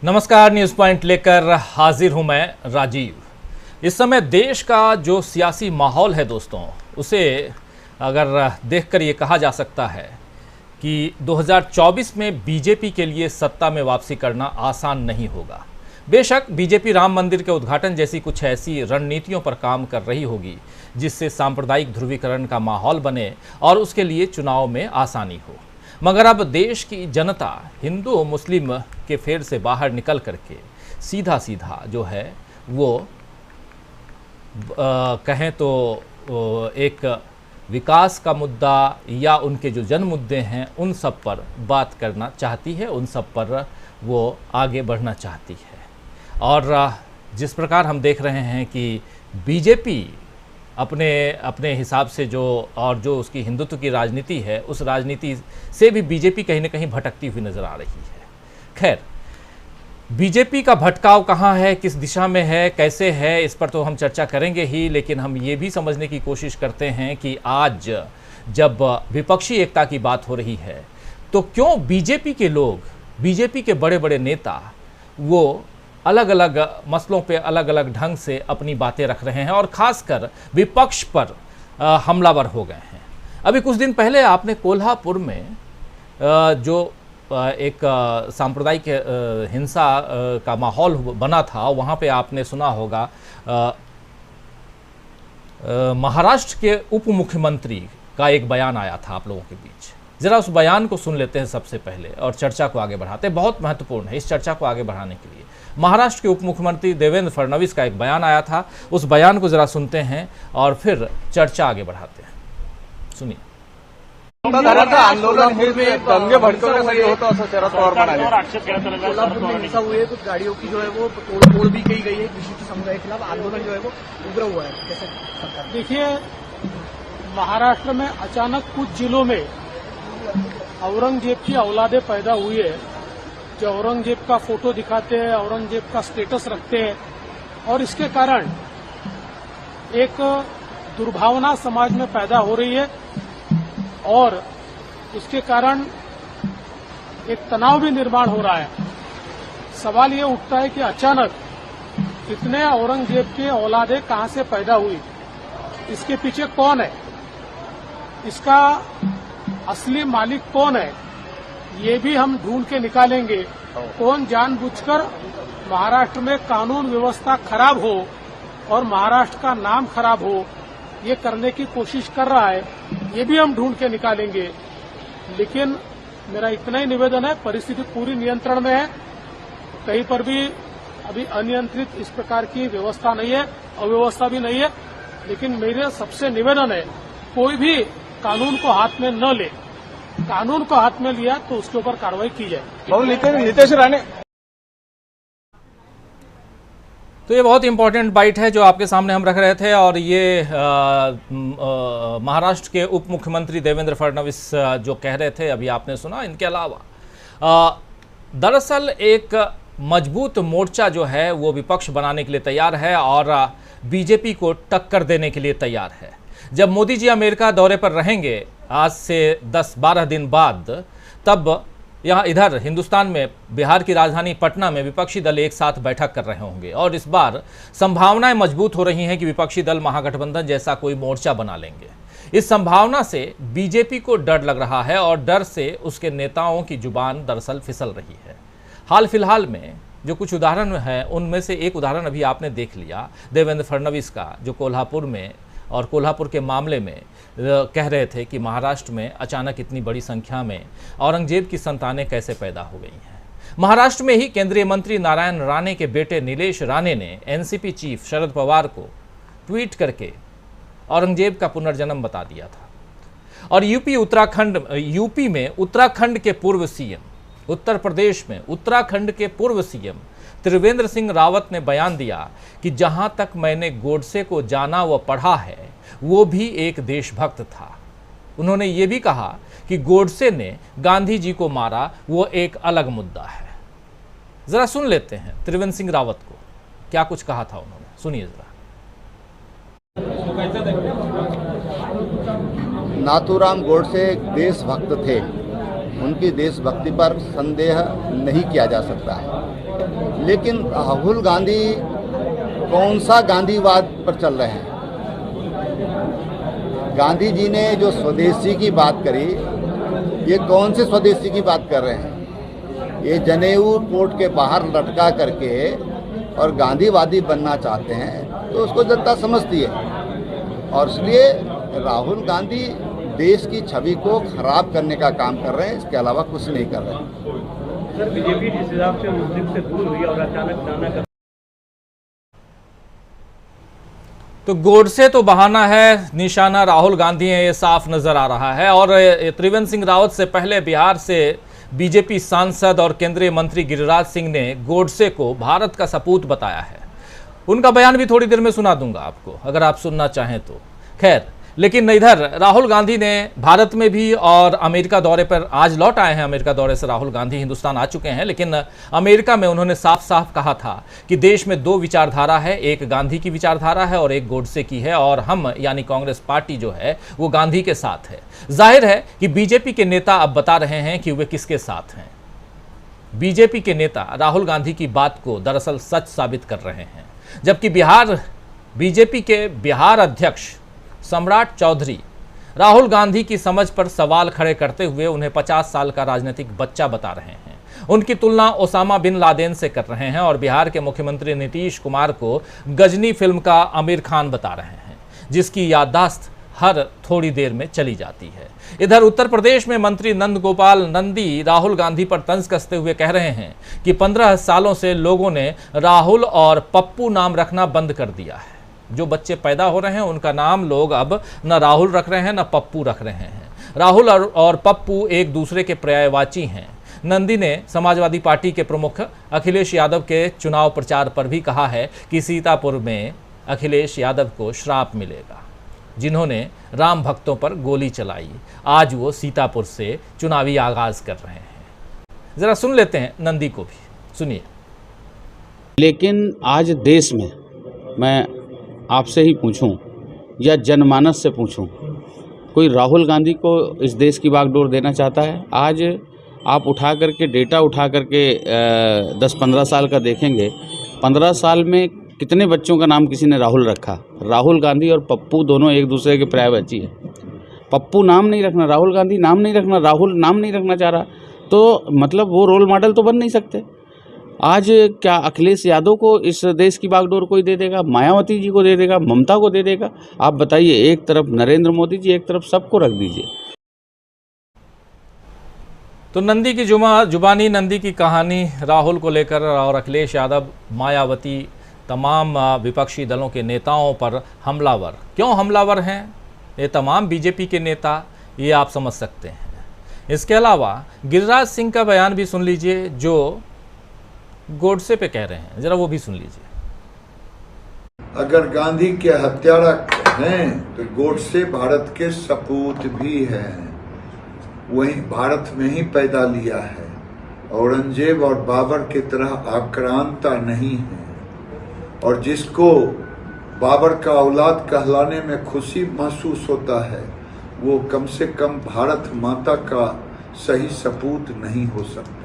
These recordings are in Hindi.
नमस्कार, न्यूज़ पॉइंट लेकर हाजिर हूं मैं राजीव। इस समय देश का जो सियासी माहौल है दोस्तों, उसे अगर देखकर ये कहा जा सकता है कि 2024 में बीजेपी के लिए सत्ता में वापसी करना आसान नहीं होगा। बेशक बीजेपी राम मंदिर के उद्घाटन जैसी कुछ ऐसी रणनीतियों पर काम कर रही होगी जिससे सांप्रदायिक ध्रुवीकरण का माहौल बने और उसके लिए चुनाव में आसानी हो, मगर अब देश की जनता हिंदू मुस्लिम के फेर से बाहर निकल करके सीधा सीधा जो है वो कहें तो एक विकास का मुद्दा या उनके जो जन मुद्दे हैं उन सब पर बात करना चाहती है, उन सब पर वो आगे बढ़ना चाहती है। और जिस प्रकार हम देख रहे हैं कि बीजेपी अपने हिसाब से जो उसकी हिंदुत्व की राजनीति है, उस राजनीति से भी बीजेपी कहीं ना कहीं भटकती हुई नजर आ रही है। खैर, बीजेपी का भटकाव कहाँ है, किस दिशा में है, कैसे है, इस पर तो हम चर्चा करेंगे ही, लेकिन हम ये भी समझने की कोशिश करते हैं कि आज जब विपक्षी एकता की बात हो रही है तो क्यों बीजेपी के लोग, बीजेपी के बड़े बड़े नेता वो अलग अलग मसलों पे अलग अलग ढंग से अपनी बातें रख रहे हैं और खासकर विपक्ष पर हमलावर हो गए हैं। अभी कुछ दिन पहले आपने कोल्हापुर में जो एक सांप्रदायिक हिंसा का माहौल बना था, वहाँ पे आपने सुना होगा महाराष्ट्र के उप मुख्यमंत्री का एक बयान आया था आप लोगों के बीच। ज़रा उस बयान को सुन लेते हैं सबसे पहले और चर्चा को आगे बढ़ाते हैं। बहुत महत्वपूर्ण है इस चर्चा को आगे बढ़ाने के लिए। महाराष्ट्र के उप मुख्यमंत्री देवेंद्र फडणवीस का एक बयान आया था, उस बयान को जरा सुनते हैं और फिर चर्चा आगे बढ़ाते हैं। सुनिए। आंदोलन हे दंगे भड़कवण्यासाठी होतं असं शरद पवार म्हणाले। कोल्हापुर में हिंसा हुई है, कुछ गाड़ियों की जो है वो तोड़ भी की गई है, विशिष्ट समुदाय के खिलाफ आंदोलन जो है वो उग्र हुआ है। कैसे सरकार? देखिए, महाराष्ट्र में अचानक कुछ जिलों में औरंगजेब की औलादें पैदा हुई है, जो औरंगजेब का फोटो दिखाते हैं, औरंगजेब का स्टेटस रखते हैं, और इसके कारण एक दुर्भावना समाज में पैदा हो रही है और उसके कारण एक तनाव भी निर्माण हो रहा है। सवाल ये उठता है कि अचानक इतने औरंगजेब के औलादें कहां से पैदा हुई, इसके पीछे कौन है, इसका असली मालिक कौन है, ये भी हम ढूंढ के निकालेंगे। कौन जानबूझकर महाराष्ट्र में कानून व्यवस्था खराब हो और महाराष्ट्र का नाम खराब हो, ये करने की कोशिश कर रहा है, ये भी हम ढूंढ के निकालेंगे। लेकिन मेरा इतना ही निवेदन है, परिस्थिति पूरी नियंत्रण में है, कहीं पर भी अभी अनियंत्रित इस प्रकार की व्यवस्था नहीं है, अव्यवस्था भी नहीं है। लेकिन मेरे सबसे निवेदन है, कोई भी कानून को हाथ में न ले, कानून को हाथ में लिया तो उसके ऊपर कार्रवाई की जाए। नितेश राणे। तो ये बहुत इंपॉर्टेंट बाइट है जो आपके सामने हम रख रहे थे, और ये महाराष्ट्र के उप मुख्यमंत्री देवेंद्र फडणवीस जो कह रहे थे अभी आपने सुना। इनके अलावा दरअसल एक मजबूत मोर्चा जो है वो विपक्ष बनाने के लिए तैयार है और बीजेपी को टक्कर देने के लिए तैयार है। जब मोदी जी अमेरिका दौरे पर रहेंगे आज से 10-12 दिन बाद, तब यहाँ इधर हिंदुस्तान में बिहार की राजधानी पटना में विपक्षी दल एक साथ बैठक कर रहे होंगे और इस बार संभावनाएं मजबूत हो रही हैं कि विपक्षी दल महागठबंधन जैसा कोई मोर्चा बना लेंगे। इस संभावना से बीजेपी को डर लग रहा है और डर से उसके नेताओं की जुबान दरअसल फिसल रही है। हाल फिलहाल में जो कुछ उदाहरण है उनमें से एक उदाहरण अभी आपने देख लिया देवेंद्र फडणवीस का, जो कोल्हापुर में और कोल्हापुर के मामले में कह रहे थे कि महाराष्ट्र में अचानक इतनी बड़ी संख्या में औरंगजेब की संतानें कैसे पैदा हो गई हैं। महाराष्ट्र में ही केंद्रीय मंत्री नारायण राणे के बेटे नीलेश राणे ने एनसीपी चीफ शरद पवार को ट्वीट करके औरंगजेब का पुनर्जन्म बता दिया था। और यूपी में उत्तराखंड के पूर्व सीएम, उत्तर प्रदेश में उत्तराखंड के पूर्व सीएम त्रिवेंद्र सिंह रावत ने बयान दिया कि जहां तक मैंने गोडसे को जाना व पढ़ा है वो भी एक देशभक्त था। उन्होंने ये भी कहा कि गोडसे ने गांधी जी को मारा, वो एक अलग मुद्दा है। जरा सुन लेते हैं त्रिवेंद्र सिंह रावत को, क्या कुछ कहा था उन्होंने, सुनिए जरा। नाथूराम गोडसे एक देशभक्त थे। उनकी देशभक्ति पर संदेह नहीं किया जा सकता है। लेकिन राहुल गांधी कौन सा गांधीवाद पर चल रहे हैं? गांधी जी ने जो स्वदेशी की बात करी, ये कौन से स्वदेशी की बात कर रहे हैं? ये जनेऊ कोर्ट के बाहर लटका करके और गांधीवादी बनना चाहते हैं, तो उसको जनता समझती है। और इसलिए राहुल गांधी देश की छवि को खराब करने का काम कर रहे हैं, इसके अलावा कुछ नहीं कर रहे हैं। सर, बीजेपी जिस हिसाब से मुस्लिम से दूर हुई और अचानक दाना तो गोडसे तो बहाना है, निशाना राहुल गांधी है, ये साफ नजर आ रहा है। और त्रिवेंद्र सिंह रावत से पहले बिहार से बीजेपी सांसद और केंद्रीय मंत्री गिरिराज सिंह ने गोडसे को भारत का सपूत बताया है। उनका बयान भी थोड़ी देर में सुना दूंगा आपको, अगर आप सुनना चाहें तो। खैर, लेकिन इधर राहुल गांधी ने भारत में भी और अमेरिका दौरे पर आज लौट आए हैं। अमेरिका दौरे से राहुल गांधी हिंदुस्तान आ चुके हैं, लेकिन अमेरिका में उन्होंने साफ साफ कहा था कि देश में दो विचारधारा है, एक गांधी की विचारधारा है और एक गोडसे की है, और हम यानी कांग्रेस पार्टी जो है वो गांधी के साथ है। जाहिर है कि बीजेपी के नेता अब बता रहे हैं कि वे किसके साथ हैं। बीजेपी के नेता राहुल गांधी की बात को दरअसल सच साबित कर रहे हैं, जबकि बीजेपी के बिहार अध्यक्ष सम्राट चौधरी राहुल गांधी की समझ पर सवाल खड़े करते हुए उन्हें 50 साल का राजनीतिक बच्चा बता रहे हैं। उनकी तुलना ओसामा बिन लादेन से कर रहे हैं और बिहार के मुख्यमंत्री नीतीश कुमार को गजनी फिल्म का आमिर खान बता रहे हैं, जिसकी याददाश्त हर थोड़ी देर में चली जाती है। इधर उत्तर प्रदेश में मंत्री नंद गोपाल नंदी राहुल गांधी पर तंज कसते हुए कह रहे हैं कि 15 सालों से लोगों ने राहुल और पप्पू नाम रखना बंद कर दिया है। जो बच्चे पैदा हो रहे हैं उनका नाम लोग अब न राहुल रख रहे हैं न पप्पू रख रहे हैं। राहुल और पप्पू एक दूसरे के पर्यायवाची हैं। नंदी ने समाजवादी पार्टी के प्रमुख अखिलेश यादव के चुनाव प्रचार पर भी कहा है कि सीतापुर में अखिलेश यादव को श्राप मिलेगा। जिन्होंने राम भक्तों पर गोली चलाई, आज वो सीतापुर से चुनावी आगाज कर रहे हैं। जरा सुन लेते हैं नंदी को भी, सुनिए। लेकिन आज देश में मैं आपसे ही पूछूं या जनमानस से पूछूं, कोई राहुल गांधी को इस देश की बागडोर देना चाहता है? आज आप उठा करके डेटा उठा करके 10-15 साल का देखेंगे, 15 साल में कितने बच्चों का नाम किसी ने राहुल रखा? राहुल गांधी और पप्पू दोनों एक दूसरे के पर्यायवाची है। पप्पू नाम नहीं रखना, राहुल गांधी नाम नहीं रखना, राहुल नाम नहीं रखना चाह रहा, तो मतलब वो रोल मॉडल तो बन नहीं सकते। आज क्या अखिलेश यादव को इस देश की बागडोर कोई दे देगा? मायावती जी को दे देगा? ममता को दे देगा? आप बताइए। एक तरफ नरेंद्र मोदी जी, एक तरफ सबको रख दीजिए। तो नंदी की जुबानी नंदी की कहानी राहुल को लेकर और अखिलेश यादव, मायावती, तमाम विपक्षी दलों के नेताओं पर हमलावर। क्यों हमलावर हैं ये तमाम बीजेपी के नेता, ये आप समझ सकते हैं। इसके अलावा गिरिराज सिंह का बयान भी सुन लीजिए, जो गोडसे पे कह रहे हैं, जरा वो भी सुन लीजिए। अगर गांधी के हत्यारा हैं तो गोडसे भारत के सपूत भी हैं। वही भारत में ही पैदा लिया है। औरंगजेब और बाबर की तरह आक्रांता नहीं है, और जिसको बाबर का औलाद कहलाने में खुशी महसूस होता है, वो कम से कम भारत माता का सही सपूत नहीं हो सकता।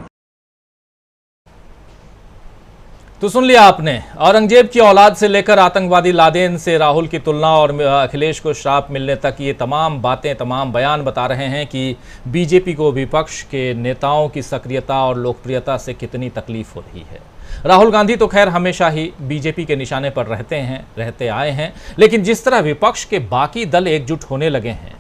तो सुन लिया आपने, औरंगजेब की औलाद से लेकर आतंकवादी लादेन से राहुल की तुलना और अखिलेश को श्राप मिलने तक, ये तमाम बातें, तमाम बयान बता रहे हैं कि बीजेपी को विपक्ष के नेताओं की सक्रियता और लोकप्रियता से कितनी तकलीफ हो रही है। राहुल गांधी तो खैर हमेशा ही बीजेपी के निशाने पर रहते आए हैं, लेकिन जिस तरह विपक्ष के बाकी दल एकजुट होने लगे हैं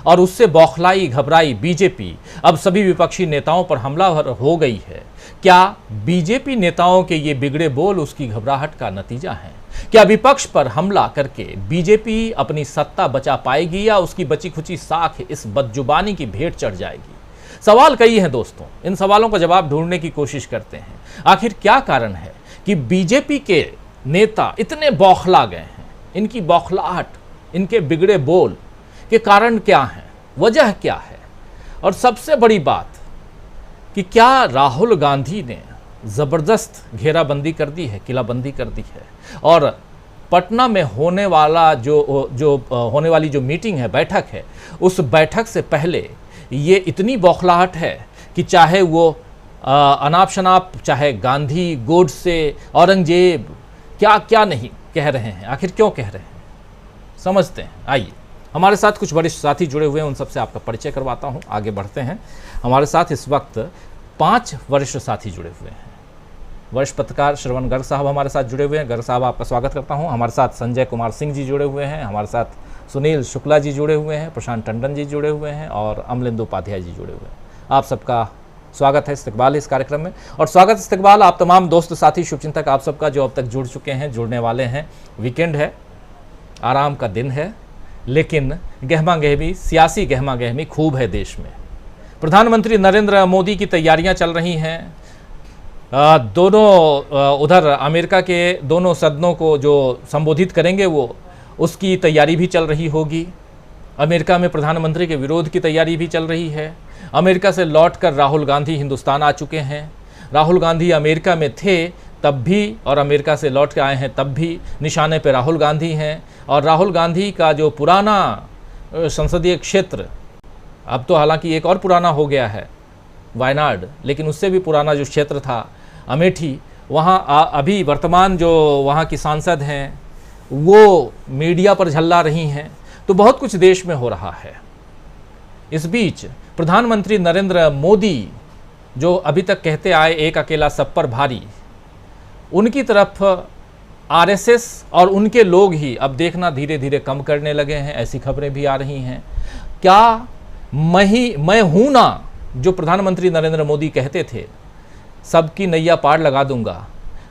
और उससे बौखलाई घबराई बीजेपी अब सभी विपक्षी नेताओं पर हमलावर हो गई है, क्या बीजेपी नेताओं के ये बिगड़े बोल उसकी घबराहट का नतीजा है? क्या विपक्ष पर हमला करके बीजेपी अपनी सत्ता बचा पाएगी या उसकी बची खुची साख इस बदजुबानी की भेंट चढ़ जाएगी? सवाल कई हैं दोस्तों, इन सवालों का जवाब ढूंढने की कोशिश करते हैं। आखिर क्या कारण है कि बीजेपी के नेता इतने बौखला गए हैं? इनकी बौखलाहट, इनके बिगड़े बोल के कारण क्या है, वजह क्या है? और सबसे बड़ी बात कि क्या राहुल गांधी ने ज़बरदस्त घेराबंदी कर दी है, किलाबंदी कर दी है, और पटना में होने वाली जो मीटिंग है, बैठक है, उस बैठक से पहले ये इतनी बौखलाहट है कि चाहे वो अनाप शनाप, चाहे गांधी, गोडसे, औरंगजेब, क्या क्या नहीं कह रहे हैं, आखिर क्यों कह रहे हैं, समझते हैं। आइए, हमारे साथ कुछ वरिष्ठ साथी जुड़े हुए हैं, उन सबसे आपका परिचय करवाता हूं, आगे बढ़ते हैं। हमारे साथ इस वक्त 5 वरिष्ठ साथी जुड़े हुए हैं। वरिष्ठ पत्रकार श्रवण गर्ग साहब हमारे साथ जुड़े हुए हैं। गर्ग साहब, आपका स्वागत करता हूं। हमारे साथ संजय कुमार सिंह जी जुड़े हुए हैं, हमारे साथ सुनील शुक्ला जी जुड़े हुए हैं, प्रशांत टंडन जी जुड़े हुए हैं और अमलेंदु उपाध्याय जी जुड़े हुए हैं। आप सबका स्वागत है, इस्तकबाल है इस कार्यक्रम में। और स्वागत इस्तकबाल आप तमाम दोस्त साथी शुभचिंतक आप सबका जो अब तक जुड़ चुके हैं, जुड़ने वाले हैं। वीकेंड है, आराम का दिन है, लेकिन गहमा गहमी, सियासी गहमा गहमी खूब है देश में। प्रधानमंत्री नरेंद्र मोदी की तैयारियां चल रही हैं। दोनों उधर अमेरिका के दोनों सदनों को जो संबोधित करेंगे वो, उसकी तैयारी भी चल रही होगी। अमेरिका में प्रधानमंत्री के विरोध की तैयारी भी चल रही है। अमेरिका से लौटकर राहुल गांधी हिंदुस्तान आ चुके हैं। राहुल गांधी अमेरिका में थे तब भी और अमेरिका से लौट के आए हैं तब भी निशाने पे राहुल गांधी हैं। और राहुल गांधी का जो पुराना संसदीय क्षेत्र, अब तो हालांकि एक और पुराना हो गया है, वायनाड, लेकिन उससे भी पुराना जो क्षेत्र था अमेठी, वहाँ अभी वर्तमान जो वहाँ की सांसद हैं वो मीडिया पर झल्ला रही हैं। तो बहुत कुछ देश में हो रहा है। इस बीच प्रधानमंत्री नरेंद्र मोदी जो अभी तक कहते आए एक अकेला सब पर भारी, उनकी तरफ आरएसएस और उनके लोग ही अब देखना धीरे धीरे कम करने लगे हैं, ऐसी खबरें भी आ रही हैं। क्या मैं हूं ना, जो प्रधानमंत्री नरेंद्र मोदी कहते थे, सबकी नैया पार लगा दूंगा,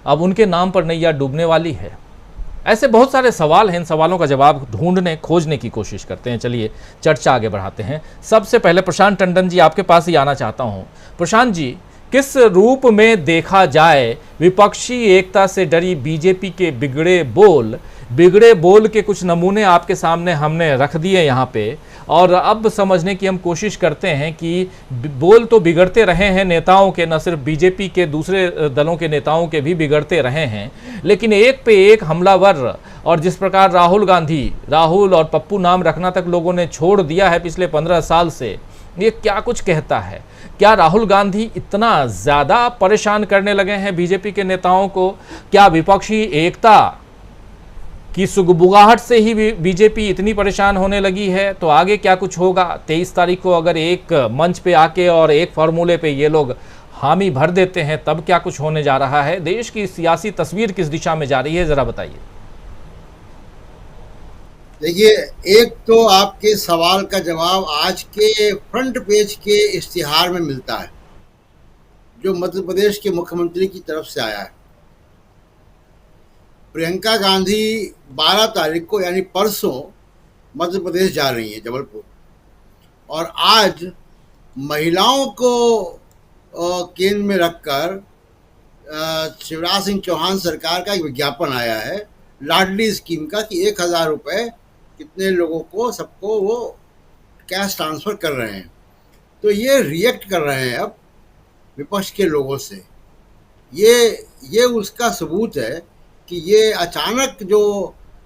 अब उनके नाम पर नैया डूबने वाली है। ऐसे बहुत सारे सवाल हैं, इन सवालों का जवाब ढूंढने खोजने की कोशिश करते हैं। चलिए चर्चा आगे बढ़ाते हैं। सबसे पहले प्रशांत टंडन जी, आपके पास ही आना चाहता हूं। प्रशांत जी, किस रूप में देखा जाए विपक्षी एकता से डरी बीजेपी के बिगड़े बोल के कुछ नमूने आपके सामने हमने रख दिए यहाँ पे, और अब समझने की हम कोशिश करते हैं कि बोल तो बिगड़ते रहे हैं नेताओं के, न सिर्फ बीजेपी के, दूसरे दलों के नेताओं के भी बिगड़ते रहे हैं, लेकिन एक पे एक हमलावर। और जिस प्रकार राहुल और पप्पू नाम रखना तक लोगों ने छोड़ दिया है पिछले 15 साल से, ये क्या कुछ कहता है? क्या राहुल गांधी इतना ज़्यादा परेशान करने लगे हैं बीजेपी के नेताओं को? क्या विपक्षी एकता की सुगबुगाहट से ही बीजेपी इतनी परेशान होने लगी है? तो आगे क्या कुछ होगा? 23 तारीख को अगर एक मंच पे आके और एक फॉर्मूले पे ये लोग हामी भर देते हैं, तब क्या कुछ होने जा रहा है? देश की सियासी तस्वीर किस दिशा में जा रही है, ज़रा बताइए। देखिए, एक तो आपके सवाल का जवाब आज के फ्रंट पेज के इश्तिहार में मिलता है, जो मध्य प्रदेश के मुख्यमंत्री की तरफ से आया है। प्रियंका गांधी 12 तारीख को यानी परसों मध्य प्रदेश जा रही हैं, जबलपुर, और आज महिलाओं को केंद्र में रखकर शिवराज सिंह चौहान सरकार का एक विज्ञापन आया है लाडली स्कीम का कि 1000 रुपये कितने लोगों को, सबको वो कैश ट्रांसफ़र कर रहे हैं। तो ये रिएक्ट कर रहे हैं अब विपक्ष के लोगों से। ये उसका सबूत है कि ये अचानक जो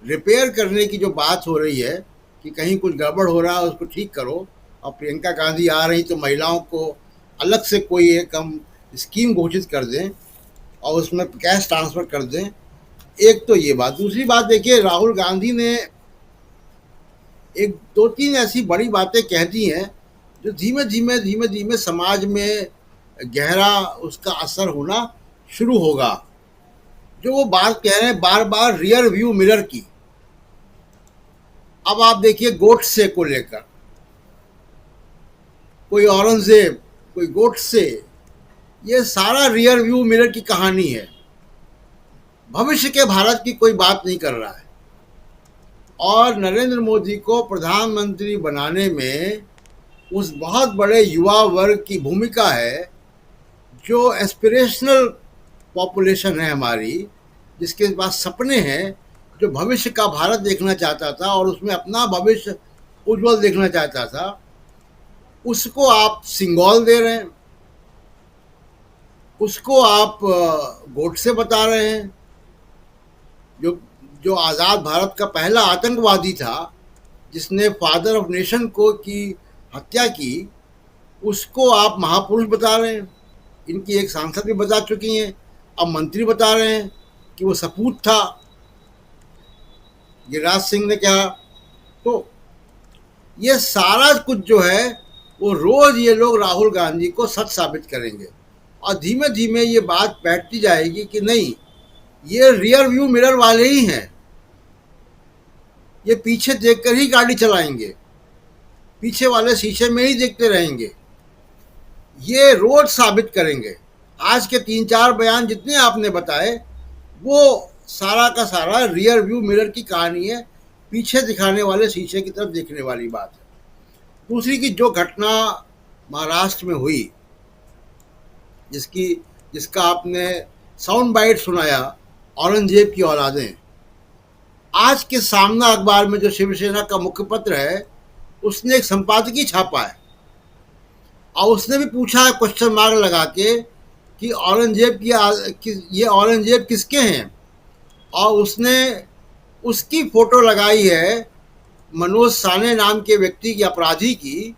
रिपेयर करने की जो बात हो रही है कि कहीं कुछ गड़बड़ हो रहा है उसको ठीक करो, और प्रियंका गांधी आ रही तो महिलाओं को अलग से कोई एक हम स्कीम घोषित कर दें और उसमें कैश ट्रांसफ़र कर दें। एक तो ये बात। दूसरी बात देखिए, राहुल गांधी ने एक 2-3 ऐसी बड़ी बातें कह दी हैं जो धीमे धीमे समाज में गहरा उसका असर होना शुरू होगा। जो वो बात कह रहे हैं बार बार रियर व्यू मिरर की। अब आप देखिए, गोडसे को लेकर, कोई औरंगजेब, कोई गोडसे, ये सारा रियर व्यू मिरर की कहानी है। भविष्य के भारत की कोई बात नहीं कर रहा है। और नरेंद्र मोदी को प्रधानमंत्री बनाने में उस बहुत बड़े युवा वर्ग की भूमिका है जो एस्पिरेशनल पॉपुलेशन है हमारी, जिसके पास सपने हैं, जो भविष्य का भारत देखना चाहता था और उसमें अपना भविष्य उज्जवल देखना चाहता था। उसको आप सिंगल दे रहे हैं, उसको आप गोडसे बता रहे हैं, जो आज़ाद भारत का पहला आतंकवादी था, जिसने फादर ऑफ नेशन को की हत्या की, उसको आप महापुरुष बता रहे हैं। इनकी एक सांसद भी बता चुकी हैं, अब मंत्री बता रहे हैं कि वो सपूत था, गिरिराज सिंह ने कहा। तो ये सारा कुछ जो है वो रोज ये लोग राहुल गांधी को सच साबित करेंगे और धीमे धीमे ये बात बैठती जाएगी कि नहीं, ये रियर व्यू मिरर वाले ही हैं, ये पीछे देखकर ही गाड़ी चलाएंगे, पीछे वाले शीशे में ही देखते रहेंगे, ये रोज साबित करेंगे। आज के 3-4 बयान जितने आपने बताए वो सारा का सारा रियर व्यू मिरर की कहानी है, पीछे दिखाने वाले शीशे की तरफ देखने वाली बात है। दूसरी की जो घटना महाराष्ट्र में हुई, जिसका आपने साउंड बाइट सुनाया, औरंगजेब की औलादें, आज के सामना अखबार में जो शिवसेना का मुखपत्र है उसने एक संपादकीय छापा है और उसने भी पूछा है क्वेश्चन मार्क लगा के कि औरंगजेब ये औरंगजेब किसके हैं, और उसने उसकी फोटो लगाई है मनोज साने नाम के व्यक्ति की, अपराधी की,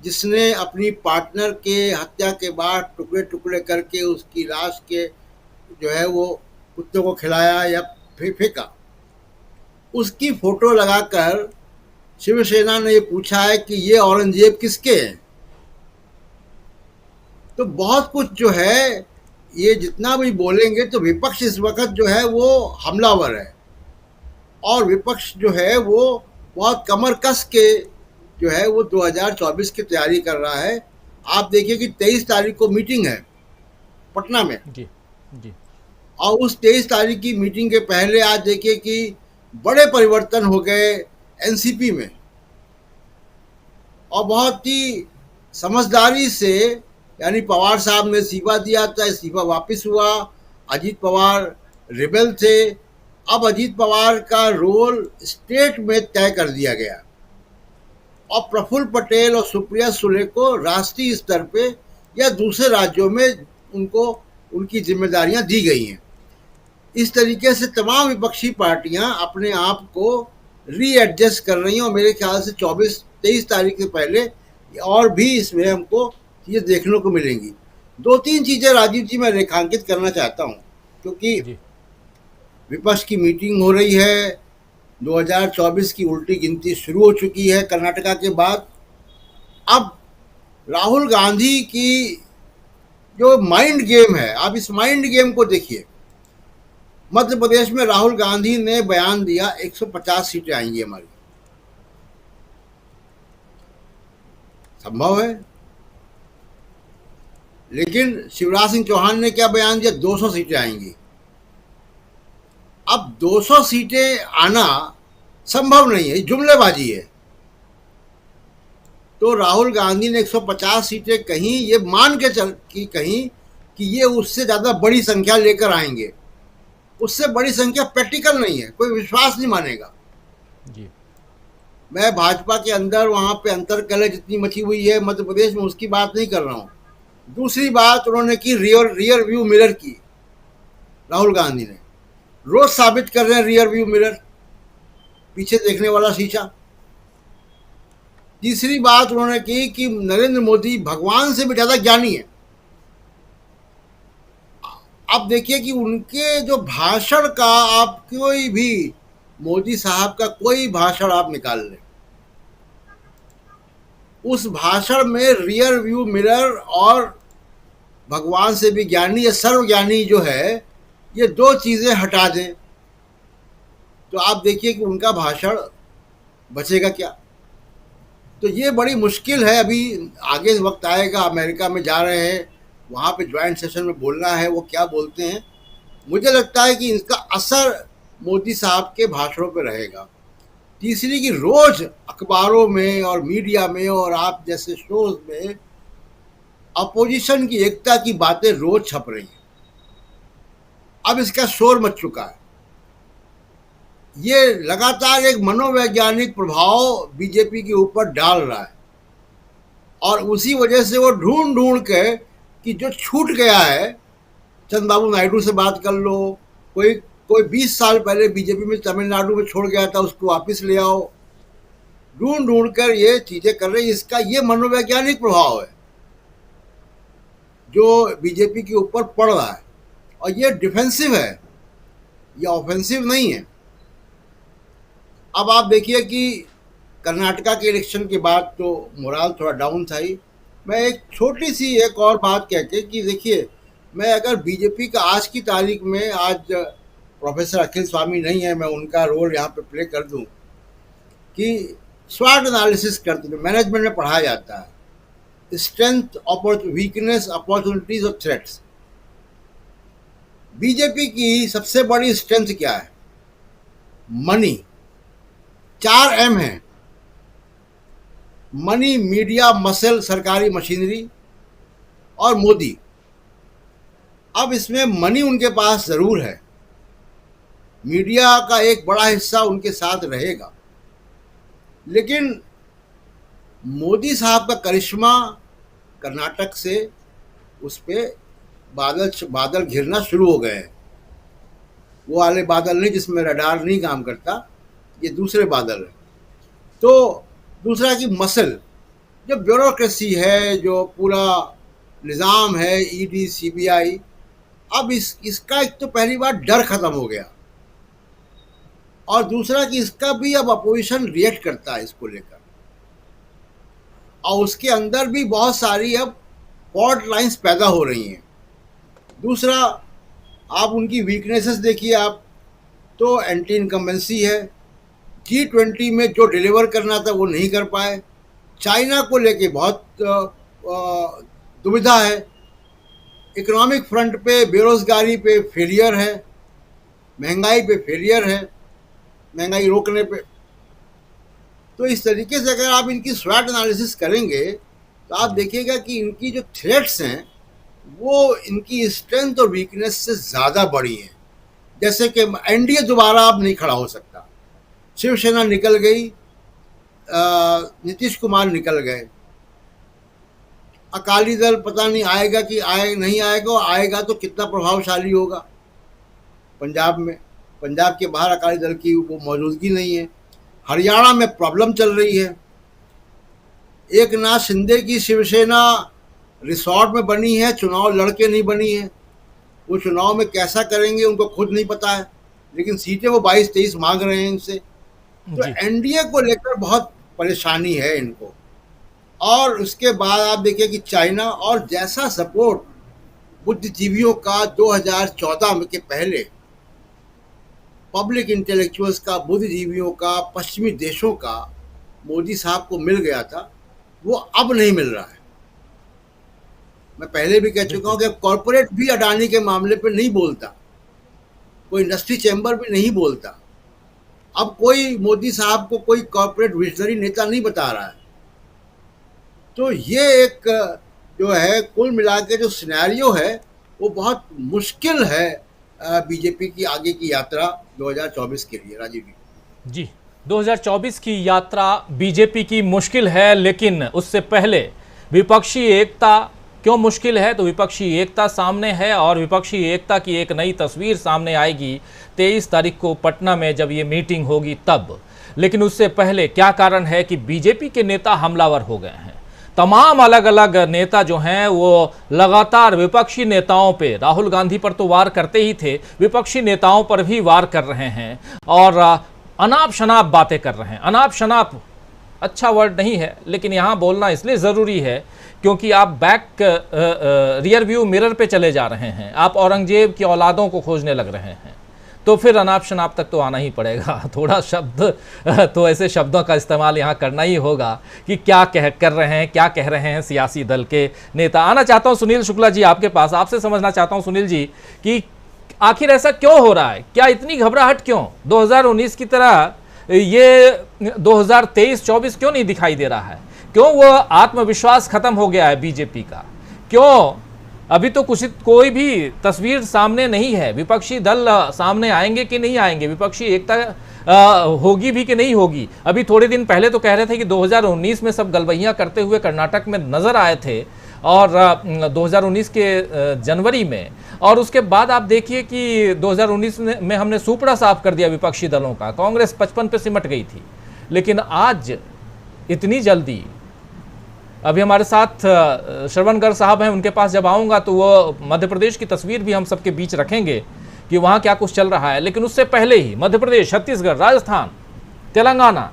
जिसने अपनी पार्टनर के हत्या के बाद टुकड़े टुकड़े करके उसकी लाश के जो है वो कुत्तों को खिलाया या फेंका। उसकी फोटो लगाकर शिवसेना ने ये पूछा है कि ये औरंगजेब किसके हैं। तो बहुत कुछ जो है, ये जितना भी बोलेंगे तो विपक्ष इस वक्त जो है वो हमलावर है और विपक्ष जो है वो बहुत कमर कस के जो है वो 2024 की तैयारी कर रहा है। आप देखिए कि 23 तारीख को मीटिंग है पटना में जी जी, और उस 23 तारीख की मीटिंग के पहले आज देखिए कि बड़े परिवर्तन हो गए एनसीपी में और बहुत ही समझदारी से, यानी पवार साहब ने इस्तीफा दिया था, इस्तीफा वापस हुआ, अजीत पवार रिबेल थे, अब अजीत पवार का रोल स्टेट में तय कर दिया गया और प्रफुल्ल पटेल और सुप्रिया सुले को राष्ट्रीय स्तर पे या दूसरे राज्यों में उनको उनकी जिम्मेदारियां दी गई हैं। इस तरीके से तमाम विपक्षी पार्टियां अपने आप को रीएडजस्ट कर रही हैं और मेरे ख्याल से 23 तारीख से पहले और भी इसमें हमको चीज़ें देखने को मिलेंगी। 2-3 चीज़ें राजीव जी मैं रेखांकित करना चाहता हूँ, क्योंकि विपक्ष की मीटिंग हो रही है, 2024 की उल्टी गिनती शुरू हो चुकी है कर्नाटका के बाद। अब राहुल गांधी की जो माइंड गेम है, आप इस माइंड गेम को देखिए। मध्य प्रदेश में राहुल गांधी ने बयान दिया 150 सीटें आएंगी हमारी, संभव है, लेकिन शिवराज सिंह चौहान ने क्या बयान दिया, 200 सीटें आएंगी। अब 200 सीटें आना संभव नहीं है, जुमलेबाजी है। तो राहुल गांधी ने 150 सीटें कहीं, ये मान के चल कि कहीं कि ये उससे ज़्यादा बड़ी संख्या लेकर आएंगे। उससे बड़ी संख्या प्रैक्टिकल नहीं है, कोई विश्वास नहीं मानेगा जी। मैं भाजपा के अंदर वहाँ पे अंतर्कलह जितनी मची हुई है मध्य प्रदेश में, उसकी बात नहीं कर रहा हूँ। दूसरी बात उन्होंने की रियर व्यू मिरर की, राहुल गांधी ने रोज साबित कर रहे हैं रियर व्यू मिरर, पीछे देखने वाला शीशा। तीसरी बात उन्होंने की कि नरेंद्र मोदी भगवान से भी ज़्यादा ज्ञानी है। अब देखिए कि उनके जो भाषण का, आप कोई भी मोदी साहब का कोई भाषण आप निकाल लें, उस भाषण में रियर व्यू मिरर और भगवान से भी ज्ञानी या सर्वज्ञानी जो है, ये 2 चीज़ें हटा दें तो आप देखिए कि उनका भाषण बचेगा क्या। तो ये बड़ी मुश्किल है। अभी आगे वक्त आएगा, अमेरिका में जा रहे हैं, वहाँ पे ज्वाइंट सेशन में बोलना है, वो क्या बोलते हैं। मुझे लगता है कि इसका असर मोदी साहब के भाषणों पे रहेगा। तीसरी की रोज अखबारों में और मीडिया में और आप जैसे शोज में अपोजिशन की एकता की बातें रोज छप रही हैं। अब इसका शोर मच चुका है। ये लगातार एक मनोवैज्ञानिक प्रभाव बीजेपी के ऊपर डाल रहा है और उसी वजह से वो ढूंढ के कि जो छूट गया है, चंद्रबाबू नायडू से बात कर लो, कोई 20 साल पहले बीजेपी में तमिलनाडु में छोड़ गया था, उसको वापस ले आओ। ढूंढ ढूंढ कर ये चीजें कर रहे हैं। इसका ये मनोवैज्ञानिक प्रभाव है जो बीजेपी के ऊपर पड़ रहा है, और ये डिफेंसिव है, ये ऑफेंसिव नहीं है। अब आप देखिए कि कर्नाटका के इलेक्शन के बाद तो मोराल थोड़ा डाउन था ही। मैं एक छोटी सी एक और बात कह के कि देखिए, मैं अगर बीजेपी का आज की तारीख में, आज प्रोफेसर अखिल स्वामी नहीं है, मैं उनका रोल यहाँ पे प्ले कर दूं कि स्वॉट एनालिसिस करते हैं, मैनेजमेंट में पढ़ाया जाता है, स्ट्रेंथ, वीकनेस, अपॉर्चुनिटीज और थ्रेट्स। बीजेपी की सबसे बड़ी स्ट्रेंथ क्या है? मनी। 4 M है: मनी, मीडिया, मसल, सरकारी मशीनरी और मोदी। अब इसमें मनी उनके पास जरूर है, मीडिया का एक बड़ा हिस्सा उनके साथ रहेगा, लेकिन मोदी साहब का करिश्मा कर्नाटक से उस पे बादल घिरना शुरू हो गए हैं। वो वाले बादल नहीं जिसमें रडार नहीं काम करता, ये दूसरे बादल हैं। तो दूसरा कि मसल, जो ब्यूरोक्रेसी है, जो पूरा निज़ाम है, ईडी, सीबीआई, अब इसका एक तो पहली बार डर खत्म हो गया, और दूसरा कि इसका भी अब अपोजिशन रिएक्ट करता है इसको लेकर, और उसके अंदर भी बहुत सारी अब फॉल्ट लाइंस पैदा हो रही हैं। दूसरा, आप उनकी वीकनेसेस देखिए, आप तो एंटी इनकम्बेंसी है, G20 में जो डिलीवर करना था वो नहीं कर पाए, चाइना को लेके बहुत दुविधा है, इकोनॉमिक फ्रंट पे बेरोजगारी पे फेलियर है, महंगाई पे फेलियर है, महंगाई रोकने पे। तो इस तरीके से अगर आप इनकी स्वॉट एनालिसिस करेंगे तो आप देखिएगा कि इनकी जो थ्रेट्स हैं वो इनकी स्ट्रेंथ और वीकनेस से ज़्यादा बड़ी हैं। जैसे कि एनडीए दोबारा अब नहीं खड़ा हो सकता, शिवसेना निकल गई, नीतीश कुमार निकल गए, अकाली दल पता नहीं आएगा कि नहीं आएगा, और आएगा तो कितना प्रभावशाली होगा। पंजाब में, पंजाब के बाहर अकाली दल की वो मौजूदगी नहीं है। हरियाणा में प्रॉब्लम चल रही है, एकनाथ शिंदे की शिवसेना रिसोर्ट में बनी है, चुनाव लड़के नहीं बनी है। वो चुनाव में कैसा करेंगे उनको खुद नहीं पता है, लेकिन सीटें वो 22-23 मांग रहे हैं इनसे। तो एनडीए को लेकर बहुत परेशानी है इनको। और उसके बाद आप देखिए कि चाइना, और जैसा सपोर्ट बुद्धिजीवियों का 2014 के पहले, पब्लिक इंटेलेक्चुअल्स का, बुद्धिजीवियों का, पश्चिमी देशों का मोदी साहब को मिल गया था, वो अब नहीं मिल रहा है। मैं पहले भी कह चुका हूं कि कॉरपोरेट भी अडानी के मामले पे नहीं बोलता, कोई इंडस्ट्री चैम्बर भी नहीं बोलता। अब कोई मोदी साहब को कोई कॉरपोरेट विजनरी नेता नहीं बता रहा है। तो ये एक जो है कुल मिला के जो सिनेरियो है वो बहुत मुश्किल है बीजेपी की आगे की यात्रा 2024 के लिए। राजीव जी, 2024 की यात्रा बीजेपी की मुश्किल है, लेकिन उससे पहले विपक्षी एकता क्यों मुश्किल है? तो विपक्षी एकता सामने है, और विपक्षी एकता की एक नई तस्वीर सामने आएगी 23 तारीख को पटना में जब ये मीटिंग होगी तब। लेकिन उससे पहले क्या कारण है कि बीजेपी के नेता हमलावर हो गए हैं? तमाम अलग अलग नेता जो हैं वो लगातार विपक्षी नेताओं पे, राहुल गांधी पर तो वार करते ही थे, विपक्षी नेताओं पर भी वार कर रहे हैं और अनाप शनाप बातें कर रहे हैं। अनाप शनाप अच्छा वर्ड नहीं है, लेकिन यहाँ बोलना इसलिए ज़रूरी है क्योंकि आप रियर व्यू मिरर पे चले जा रहे हैं, आप औरंगजेब की औलादों को खोजने लग रहे हैं, तो फिर अनाप शनाप तक तो आना ही पड़ेगा। थोड़ा शब्द तो ऐसे शब्दों का इस्तेमाल यहाँ करना ही होगा कि क्या कर रहे हैं, क्या कह रहे हैं सियासी दल के नेता। आना चाहता हूँ सुनील शुक्ला जी आपके पास, आपसे समझना चाहता हूँ सुनील जी कि आखिर ऐसा क्यों हो रहा है, क्या इतनी घबराहट क्यों? 2019 की तरह ये 2023-24 क्यों नहीं दिखाई दे रहा है? क्यों वो आत्मविश्वास खत्म हो गया है बीजेपी का? क्यों अभी तो कोई भी तस्वीर सामने नहीं है? विपक्षी दल सामने आएंगे कि नहीं आएंगे? विपक्षी एकता होगी भी कि नहीं होगी? अभी थोड़े दिन पहले तो कह रहे थे कि 2019 में सब गलबहियां करते हुए कर्नाटक में नजर आए थे, और 2019 के जनवरी में, और उसके बाद आप देखिए कि 2019 में हमने सुपड़ा साफ कर दिया विपक्षी दलों का, कांग्रेस 55 पे सिमट गई थी। लेकिन आज इतनी जल्दी? अभी हमारे साथ श्रवण गर्ग साहब हैं, उनके पास जब आऊँगा तो वो मध्य प्रदेश की तस्वीर भी हम सबके बीच रखेंगे कि वहाँ क्या कुछ चल रहा है। लेकिन उससे पहले ही मध्य प्रदेश, छत्तीसगढ़, राजस्थान, तेलंगाना,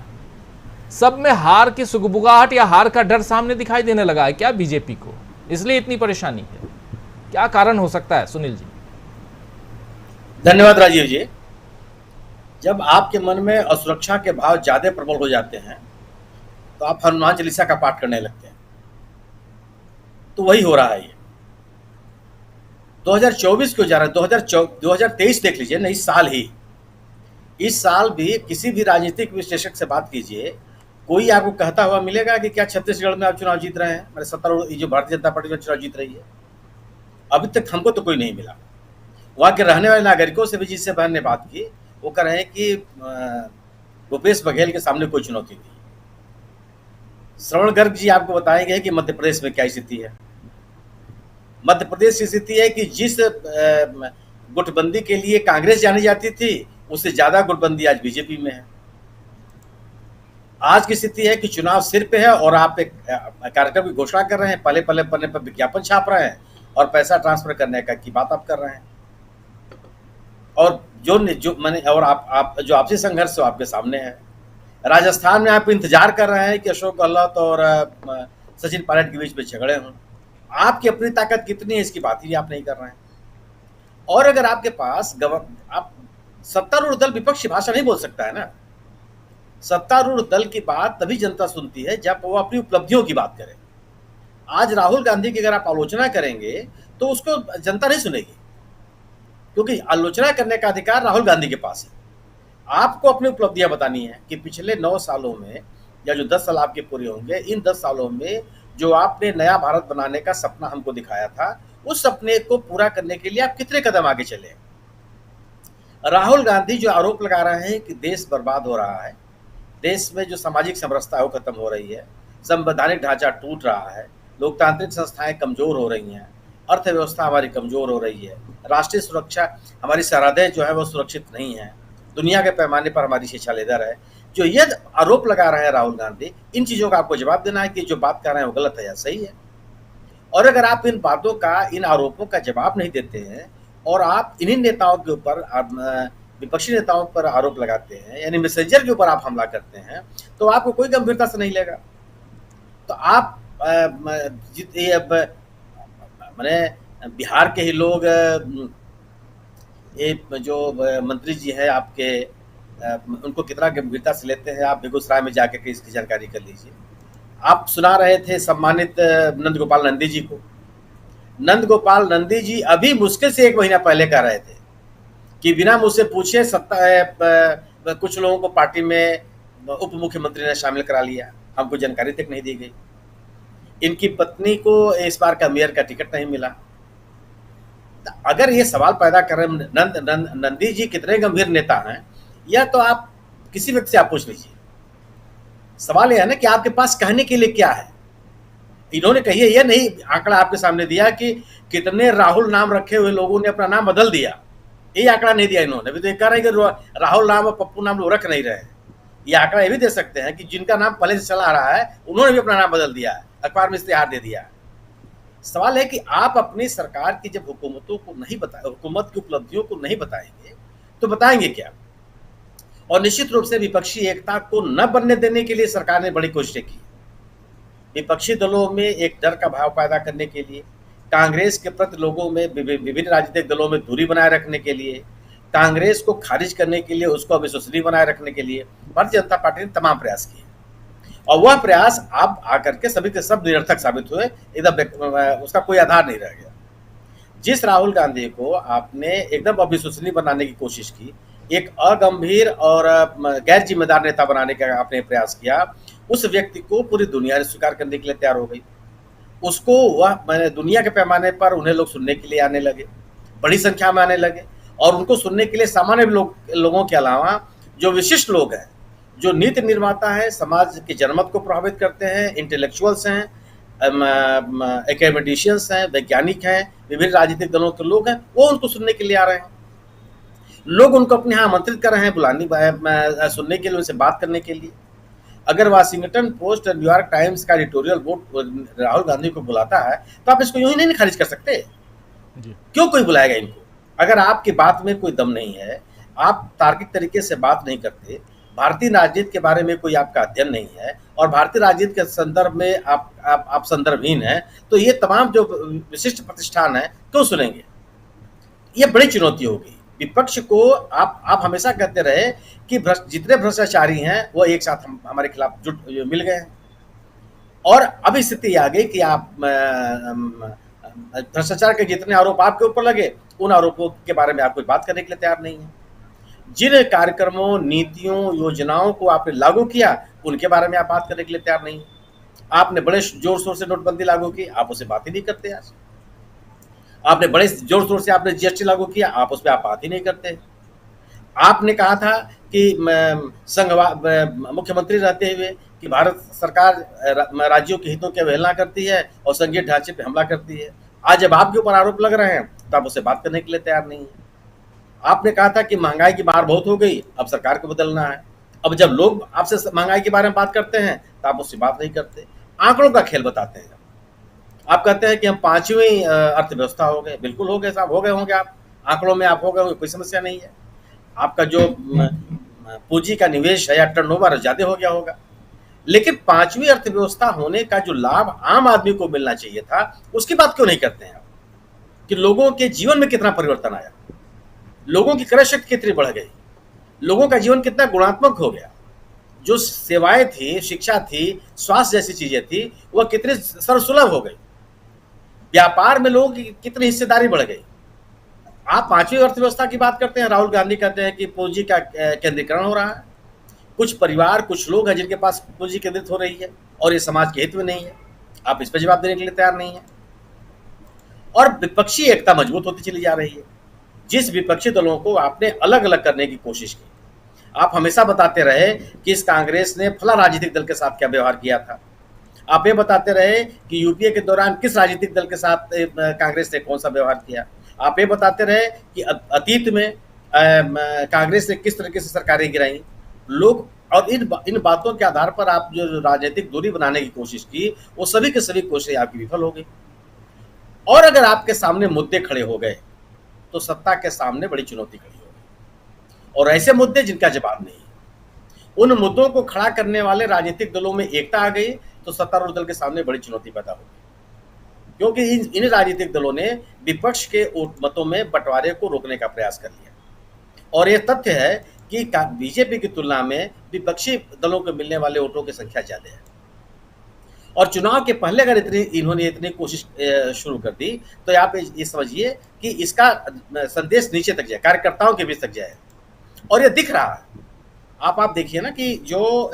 सब में हार की सुगबुगाहट या हार का डर सामने दिखाई देने लगा है क्या बीजेपी को? इसलिए इतनी परेशानी है, क्या कारण हो सकता है सुनील जी? धन्यवाद राजीव जी। जब आपके मन में असुरक्षा के भाव ज्यादा प्रबल हो जाते हैं तो आप हनुमान चालीसा का पाठ करने लगते हैं, तो वही हो रहा है। ये 2024 क्यों जा रहा है? 2023 देख लीजिए ना, इस साल भी किसी भी राजनीतिक विश्लेषक से बात कीजिए, कोई आपको कहता हुआ मिलेगा कि क्या छत्तीसगढ़ में आप चुनाव जीत रहे हैं, मेरे सत्तारूढ़ जो भारतीय जनता पार्टी में चुनाव जीत रही है? अभी तक हमको तो कोई नहीं मिला। वहाँ के रहने वाले नागरिकों से भी जिससे बहन ने बात की, वो कह रहे हैं कि भूपेश बघेल के सामने कोई चुनौती नहीं। श्रवण गर्ग जी आपको बताएंगे कि मध्य प्रदेश में क्या स्थिति है। मध्य प्रदेश की स्थिति है कि जिस गुटबंदी के लिए कांग्रेस जानी जाती थी, उससे ज्यादा गुटबंदी आज बीजेपी में है। आज की स्थिति है कि चुनाव सिर पे है और आप एक कार्यक्रम की घोषणा कर रहे हैं, पहले पन्ने पर विज्ञापन छाप रहे हैं और पैसा ट्रांसफर करने का की बात आप कर रहे हैं। और जो मैंने और आप जो आपसी संघर्ष है आपके सामने है। राजस्थान में आप इंतजार कर रहे हैं कि अशोक गहलोत और सचिन पायलट के बीच में झगड़े हों। आपकी अपनी ताकत कितनी है इसकी बात ही आप नहीं कर रहे हैं। और अगर आपके पास आप सत्तारूढ़ दल विपक्षी भाषा नहीं बोल सकता है ना। सत्तारूढ़ दल की बात तभी जनता सुनती है जब वो अपनी उपलब्धियों की बात करे। आज राहुल गांधी की अगर आप आलोचना करेंगे तो उसको जनता नहीं सुनेगी, क्योंकि आलोचना करने का अधिकार राहुल गांधी के पास है। आपको अपनी उपलब्धियां बतानी है कि पिछले 9 सालों में या जो 10 साल आपके पूरे होंगे, इन 10 सालों में जो आपने नया भारत बनाने का सपना हमको दिखाया था, उस सपने को पूरा करने के लिए आप कितने कदम आगे चले। राहुल गांधी जो आरोप लगा रहे हैं कि देश बर्बाद हो रहा है, देश में जो सामाजिक समरसता है वो खत्म हो रही है, संवैधानिक ढांचा टूट रहा है, लोकतांत्रिक संस्थाएं कमजोर हो रही हैं, अर्थव्यवस्था हमारी कमजोर हो रही है, राष्ट्रीय सुरक्षा, हमारी सरहदें जो है वो सुरक्षित नहीं है, दुनिया के पैमाने पर हमारी शिक्षा लेदर है। जो ये आरोप लगा रहे हैं राहुल गांधी, इन चीजों का आपको जवाब देना है कि जो बात कर रहे हैं वो गलत है या सही है। और अगर आप इन बातों का, इन आरोपों का जवाब नहीं देते हैं और आप इन्हीं नेताओं के ऊपर, विपक्षी नेताओं पर आरोप लगाते हैं, यानी मैसेंजर के ऊपर आप हमला करते हैं, तो आपको कोई गंभीरता से नहीं लेगा। तो आप मैंने बिहार के ही लोग, ये जो मंत्री जी हैं आपके, उनको कितना गंभीरता से लेते हैं, आप बेगूसराय में जाके के इसकी जानकारी कर लीजिए। आप सुना रहे थे सम्मानित नंद गोपाल नंदी जी को। नंद गोपाल नंदी जी अभी मुश्किल से 1 महीना पहले कह रहे थे कि बिना मुझसे पूछे कुछ लोगों को पार्टी में उप मुख्यमंत्री ने शामिल करा लिया, हमको जानकारी तक नहीं दी गई। इनकी पत्नी को इस बार का मेयर का टिकट नहीं मिला। अगर ये सवाल पैदा कर रहे नंदी जी कितने गंभीर नेता हैं, या तो आप किसी व्यक्ति से आप पूछ लीजिए। सवाल यह है ना कि आपके पास कहने के लिए क्या है। इन्होंने कही है, ये नहीं आंकड़ा आपके सामने दिया कि कितने राहुल नाम रखे हुए लोगों ने अपना नाम बदल दिया, ये आंकड़ा नहीं दिया इन्होंने। अभी तो ये कह रहे हैं कि राहुल नाम और पप्पू नाम लोग रख नहीं रहे। ये आंकड़ा ये भी दे सकते हैं कि जिनका नाम पहले से चला आ रहा है उन्होंने भी अपना नाम बदल दिया है, अखबार में इश्तेहार दे दिया है। सवाल है कि आप अपनी सरकार की जब हुकूमतों को नहीं बताए, हुकूमत की उपलब्धियों को नहीं बताएंगे तो बताएंगे क्या। और निश्चित रूप से विपक्षी एकता को न बनने देने के लिए सरकार ने बड़ी कोशिशें की। विपक्षी दलों में एक डर का भाव पैदा करने के लिए, कांग्रेस के प्रति लोगों में, विभिन्न राजनीतिक दलों में दूरी बनाए रखने के लिए, कांग्रेस को खारिज करने के लिए, उसको अविश्वसनीय बनाए रखने के लिए भारतीय जनता पार्टी ने तमाम प्रयास किए। और वह प्रयास अब आकर के सभी के सब निरर्थक साबित हुए, एकदम उसका कोई आधार नहीं रह गया। जिस राहुल गांधी को आपने एकदम अविश्वसनीय बनाने की कोशिश की, एक अगंभीर और गैर जिम्मेदार नेता बनाने का आपने प्रयास किया, उस व्यक्ति को पूरी दुनिया ने स्वीकार करने के लिए तैयार हो गई। उसको मैंने दुनिया के पैमाने पर उन्हें लोग सुनने के लिए आने लगे, बड़ी संख्या में आने लगे। और उनको सुनने के लिए सामान्य लोगों के अलावा जो विशिष्ट लोग हैं, जो नीति निर्माता हैं, समाज के जनमत को प्रभावित करते हैं, इंटेलेक्चुअल्स हैं, एकेडमिशियंस हैं, वैज्ञानिक हैं, विभिन्न राजनीतिक दलों के लोग हैं, वो उनको सुनने के लिए आ रहे हैं। लोग उनको अपने यहाँ आमंत्रित कर रहे हैं, सुनने के लिए, उनसे बात करने के लिए। अगर वाशिंगटन पोस्ट और न्यूयॉर्क टाइम्स का एडिटोरियल बोर्ड राहुल गांधी को बुलाता है तो आप इसको यूं ही नहीं खारिज कर सकते। क्यों कोई बुलाएगा इनको? अगर आपकी बात में कोई दम नहीं है, आप तार्किक तरीके से बात नहीं करते, भारतीय राजनीति के बारे में कोई आपका अध्ययन नहीं है और भारतीय राजनीति के संदर्भ में आप संदर्भहीन हैं, तो ये तमाम जो विशिष्ट प्रतिष्ठान है क्यों सुनेंगे? ये बड़ी चुनौती होगी विपक्ष को। आप हमेशा कहते रहे कि जितने भ्रष्टाचारी हैं वो एक साथ हमारे खिलाफ मिल गए हैं, और अब स्थिति आ गई कि आप भ्रष्टाचार के जितने आरोप आपके ऊपर लगे उन आरोपों के बारे में आप कोई बात करने के लिए तैयार नहीं है। जिन कार्यक्रमों, नीतियों, योजनाओं को आपने लागू किया उनके बारे में आप बात करने के लिए तैयार नहीं है। आपने बड़े जोर शोर से नोटबंदी लागू की, आप उसे बात ही नहीं करते। आज आपने बड़े जोर शोर से आपने जीएसटी लागू किया, आप उस पर आप बात ही नहीं करते। आपने कहा था कि मुख्यमंत्री रहते हुए कि भारत सरकार राज्यों के हितों की अवहेलना करती है और संघीय ढांचे पर हमला करती है। आज जब आपके ऊपर आरोप लग रहे हैं तो आप उससे बात करने के लिए तैयार नहीं है। आपने कहा था कि महंगाई की मार बहुत हो गई, अब सरकार को बदलना है। अब जब लोग आपसे महंगाई के बारे में बात करते हैं तो आप उससे बात नहीं करते, आंकड़ों का खेल बताते हैं। आप कहते हैं कि हम 5वीं अर्थव्यवस्था हो गए। बिल्कुल हो गए साहब, हो गए होंगे आप, आंकड़ों में आप हो गए होंगे, कोई समस्या नहीं है। आपका जो पूंजी का निवेश है या टर्नओवर ज्यादा हो गया होगा, लेकिन 5वीं अर्थव्यवस्था होने का जो लाभ आम आदमी को मिलना चाहिए था उसकी बात क्यों नहीं करते हैं आप? कि लोगों के जीवन में कितना परिवर्तन आया, लोगों की क्रय शक्ति कितनी बढ़ गई, लोगों का जीवन कितना गुणात्मक हो गया, जो सेवाएं थी, शिक्षा थी, स्वास्थ्य जैसी चीजें थी, वह कितनी सर्वसुलभ हो गई, व्यापार में लोगों की कितनी हिस्सेदारी बढ़ गई। आप 5वीं अर्थव्यवस्था की बात करते हैं, राहुल गांधी कहते हैं कि पूंजी का केंद्रीकरण हो रहा है। कुछ परिवार, कुछ लोग हैं जिनके पास पूंजी केंद्रित हो रही है और ये समाज के हित में नहीं है। आप इस पर जवाब देने के लिए तैयार नहीं है। और विपक्षी एकता मजबूत होती चली जा रही है। जिस विपक्षी दलों को आपने अलग अलग करने की कोशिश की, आप हमेशा बताते रहे कि इस कांग्रेस ने फला राजनीतिक दल के साथ क्या व्यवहार किया था। आप ये बताते रहे कि यूपीए के दौरान किस राजनीतिक दल के साथ कांग्रेस ने कौन सा व्यवहार किया। आप ये बताते रहे कि अतीत में कांग्रेस ने किस तरीके से सरकारें गिराई लोग। और इन बातों के आधार पर आप जो राजनीतिक दूरी बनाने की कोशिश की, वो सभी के सभी कोशिशें आपकी विफल हो गई। और अगर आपके सामने मुद्दे खड़े हो गए तो सत्ता के सामने बड़ी चुनौती खड़ी हो गई, और ऐसे मुद्दे जिनका जवाब नहीं, उन मुद्दों को खड़ा करने वाले राजनीतिक दलों में एकता आ गई तो सत्तारूढ़ दल के सामने बड़ी चुनौती पैदा हो गई। क्योंकि इन राजनीतिक दलों ने विपक्ष के मतों में बंटवारे को रोकने का प्रयास कर लिया। और यह तथ्य है कि बीजेपी की तुलना में विपक्षी दलों को मिलने वाले वोटों की संख्या ज्यादा है। और चुनाव के पहले अगर इन्होंने इतनी कोशिश शुरू कर दी तो आप ये समझिए कि इसका संदेश नीचे तक जाए, कार्यकर्ताओं के बीच तक जाए। और ये दिख रहा है। आप देखिए ना कि जो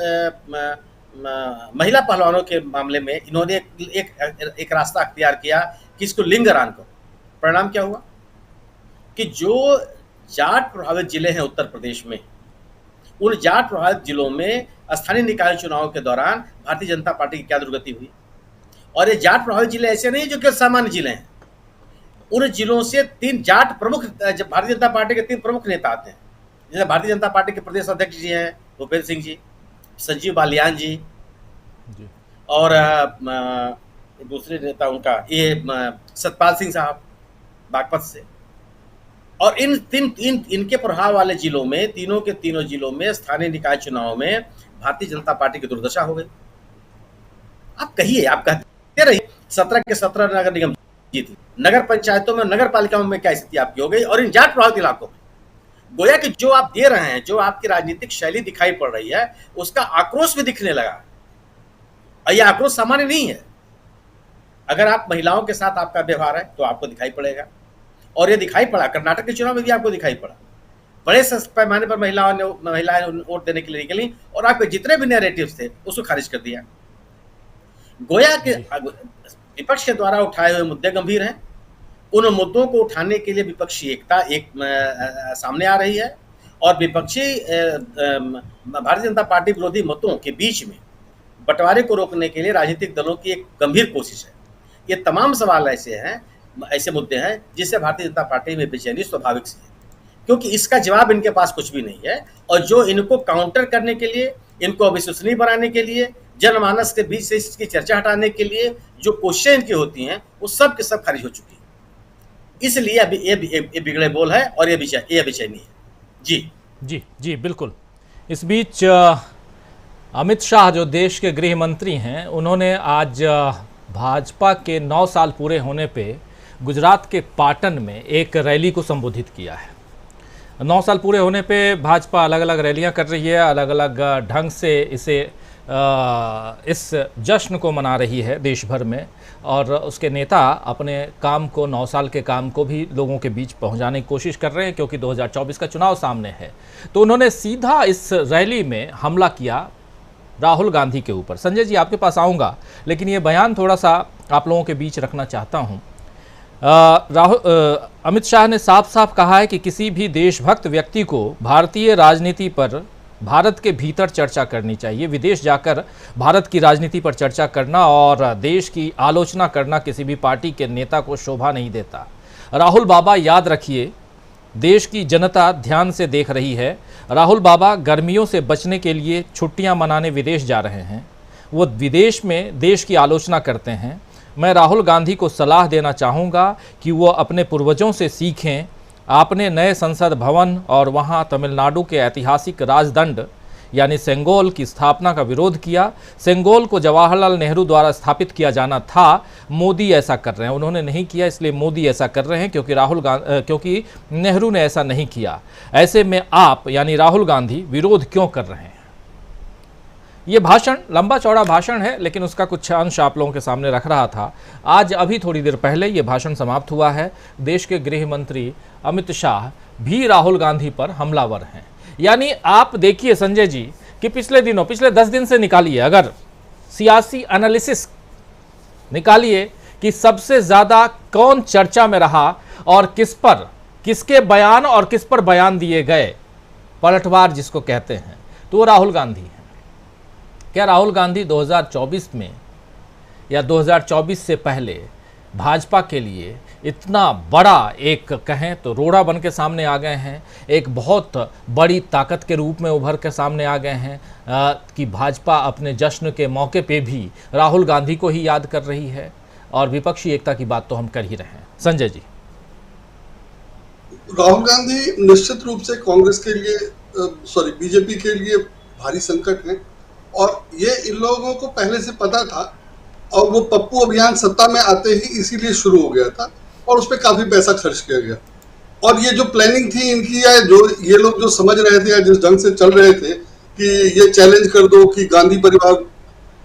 महिला पहलवानों के मामले में इन्होंने एक रास्ता अख्तियार किया कि इसको लिंगरान करो। परिणाम क्या हुआ कि जो जाट प्रभावित जिले हैं उत्तर प्रदेश में, उन जाट प्रभावित जिलों में स्थानीय निकाय चुनाव के दौरान भारतीय जनता पार्टी की क्या दुर्गति हुई। और ये जाट प्रभावित जिले ऐसे नहीं जो कि सामान्य जिले हैं। उन जिलों से 3 जाट प्रमुख भारतीय जनता पार्टी के 3 प्रमुख नेता आते हैं। जैसे भारतीय जनता पार्टी के प्रदेश अध्यक्ष जी हैं भूपेंद्र सिंह जी, संजीव बालियान जी, और दूसरे नेता उनका ये सतपाल सिंह साहब बागपत से। और इनके प्रभाव वाले जिलों में, तीनों के तीनों जिलों में स्थानीय निकाय चुनाव में भारतीय जनता पार्टी की दुर्दशा हो गई। आप कहिए, आप कहते रहिए 17 के 17 नगर निगम जीती, नगर पंचायतों में, नगर पालिकाओं में क्या स्थिति आपकी हो गई। और इन जाट प्रभावित इलाकों में गोया कि जो आप दे रहे हैं, जो आपकी राजनीतिक शैली दिखाई पड़ रही है, उसका आक्रोश भी दिखने लगा। और यह आक्रोश सामान्य नहीं है। अगर आप महिलाओं के साथ आपका व्यवहार है तो आपको दिखाई पड़ेगा, और ये दिखाई पड़ा कर्नाटक के चुनाव में भी आपको दिखाई पड़ा। बड़े पैमाने पर महिलाएं वोट देने के लिए निकली और आपके जितने भी नैरेटिव्स थे उसको खारिज कर दिया। गोया के विपक्ष के द्वारा उठाए हुए मुद्दे गंभीर हैं। उन मुद्दों को उठाने के लिए विपक्षी एकता सामने आ रही है, और विपक्षी भारतीय जनता पार्टी विरोधी मतों के बीच में बंटवारे को रोकने के लिए राजनीतिक दलों की एक गंभीर कोशिश है। ये तमाम सवाल ऐसे मुद्दे हैं जिससे भारतीय जनता पार्टी में बेचैनी स्वाभाविक सी है, क्योंकि इसका जवाब इनके पास कुछ भी नहीं है। और जो इनको काउंटर करने के लिए इनको अविश्वसनीय बनाने के लिए, जनमानस के बीच से इसकी चर्चा हटाने के लिए जो कोशिशें इनकी होती हैं वो सब के सब खारिज हो चुकी है। इसलिए अभी ये बिगड़े बोल है और ये बेचैनी है। जी बिल्कुल। इस बीच अमित शाह जो देश के गृह मंत्री हैं, उन्होंने आज भाजपा के 9 साल पूरे होने पे गुजरात के पाटन में एक रैली को संबोधित किया है। 9 साल पूरे होने पे भाजपा अलग अलग रैलियां कर रही है, अलग अलग ढंग से इस जश्न को मना रही है देश भर में, और उसके नेता अपने काम को, 9 साल के काम को भी लोगों के बीच पहुंचाने की कोशिश कर रहे हैं, क्योंकि 2024 का चुनाव सामने है। तो उन्होंने सीधा इस रैली में हमला किया राहुल गांधी के ऊपर। संजय जी, आपके पास आऊँगा, लेकिन ये बयान थोड़ा सा आप लोगों के बीच रखना चाहता हूँ। अमित शाह ने साफ साफ कहा है कि किसी भी देशभक्त व्यक्ति को भारतीय राजनीति पर भारत के भीतर चर्चा करनी चाहिए। विदेश जाकर भारत की राजनीति पर चर्चा करना और देश की आलोचना करना किसी भी पार्टी के नेता को शोभा नहीं देता। राहुल बाबा, याद रखिए, देश की जनता ध्यान से देख रही है। राहुल बाबा गर्मियों से बचने के लिए छुट्टियां मनाने विदेश जा रहे हैं। वो विदेश में देश की आलोचना करते हैं। मैं राहुल गांधी को सलाह देना चाहूँगा कि वो अपने पूर्वजों से सीखें। आपने नए संसद भवन और वहाँ तमिलनाडु के ऐतिहासिक राजदंड यानी सेंगोल की स्थापना का विरोध किया। सेंगोल को जवाहरलाल नेहरू द्वारा स्थापित किया जाना था, मोदी ऐसा कर रहे हैं। उन्होंने नहीं किया, इसलिए मोदी ऐसा कर रहे हैं, क्योंकि नेहरू ने ऐसा नहीं किया। ऐसे में आप यानी राहुल गांधी विरोध क्यों कर रहे हैं? ये भाषण लंबा चौड़ा भाषण है, लेकिन उसका कुछ अंश आप लोगों के सामने रख रहा था। आज अभी थोड़ी देर पहले ये भाषण समाप्त हुआ है। देश के गृह मंत्री अमित शाह भी राहुल गांधी पर हमलावर हैं। यानी आप देखिए संजय जी कि पिछले 10 दिन से निकालिए, अगर सियासी एनालिसिस निकालिए कि सबसे ज़्यादा कौन चर्चा में रहा और किसके बयान और किस पर बयान दिए गए, पलटवार जिसको कहते हैं, तो वो राहुल गांधी है। क्या राहुल गांधी 2024 में या 2024 से पहले भाजपा के लिए इतना बड़ा एक कहें तो रोड़ा बन के सामने आ गए हैं, एक बहुत बड़ी ताकत के रूप में उभर के सामने आ गए हैं कि भाजपा अपने जश्न के मौके पे भी राहुल गांधी को ही याद कर रही है, और विपक्षी एकता की बात तो हम कर ही रहे हैं। संजय जी, राहुल गांधी निश्चित रूप से कांग्रेस के लिए बीजेपी के लिए भारी संकट है, और ये इन लोगों को पहले से पता था, और वो पप्पू अभियान सत्ता में आते ही इसीलिए शुरू हो गया था, और उस पर काफी पैसा खर्च किया गया। और ये जो प्लानिंग थी इनकी, या जो ये लोग जो समझ रहे थे या जिस ढंग से चल रहे थे कि ये चैलेंज कर दो कि गांधी परिवार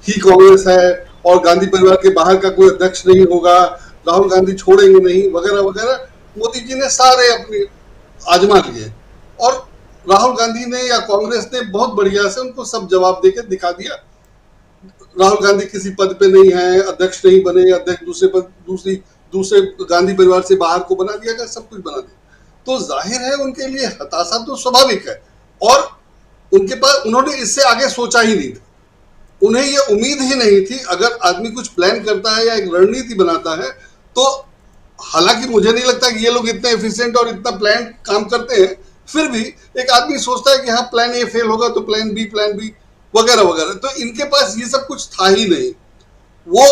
ही कांग्रेस है और गांधी परिवार के बाहर का कोई अध्यक्ष नहीं होगा, राहुल गांधी छोड़ेंगे नहीं, वगैरह वगैरह, मोदी जी ने सारे अपने आजमा लिए, और राहुल गांधी ने या कांग्रेस ने बहुत बढ़िया से उनको सब जवाब देकर दिखा दिया। राहुल गांधी किसी पद पे नहीं है, अध्यक्ष नहीं बने, अध्यक्ष दूसरे गांधी परिवार से बाहर को बना दिया गया, सब कुछ बना दिया। तो जाहिर है उनके लिए हताशा तो स्वाभाविक है, और उनके पास उन्होंने इससे आगे सोचा ही नहीं था, उन्हें ये उम्मीद ही नहीं थी। अगर आदमी कुछ प्लान करता है या एक रणनीति बनाता है, तो हालांकि मुझे नहीं लगता कि ये लोग इतने एफिशिएंट और इतना प्लान काम करते हैं, फिर भी एक आदमी सोचता है कि हाँ प्लान ए फेल होगा तो प्लान बी वगैरह वगैरह। तो इनके पास ये सब कुछ था ही नहीं। वो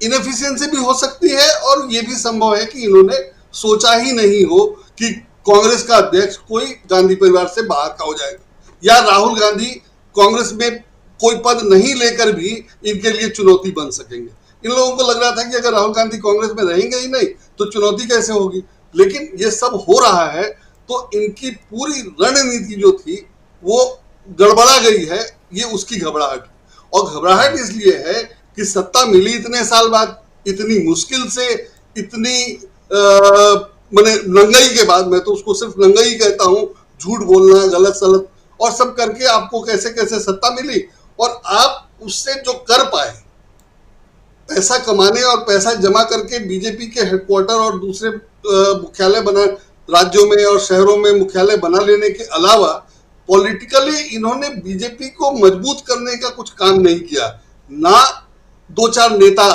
इनएफिशिएंसी भी हो सकती है, और ये भी संभव है कि इन्होंने सोचा ही नहीं हो कि कांग्रेस का अध्यक्ष कोई गांधी परिवार से बाहर का हो जाएगा, या राहुल गांधी कांग्रेस में कोई पद नहीं लेकर भी इनके लिए चुनौती बन सकेंगे। इन लोगों को लग रहा था कि अगर राहुल गांधी कांग्रेस में रहेंगे ही नहीं तो चुनौती कैसे होगी, लेकिन ये सब हो रहा है, तो इनकी पूरी रणनीति जो थी वो गड़बड़ा गई है। ये उसकी घबराहट, और घबराहट इसलिए है कि सत्ता मिली इतने साल बाद, इतनी मुश्किल से, इतनी मैंने नंगाई के बाद, मैं तो उसको सिर्फ नंगाई कहता हूँ, झूठ बोलना, गलत सलत और सब करके आपको कैसे कैसे सत्ता मिली, और आप उससे जो कर पाए, पैसा कमाने और पैसा जमा करके बीजेपी के हेडक्वार्टर और दूसरे मुख्यालय बना, राज्यों में और शहरों में मुख्यालय बना लेने के अलावा पॉलिटिकली इन्होंने बीजेपी को मजबूत करने का कुछ काम नहीं किया। ना 2-4 नेता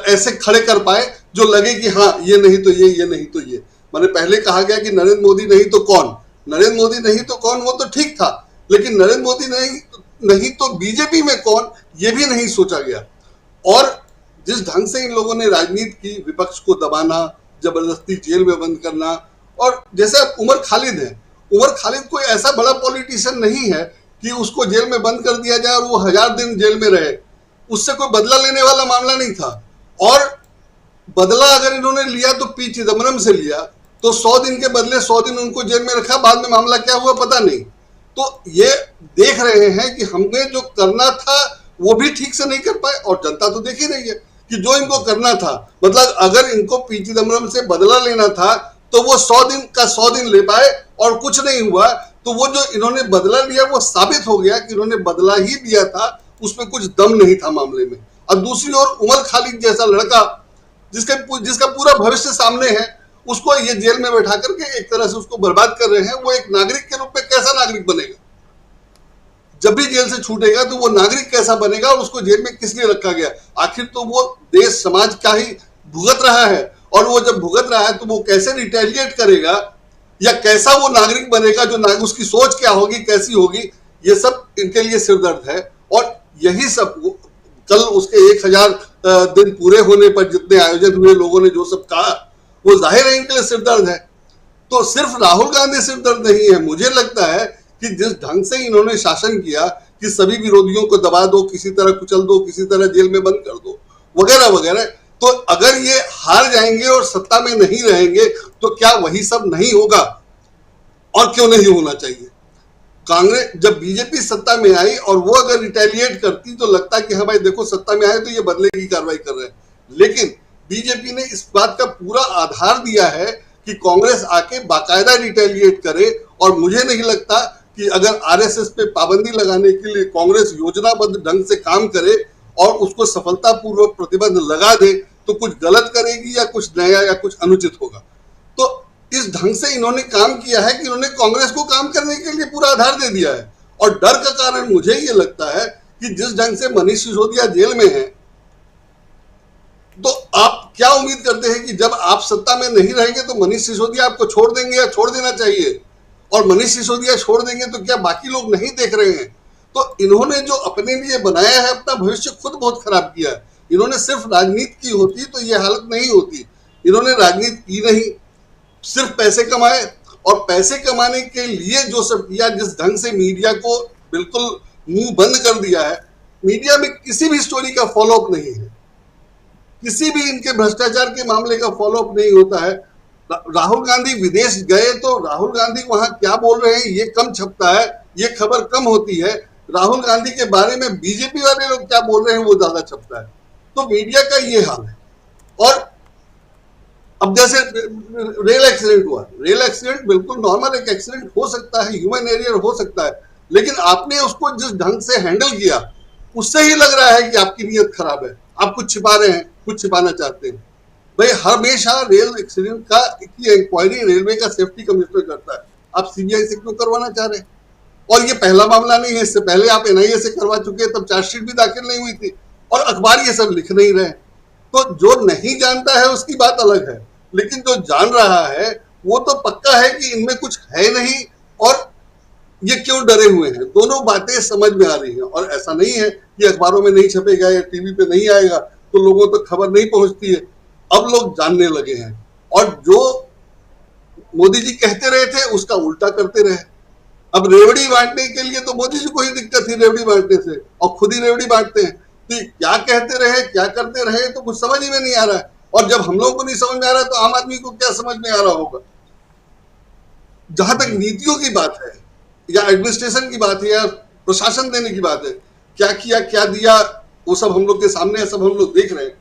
ऐसे खड़े कर पाए जो लगे कि हाँ ये नहीं तो ये नहीं तो ये। मैंने पहले कहा गया कि नरेंद्र मोदी नहीं तो कौन, वो तो ठीक था, लेकिन नरेंद्र मोदी नहीं तो बीजेपी में कौन, ये भी नहीं सोचा गया। और जिस ढंग से इन लोगों ने राजनीति की, विपक्ष को दबाना, जबरदस्ती जेल में बंद करना, और जैसे उमर खालिद है, उमर खालिद कोई ऐसा बड़ा पॉलिटिशियन नहीं है कि उसको जेल में बंद कर दिया जाए और वो 1000 दिन जेल में रहे। उससे कोई बदला लेने वाला मामला नहीं था। और बदला अगर इन्होंने लिया तो पी चिदम्बरम से लिया, तो 100 दिन के बदले 100 दिन उनको जेल में रखा, बाद में मामला क्या हुआ पता नहीं। तो ये देख रहे हैं कि हमने जो करना था वो भी ठीक से नहीं कर पाए, और जनता तो देख ही रही है कि जो इनको करना था, मतलब अगर इनको पी चिदम्बरम से बदला लेना था तो वो 100 दिन का 100 दिन ले पाए, और कुछ नहीं हुआ। तो वो जो इन्होंने बदला लिया वो साबित हो गया कि इन्होंने बदला ही दिया था, उसमें कुछ दम नहीं था मामले में। और दूसरी ओर उमर खालिद जैसा लड़का जिसका पूरा भविष्य सामने है, उसको ये जेल में बैठा करके एक तरह से उसको बर्बाद कर रहे हैं। वो एक नागरिक के रूप में कैसा नागरिक बनेगा? जब भी जेल से छूटेगा तो वो नागरिक कैसा बनेगा, और उसको जेल में किस लिए रखा गया? आखिर तो वो देश समाज का ही भुगत रहा है, और वो जब भुगत रहा है तो वो कैसे रिटेलिएट करेगा, या कैसा वो नागरिक बनेगा, जो उसकी सोच क्या होगी, कैसी होगी, ये सब इनके लिए सिरदर्द है। और यही सब कल उसके 1000 दिन पूरे होने पर जितने आयोजन हुए, लोगों ने जो सब कहा, वो जाहिर है इनके लिए सिरदर्द है। तो सिर्फ राहुल गांधी सिरदर्द नहीं है। मुझे लगता है कि जिस ढंग से इन्होंने शासन किया कि सभी विरोधियों को दबा दो, किसी तरह कुचल दो, किसी तरह जेल में बंद कर दो, वगैरह वगैरह, तो अगर ये हार जाएंगे और सत्ता में नहीं रहेंगे तो क्या वही सब नहीं होगा? और क्यों नहीं होना चाहिए? कांग्रेस जब बीजेपी सत्ता में आई और वो अगर रिटेलिएट करती तो लगता कि हाँ भाई देखो सत्ता में आए तो ये बदले की कार्रवाई कर रहे हैं। लेकिन बीजेपी ने इस बात का पूरा आधार दिया है कि कांग्रेस आके बाकायदा रिटेलिएट करे, और मुझे नहीं लगता कि अगर आरएसएस पे पाबंदी लगाने के लिए कांग्रेस योजनाबद्ध ढंग से काम करे और उसको सफलतापूर्वक प्रतिबंध लगा दे तो कुछ गलत करेगी या कुछ नया या कुछ अनुचित होगा। तो इस ढंग से इन्होंने काम किया है कि इन्होंने कांग्रेस को काम करने के लिए पूरा आधार दे दिया है। और डर का कारण मुझे ये लगता है कि जिस ढंग से मनीष सिसोदिया जेल में है, तो आप क्या उम्मीद करते हैं कि जब आप सत्ता में नहीं रहेंगे तो मनीष सिसोदिया आपको छोड़ देंगे या छोड़ देना चाहिए? और मनीष सिसोदिया छोड़ देंगे तो क्या बाकी लोग नहीं देख रहे हैं? तो इन्होंने जो अपने लिए बनाया है अपना भविष्य खुद बहुत खराब किया है। इन्होंने सिर्फ राजनीति की होती तो ये हालत नहीं होती। इन्होंने राजनीति की नहीं, सिर्फ पैसे कमाए, और पैसे कमाने के लिए जो सब किया, जिस ढंग से मीडिया को बिल्कुल मुंह बंद कर दिया है, मीडिया में किसी भी स्टोरी का फॉलोअप नहीं है, किसी भी इनके भ्रष्टाचार के मामले का फॉलोअप नहीं होता है। राहुल गांधी विदेश गए तो राहुल गांधी वहां क्या बोल रहे हैं ये कम छपता है, ये खबर कम होती है। राहुल गांधी के बारे में बीजेपी वाले लोग क्या बोल रहे हैं वो ज्यादा छपता है। तो मीडिया का ये हाल है। और अब जैसे रेल एक्सीडेंट हुआ, रेल एक्सीडेंट बिल्कुल नॉर्मल एक एक्सीडेंट हो सकता है, ह्यूमन एरियर हो सकता है, लेकिन आपने उसको जिस ढंग से हैंडल किया उससे ही लग रहा है कि आपकी नीयत खराब है, आप कुछ छिपा रहे हैं, कुछ छिपाना चाहते हैं। भाई हमेशा रेल एक्सीडेंट का की इंक्वायरी रेलवे का सेफ्टी कमिश्नर करता है, आप सीबीआई से क्यों करवाना चाह रहे हैं? और ये पहला मामला नहीं है, इससे पहले आप एनआईए से करवा चुके हैं, तब चार्जशीट भी दाखिल नहीं हुई थी, और अखबार ये सब लिख नहीं रहे। तो जो नहीं जानता है उसकी बात अलग है, लेकिन जो जान रहा है वो तो पक्का है कि इनमें कुछ है नहीं और ये क्यों डरे हुए हैं। दोनों बातें समझ में आ रही हैं। और ऐसा नहीं है कि अखबारों में नहीं छपेगा या टीवी पे नहीं आएगा तो लोगों तक खबर नहीं पहुंचती है। अब लोग जानने लगे हैं, और जो मोदी जी कहते रहे थे उसका उल्टा करते रहे। अब रेवड़ी बांटने के लिए तो मोदी जी को ही दिक्कत थी रेवड़ी बांटने से, और खुद ही रेवड़ी बांटते हैं। तो क्या कहते रहे क्या करते रहे तो कुछ समझ में नहीं आ रहा है। और जब हम लोगों को नहीं समझ में आ रहा है तो आम आदमी को क्या समझ में आ रहा होगा। जहां तक नीतियों की बात है या एडमिनिस्ट्रेशन की बात है या प्रशासन देने की बात है, क्या किया क्या दिया वो सब हम लोग के सामने है, सब हम लोग देख रहे हैं।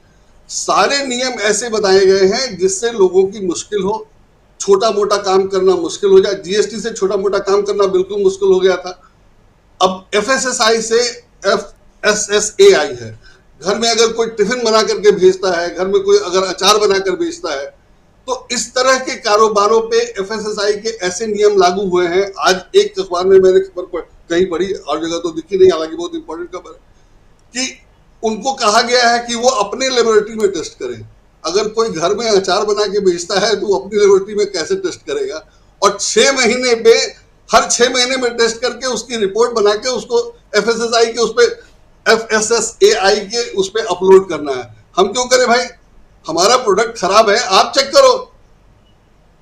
सारे नियम ऐसे बताए गए हैं जिससे लोगों की मुश्किल हो, छोटा मोटा काम करना मुश्किल हो जाए। जीएसटी से छोटा मोटा काम करना बिल्कुल मुश्किल हो गया था। अब एफएसएसआई से एफएसएसएआई है। घर में अगर कोई टिफिन बना करके भेजता है, घर में कोई अगर अचार बनाकर बेचता है, तो इस तरह के कारोबारों पे एफएसएसआई के ऐसे नियम लागू हुए हैं। आज एक अखबार में मैंने खबर कहीं पढ़ी, और जगह तो दिखी नहीं, हालांकि बहुत इंपॉर्टेंट खबर है, कि उनको कहा गया है कि वो अपने लेबोरेटरी में टेस्ट करें। अगर कोई घर में अचार बना के बेचता है तो वो अपनी लेबोरेटरी में कैसे टेस्ट करेगा। और 6 महीने में हर 6 महीने में टेस्ट करके उसकी रिपोर्ट बना के उसको FSSAI के उस पे FSSAI के उस पे अपलोड करना है। हम क्यों करें भाई? हमारा प्रोडक्ट खराब है, आप चेक करो।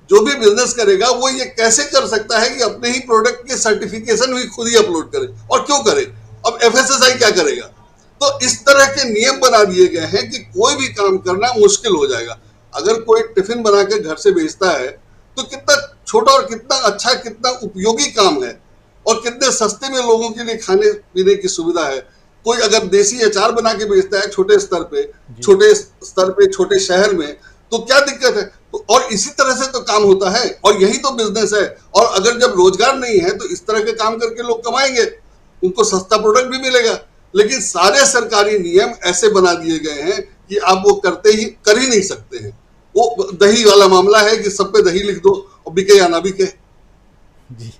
जो भी बिजनेस करेगा वो ये कैसे कर सकता है कि अपने ही प्रोडक्ट के सर्टिफिकेशन भी खुद ही अपलोड करे, और क्यों करे? अब FSSAI क्या करेगा? तो इस तरह के नियम बना दिए गए हैं कि कोई भी काम करना मुश्किल हो जाएगा। अगर कोई टिफिन बना के घर से भेजता है तो कितना छोटा और कितना अच्छा, कितना उपयोगी काम है, और कितने सस्ते में लोगों के लिए खाने पीने की सुविधा है। कोई अगर देसी अचार बना के बेचता है छोटे स्तर पे छोटे शहर में, तो क्या दिक्कत है? तो और इसी तरह से तो काम होता है, और यही तो बिजनेस है। और अगर जब रोजगार नहीं है तो इस तरह के काम करके लोग कमाएंगे, उनको सस्ता प्रोडक्ट भी मिलेगा। लेकिन सारे सरकारी नियम ऐसे बना दिए गए हैं कि आप वो कर ही नहीं सकते हैं। वो दही वाला मामला है कि सब पे दही लिख दो और बिके या ना बिके।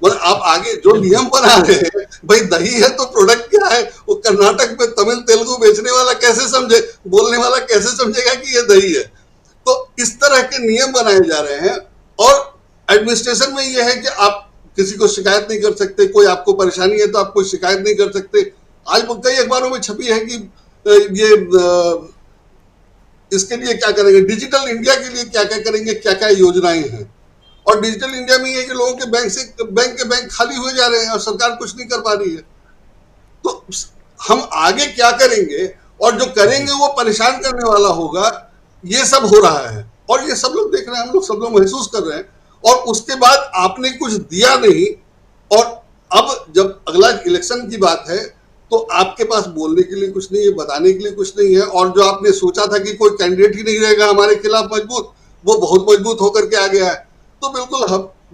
मतलब आप आगे जो नियम बना रहे हैं, भाई दही है तो प्रोडक्ट क्या है? वो कर्नाटक में तमिल तेलुगु बेचने वाला कैसे समझे, बोलने वाला कैसे समझेगा कि ये दही है? तो इस तरह के नियम बनाए जा रहे हैं। और एडमिनिस्ट्रेशन में ये है कि आप किसी को शिकायत नहीं कर सकते, कोई आपको परेशानी है तो आप कोई शिकायत नहीं कर सकते। आज कई अखबारों में छपी है कि ये इसके लिए क्या करेंगे, डिजिटल इंडिया के लिए क्या क्या करेंगे, क्या क्या योजनाएं हैं। और डिजिटल इंडिया में ये कि लोगों के बैंक खाली हुए जा रहे हैं और सरकार कुछ नहीं कर पा रही है। तो हम आगे क्या करेंगे, और जो करेंगे वो परेशान करने वाला होगा, ये सब हो रहा है। और ये सब लोग देख रहे हैं, हम लोग सब लोग महसूस कर रहे हैं। और उसके बाद आपने कुछ दिया नहीं, और अब जब अगला इलेक्शन की बात है तो आपके पास बोलने के लिए कुछ नहीं है, बताने के लिए कुछ नहीं है। और जो आपने सोचा था कि कोई कैंडिडेट ही नहीं रहेगा हमारे खिलाफ मजबूत, वो बहुत मजबूत होकर के आ गया है। तो बिल्कुल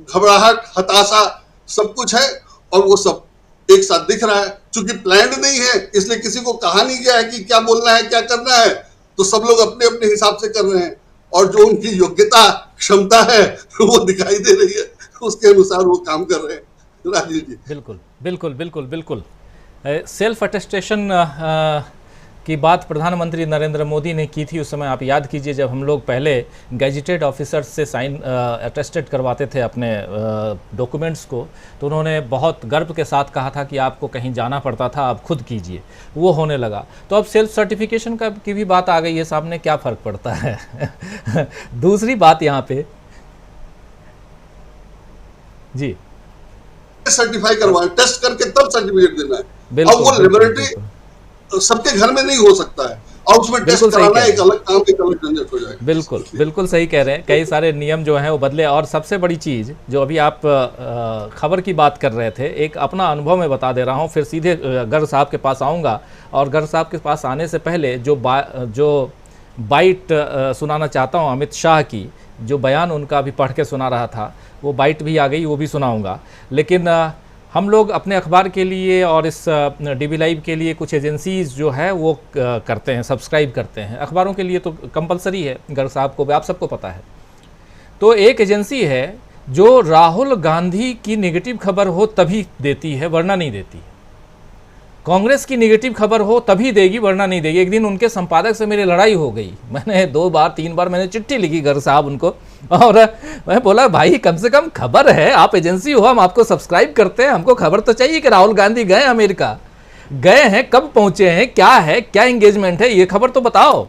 घबराहट, हताशा सब कुछ है, और वो सब एक साथ दिख रहा है। चूंकि प्लान्ड नहीं है इसलिए किसी को कहा नहीं गया है कि क्या बोलना है, क्या करना है, तो सब लोग अपने अपने हिसाब से कर रहे हैं। और जो उनकी योग्यता, क्षमता है वो दिखाई दे रही है, उसके अनुसार वो काम कर रहे हैं। राजीव जी, बिल्कुल बिल्कुल बिल्कुल बिल्कुल। सेल्फ अटेस्टेशन की बात प्रधानमंत्री नरेंद्र मोदी ने की थी उस समय। आप याद कीजिए, जब हम लोग पहले गैजेटेड ऑफिसर्स से साइन अटेस्टेड करवाते थे अपने डॉक्यूमेंट्स को, तो उन्होंने बहुत गर्व के साथ कहा था कि आपको कहीं जाना पड़ता था, आप खुद कीजिए। वो होने लगा। तो अब सेल्फ सर्टिफिकेशन की भी बात आ गई है सामने, क्या फ़र्क पड़ता है? दूसरी बात यहाँ पे जी, सर्टिफाई करवाएं, टेस्ट करके तब सर्टिफिकेट देना है। अब वो लेबोरेटरी सबके घर में नहीं हो सकता है, और उसमें टेस्ट कराना एक अलग काम, एक अलग झंझट हो जाएगा। बिल्कुल बिल्कुल सही कह रहे हैं। कई सारे नियम जो हैं वो बदले। और सबसे बड़ी चीज़ जो अभी आप खबर की बात कर रहे थे, एक अपना अनुभव मैं बता दे रहा हूँ, फिर सीधे गर्ग साहब के पास आऊँगा। और गर्ग साहब के पास आने से पहले जो बाइट सुनाना चाहता हूँ अमित शाह की, जो बयान उनका अभी पढ़ के सुना रहा था, वो बाइट भी आ गई, वो भी सुनाऊँगा। लेकिन हम लोग अपने अखबार के लिए और इस DB लाइव के लिए कुछ एजेंसीज़ जो है वो करते हैं, सब्सक्राइब करते हैं। अखबारों के लिए तो कंपलसरी है, गर्ग साहब को भी, आप सबको पता है। तो एक एजेंसी है जो राहुल गांधी की नेगेटिव खबर हो तभी देती है, वरना नहीं देती। कांग्रेस की नेगेटिव खबर हो तभी देगी, वरना नहीं देगी। एक दिन उनके संपादक से मेरी लड़ाई हो गई। मैंने 2 बार 3 बार मैंने चिट्ठी लिखी गर्ग साहब उनको, और मैं बोला भाई कम से कम खबर है, आप एजेंसी हो, हम आपको सब्सक्राइब करते हैं, हमको खबर तो चाहिए कि राहुल गांधी गए अमेरिका, गए हैं, कब पहुंचे हैं, क्या है, क्या एंगेजमेंट है, ये खबर तो बताओ।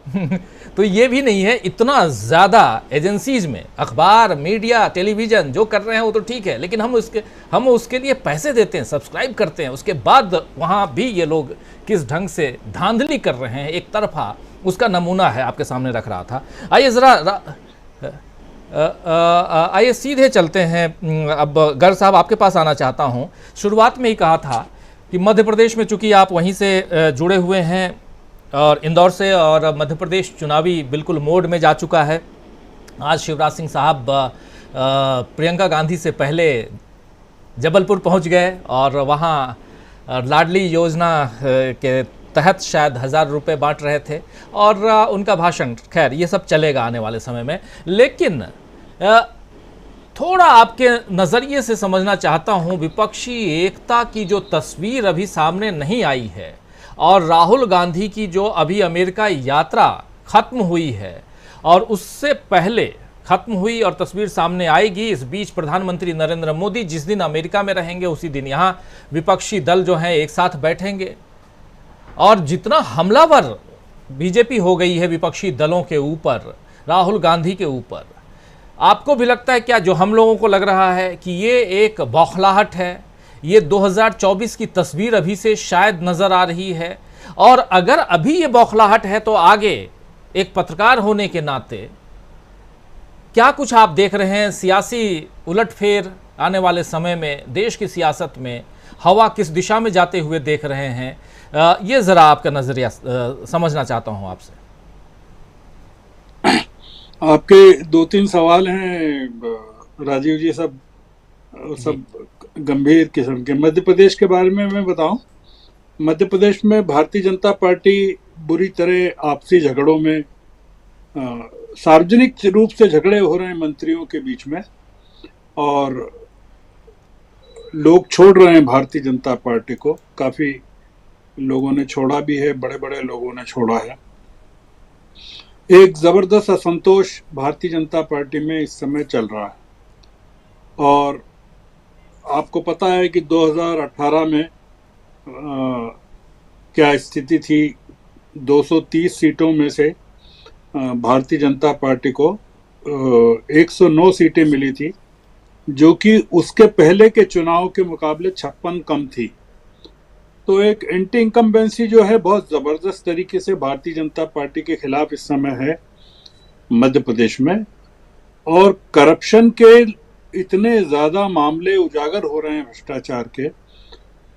तो ये भी नहीं है। इतना ज़्यादा एजेंसीज में, अखबार, मीडिया, टेलीविज़न जो कर रहे हैं वो तो ठीक है, लेकिन हम उसके लिए पैसे देते हैं, सब्सक्राइब करते हैं। उसके बाद वहाँ भी ये लोग किस ढंग से धांधली कर रहे हैं एक तरफा, उसका नमूना है आपके सामने रख रहा था। आइए ज़रा आइए सीधे चलते हैं। अब गर्ग साहब आपके पास आना चाहता हूँ। शुरुआत में ही कहा था कि मध्य प्रदेश में चूँकि आप वहीं से जुड़े हुए हैं और इंदौर से, और मध्य प्रदेश चुनावी बिल्कुल मोड में जा चुका है। आज शिवराज सिंह साहब प्रियंका गांधी से पहले जबलपुर पहुंच गए और वहां लाडली योजना के तहत शायद 1000 रुपये बांट रहे थे, और उनका भाषण, खैर ये सब चलेगा आने वाले समय में। लेकिन थोड़ा आपके नज़रिए से समझना चाहता हूं, विपक्षी एकता की जो तस्वीर अभी सामने नहीं आई है, और राहुल गांधी की जो अभी अमेरिका यात्रा खत्म हुई है, और उससे पहले खत्म हुई और तस्वीर सामने आएगी। इस बीच प्रधानमंत्री नरेंद्र मोदी जिस दिन अमेरिका में रहेंगे उसी दिन यहाँ विपक्षी दल जो हैं एक साथ बैठेंगे। और जितना हमलावर बीजेपी हो गई है विपक्षी दलों के ऊपर, राहुल गांधी के ऊपर, आपको भी लगता है क्या, जो हम लोगों को लग रहा है कि ये एक बौखलाहट है, ये 2024 की तस्वीर अभी से शायद नजर आ रही है? और अगर अभी ये बौखलाहट है तो आगे एक पत्रकार होने के नाते क्या कुछ आप देख रहे हैं सियासी उलटफेर आने वाले समय में, देश की सियासत में हवा किस दिशा में जाते हुए देख रहे हैं? ये जरा आपका नजरिया समझना चाहता हूं आपसे। आपके 2-3 सवाल हैं राजीव जी, सब गंभीर किस्म के। मध्य प्रदेश के बारे में मैं बताऊं, मध्य प्रदेश में भारतीय जनता पार्टी बुरी तरह आपसी झगड़ों में, सार्वजनिक रूप से झगड़े हो रहे हैं मंत्रियों के बीच में, और लोग छोड़ रहे हैं भारतीय जनता पार्टी को। काफी लोगों ने छोड़ा भी है, बड़े बड़े लोगों ने छोड़ा है। एक जबरदस्त असंतोष भारतीय जनता पार्टी में इस समय चल रहा है। और आपको पता है कि 2018 में क्या स्थिति थी। 230 सीटों में से भारतीय जनता पार्टी को 109 सीटें मिली थी, जो कि उसके पहले के चुनाव के मुकाबले 56 कम थी। तो एक एंटी इनकम्बेंसी जो है बहुत ज़बरदस्त तरीके से भारतीय जनता पार्टी के खिलाफ इस समय है मध्य प्रदेश में। और करप्शन के इतने ज़्यादा मामले उजागर हो रहे हैं भ्रष्टाचार के,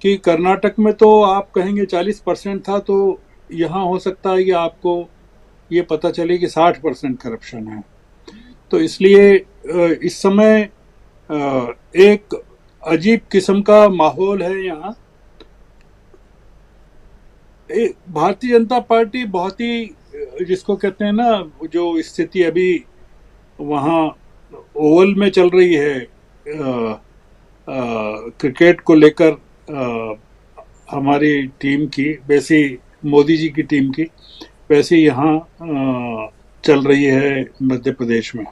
कि कर्नाटक में तो आप कहेंगे 40% था, तो यहाँ हो सकता है कि आपको ये पता चले कि 60% करप्शन है। तो इसलिए इस समय एक अजीब किस्म का माहौल है यहाँ। भारतीय जनता पार्टी बहुत ही, जिसको कहते हैं ना, जो स्थिति अभी वहाँ ओवल में चल रही है क्रिकेट को लेकर, हमारी टीम की, वैसी मोदी जी की टीम की, वैसे यहाँ चल रही है मध्य प्रदेश में।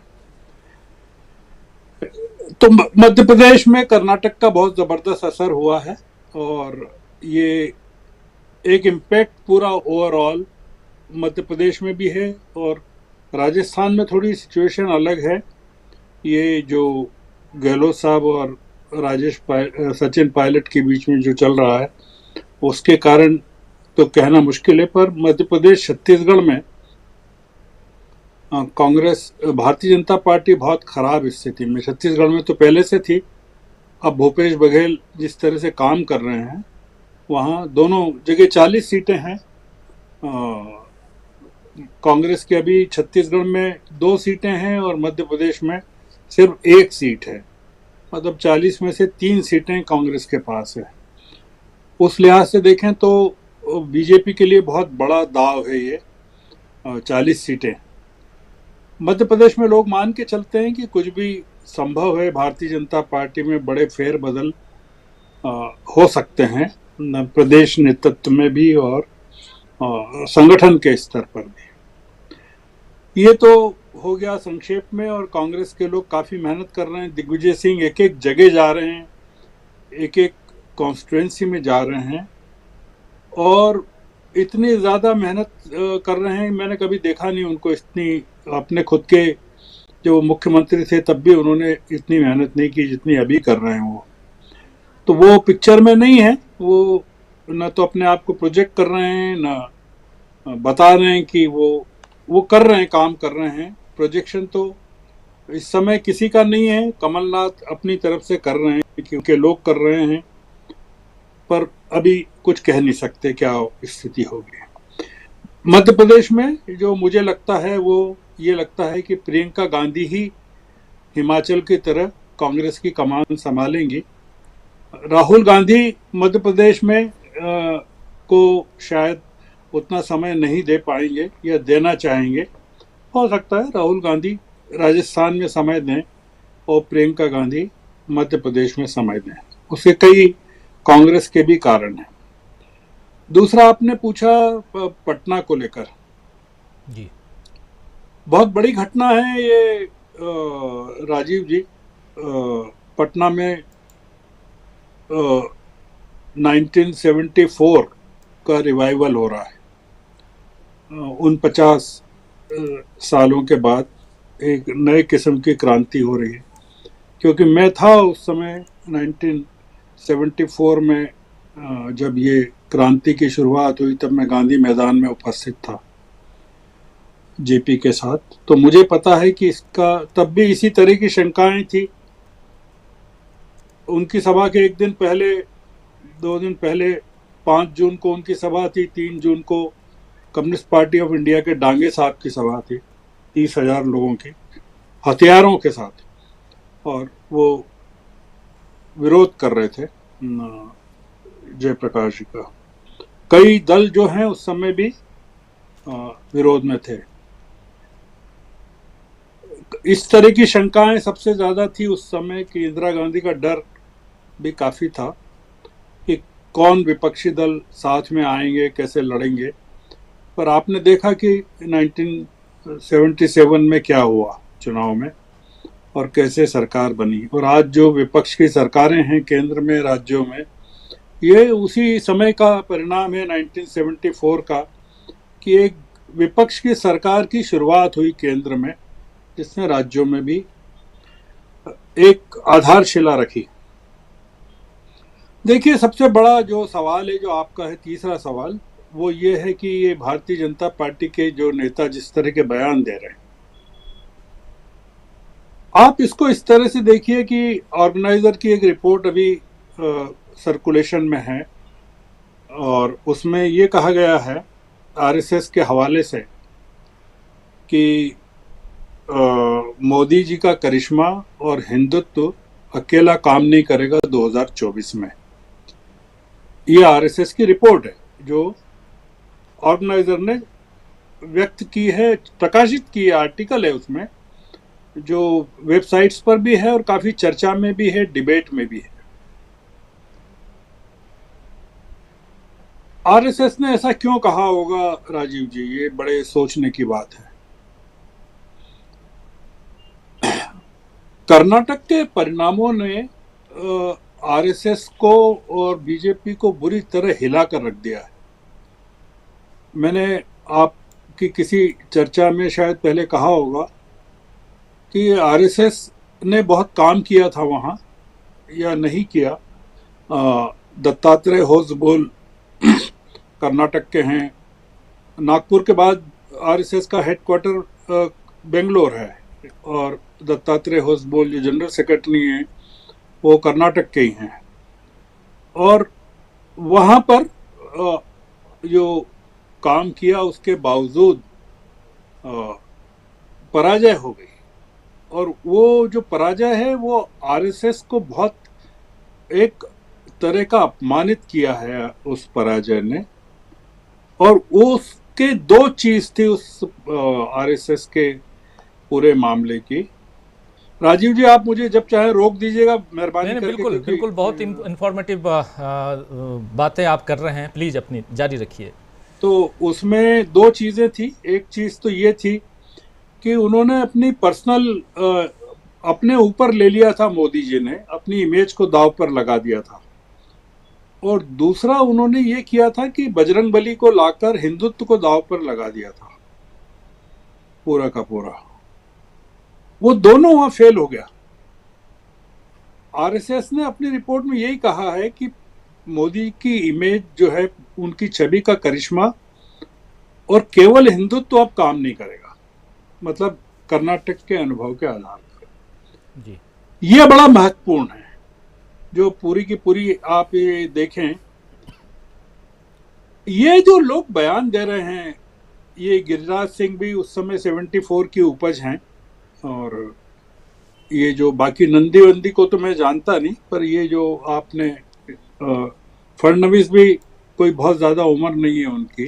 तो मध्य प्रदेश में कर्नाटक का बहुत ज़बरदस्त असर हुआ है, और ये एक इम्पैक्ट पूरा ओवरऑल मध्य प्रदेश में भी है। और राजस्थान में थोड़ी सिचुएशन अलग है। ये जो गहलोत साहब और सचिन पायलट के बीच में जो चल रहा है, उसके कारण तो कहना मुश्किल है। पर मध्य प्रदेश, छत्तीसगढ़ में कांग्रेस, भारतीय जनता पार्टी बहुत खराब स्थिति में, छत्तीसगढ़ में तो पहले से थी। अब भूपेश बघेल जिस तरह से काम कर रहे हैं, वहाँ दोनों जगह 40 सीटें हैं कांग्रेस की। अभी छत्तीसगढ़ में 2 सीटें हैं और मध्य प्रदेश में सिर्फ 1 सीट है। मतलब 40 में से 3 सीटें कांग्रेस के पास है। उस लिहाज से देखें तो बीजेपी के लिए बहुत बड़ा दाव है ये 40 सीटें। मध्य प्रदेश में लोग मान के चलते हैं कि कुछ भी संभव है, भारतीय जनता पार्टी में बड़े फेरबदल हो सकते हैं, प्रदेश नेतृत्व में भी और संगठन के स्तर पर भी। ये तो हो गया संक्षेप में। और कांग्रेस के लोग काफ़ी मेहनत कर रहे हैं। दिग्विजय सिंह एक जगह जा रहे हैं, एक कॉन्स्टिट्यूएंसी में जा रहे हैं, और इतनी ज़्यादा मेहनत कर रहे हैं, मैंने कभी देखा नहीं उनको इतनी। अपने खुद के जो मुख्यमंत्री थे तब भी उन्होंने इतनी मेहनत नहीं की जितनी अभी कर रहे हैं वो। तो वो पिक्चर में नहीं है। वो न तो अपने आप को प्रोजेक्ट कर रहे हैं, न बता रहे हैं कि वो कर रहे हैं, काम कर रहे हैं। प्रोजेक्शन तो इस समय किसी का नहीं है। कमलनाथ अपनी तरफ से कर रहे हैं क्योंकि लोग कर रहे हैं, पर अभी कुछ कह नहीं सकते क्या स्थिति होगी। मध्य प्रदेश में जो मुझे लगता है वो ये लगता है कि प्रियंका गांधी ही हिमाचल की तरह कांग्रेस की कमान संभालेंगी। राहुल गांधी मध्य प्रदेश में को शायद उतना समय नहीं दे पाएंगे या देना चाहेंगे। हो सकता है राहुल गांधी राजस्थान में समय दें और प्रियंका गांधी मध्य प्रदेश में समय दें। उसके कई कांग्रेस के भी कारण हैं। दूसरा आपने पूछा पटना को लेकर। जी, बहुत बड़ी घटना है ये। राजीव जी, पटना में 1974 का रिवाइवल हो रहा है। उन 50 सालों के बाद एक नए किस्म की क्रांति हो रही है। क्योंकि मैं था उस समय 1974 में, जब ये क्रांति की शुरुआत हुई, तब मैं गांधी मैदान में उपस्थित था जेपी के साथ। तो मुझे पता है कि इसका तब भी इसी तरह की शंकाएं थी। उनकी सभा के एक दिन पहले, 2 दिन पहले, 5 जून को उनकी सभा थी। 3 जून को कम्युनिस्ट पार्टी ऑफ इंडिया के डांगे साहब की सभा थी, 30,000 लोगों की हथियारों के साथ, और वो विरोध कर रहे थे जयप्रकाश जी का। कई दल जो हैं उस समय भी विरोध में थे। इस तरह की शंकाएं सबसे ज्यादा थी उस समय कि इंदिरा गांधी का डर भी काफी था कि कौन विपक्षी दल साथ में आएंगे, कैसे लड़ेंगे। पर आपने देखा कि 1977 में क्या हुआ चुनाव में, और कैसे सरकार बनी। और आज जो विपक्ष की सरकारें हैं केंद्र में, राज्यों में, ये उसी समय का परिणाम है 1974 का, कि एक विपक्ष की सरकार की शुरुआत हुई केंद्र में, जिसने राज्यों में भी एक आधारशिला रखी। देखिए, सबसे बड़ा जो सवाल है, जो आपका है तीसरा सवाल, वो ये है कि ये भारतीय जनता पार्टी के जो नेता जिस तरह के बयान दे रहे हैं, आप इसको इस तरह से देखिए कि ऑर्गेनाइजर की एक रिपोर्ट अभी सर्कुलेशन में है, और उसमें ये कहा गया है आरएसएस के हवाले से कि मोदी जी का करिश्मा और हिंदुत्व अकेला काम नहीं करेगा 2024 में। ये आरएसएस की रिपोर्ट है जो ऑर्गेनाइजर ने व्यक्त की है, प्रकाशित की, आर्टिकल है उसमें, जो वेबसाइट्स पर भी है और काफी चर्चा में भी है, डिबेट में भी है। आरएसएस ने ऐसा क्यों कहा होगा राजीव जी, ये बड़े सोचने की बात है। कर्नाटक के परिणामों ने आरएसएस को और बीजेपी को बुरी तरह हिला कर रख दिया है। मैंने आपकी किसी चर्चा में शायद पहले कहा होगा कि आरएसएस ने बहुत काम किया था वहाँ, या नहीं किया। दत्तात्रेय होसबोल कर्नाटक के हैं। नागपुर के बाद आरएसएस का हेडक्वार्टर बेंगलोर है, और दत्तात्रेय होसबोल जो जनरल सेक्रेटरी हैं वो कर्नाटक के ही हैं। और वहाँ पर जो काम किया उसके बावजूद पराजय हो गई, और वो जो पराजय है वो आरएसएस को बहुत एक तरह का अपमानित किया है उस पराजय ने। और उसके 2 चीज थी उस आरएसएस के पूरे मामले की। राजीव जी, आप मुझे जब चाहे रोक दीजिएगा, मेहरबानी करके। बिल्कुल बिल्कुल, बहुत इंफॉर्मेटिव बातें आप कर रहे हैं, प्लीज अपनी जारी रखिए। तो उसमें 2 चीजें थी। एक चीज तो ये थी कि उन्होंने अपनी पर्सनल अपने ऊपर ले लिया था, मोदी जी ने अपनी इमेज को दांव पर लगा दिया था। और दूसरा उन्होंने ये किया था कि बजरंगबली को लाकर हिंदुत्व को दांव पर लगा दिया था पूरा का पूरा। वो दोनों वहां फेल हो गया। आरएसएस ने अपनी रिपोर्ट में यही कहा है कि मोदी की इमेज जो है, उनकी छवि का करिश्मा और केवल हिंदुत्व अब काम नहीं करेगा, मतलब कर्नाटक के अनुभव के आधार पर जी। ये बड़ा महत्वपूर्ण है, जो पूरी की पूरी आप ये देखें, ये जो लोग बयान दे रहे हैं, ये गिरिराज सिंह भी उस समय 74 की उपज हैं, और ये जो बाकी नंदी वंदी को तो मैं जानता नहीं, पर ये जो आपने फडणवीस भी कोई बहुत ज्यादा उम्र नहीं है उनकी,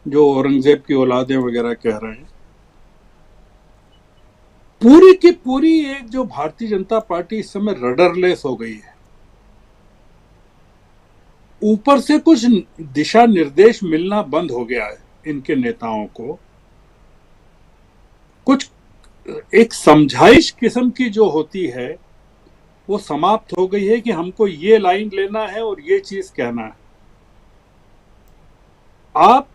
जो औरंगजेब की औलादें वगैरह कह रहे हैं। पूरी की पूरी एक जो भारतीय जनता पार्टी इस समय रडरलेस हो गई है। ऊपर से कुछ दिशा निर्देश मिलना बंद हो गया है इनके नेताओं को। कुछ एक समझाइश किस्म की जो होती है वो समाप्त हो गई है कि हमको ये लाइन लेना है और ये चीज कहना है। आप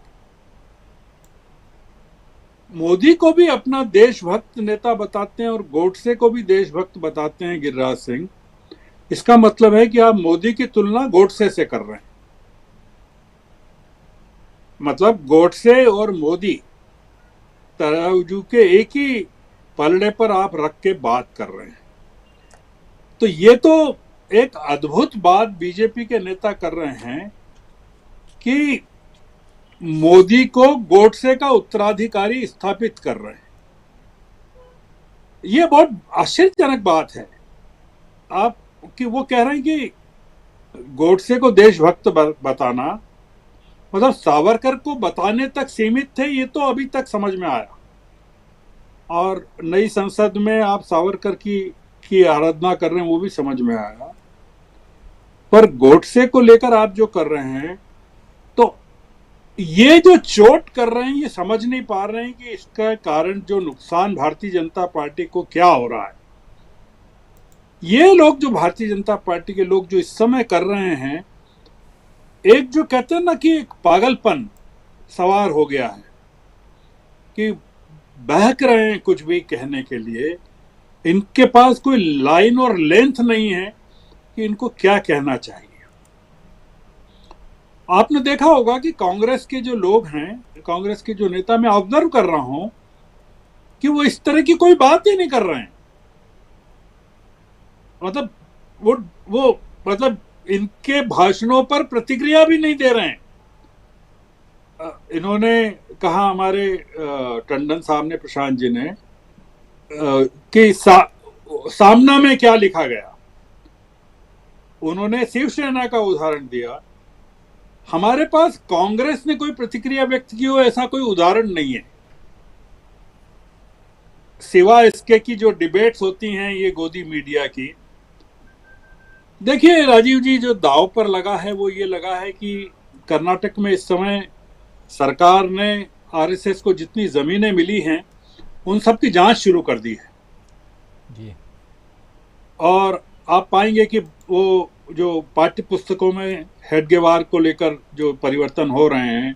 मोदी को भी अपना देशभक्त नेता बताते हैं और गोडसे को भी देशभक्त बताते हैं, गिरिराज सिंह। इसका मतलब है कि आप मोदी की तुलना गोडसे से कर रहे हैं। मतलब गोडसे और मोदी तराजू के एक ही पलड़े पर आप रख के बात कर रहे हैं। तो ये तो एक अद्भुत बात बीजेपी के नेता कर रहे हैं कि मोदी को गोडसे का उत्तराधिकारी स्थापित कर रहे हैं। ये बहुत आश्चर्यजनक बात है आप कि वो कह रहे हैं कि गोडसे को देशभक्त बताना मतलब सावरकर को बताने तक सीमित थे। ये तो अभी तक समझ में आया, और नई संसद में आप सावरकर की आराधना कर रहे हैं वो भी समझ में आया। पर गोडसे को लेकर आप जो कर रहे हैं, तो ये जो चोट कर रहे हैं ये समझ नहीं पा रहे हैं कि इसका कारण जो नुकसान भारतीय जनता पार्टी को क्या हो रहा है। ये लोग जो भारतीय जनता पार्टी के लोग जो इस समय कर रहे हैं, एक जो कहते हैं ना कि एक पागलपन सवार हो गया है कि बहक रहे हैं कुछ भी कहने के लिए। इनके पास कोई लाइन और लेंथ नहीं है कि इनको क्या कहना चाहिए। आपने देखा होगा कि कांग्रेस के जो लोग हैं, कांग्रेस के जो नेता, मैं ऑब्जर्व कर रहा हूं कि वो इस तरह की कोई बात ही नहीं कर रहे हैं। मतलब वो मतलब इनके भाषणों पर प्रतिक्रिया भी नहीं दे रहे हैं। इन्होंने कहा, हमारे टंडन साहब ने, प्रशांत जी ने, कि सामना में क्या लिखा गया। उन्होंने शिवसेना का उदाहरण दिया। हमारे पास कांग्रेस ने कोई प्रतिक्रिया व्यक्त की हो ऐसा कोई उदाहरण नहीं है, सिवाय इसके कि जो डिबेट्स होती हैं ये गोदी मीडिया की। देखिए राजीव जी, जो दांव पर लगा है वो ये लगा है कि कर्नाटक में इस समय सरकार ने आरएसएस को जितनी जमीनें मिली हैं उन सब की जांच शुरू कर दी है जी। और आप पाएंगे कि वो जो पाठ्य पुस्तकों में हेडगेवार को लेकर जो परिवर्तन हो रहे हैं,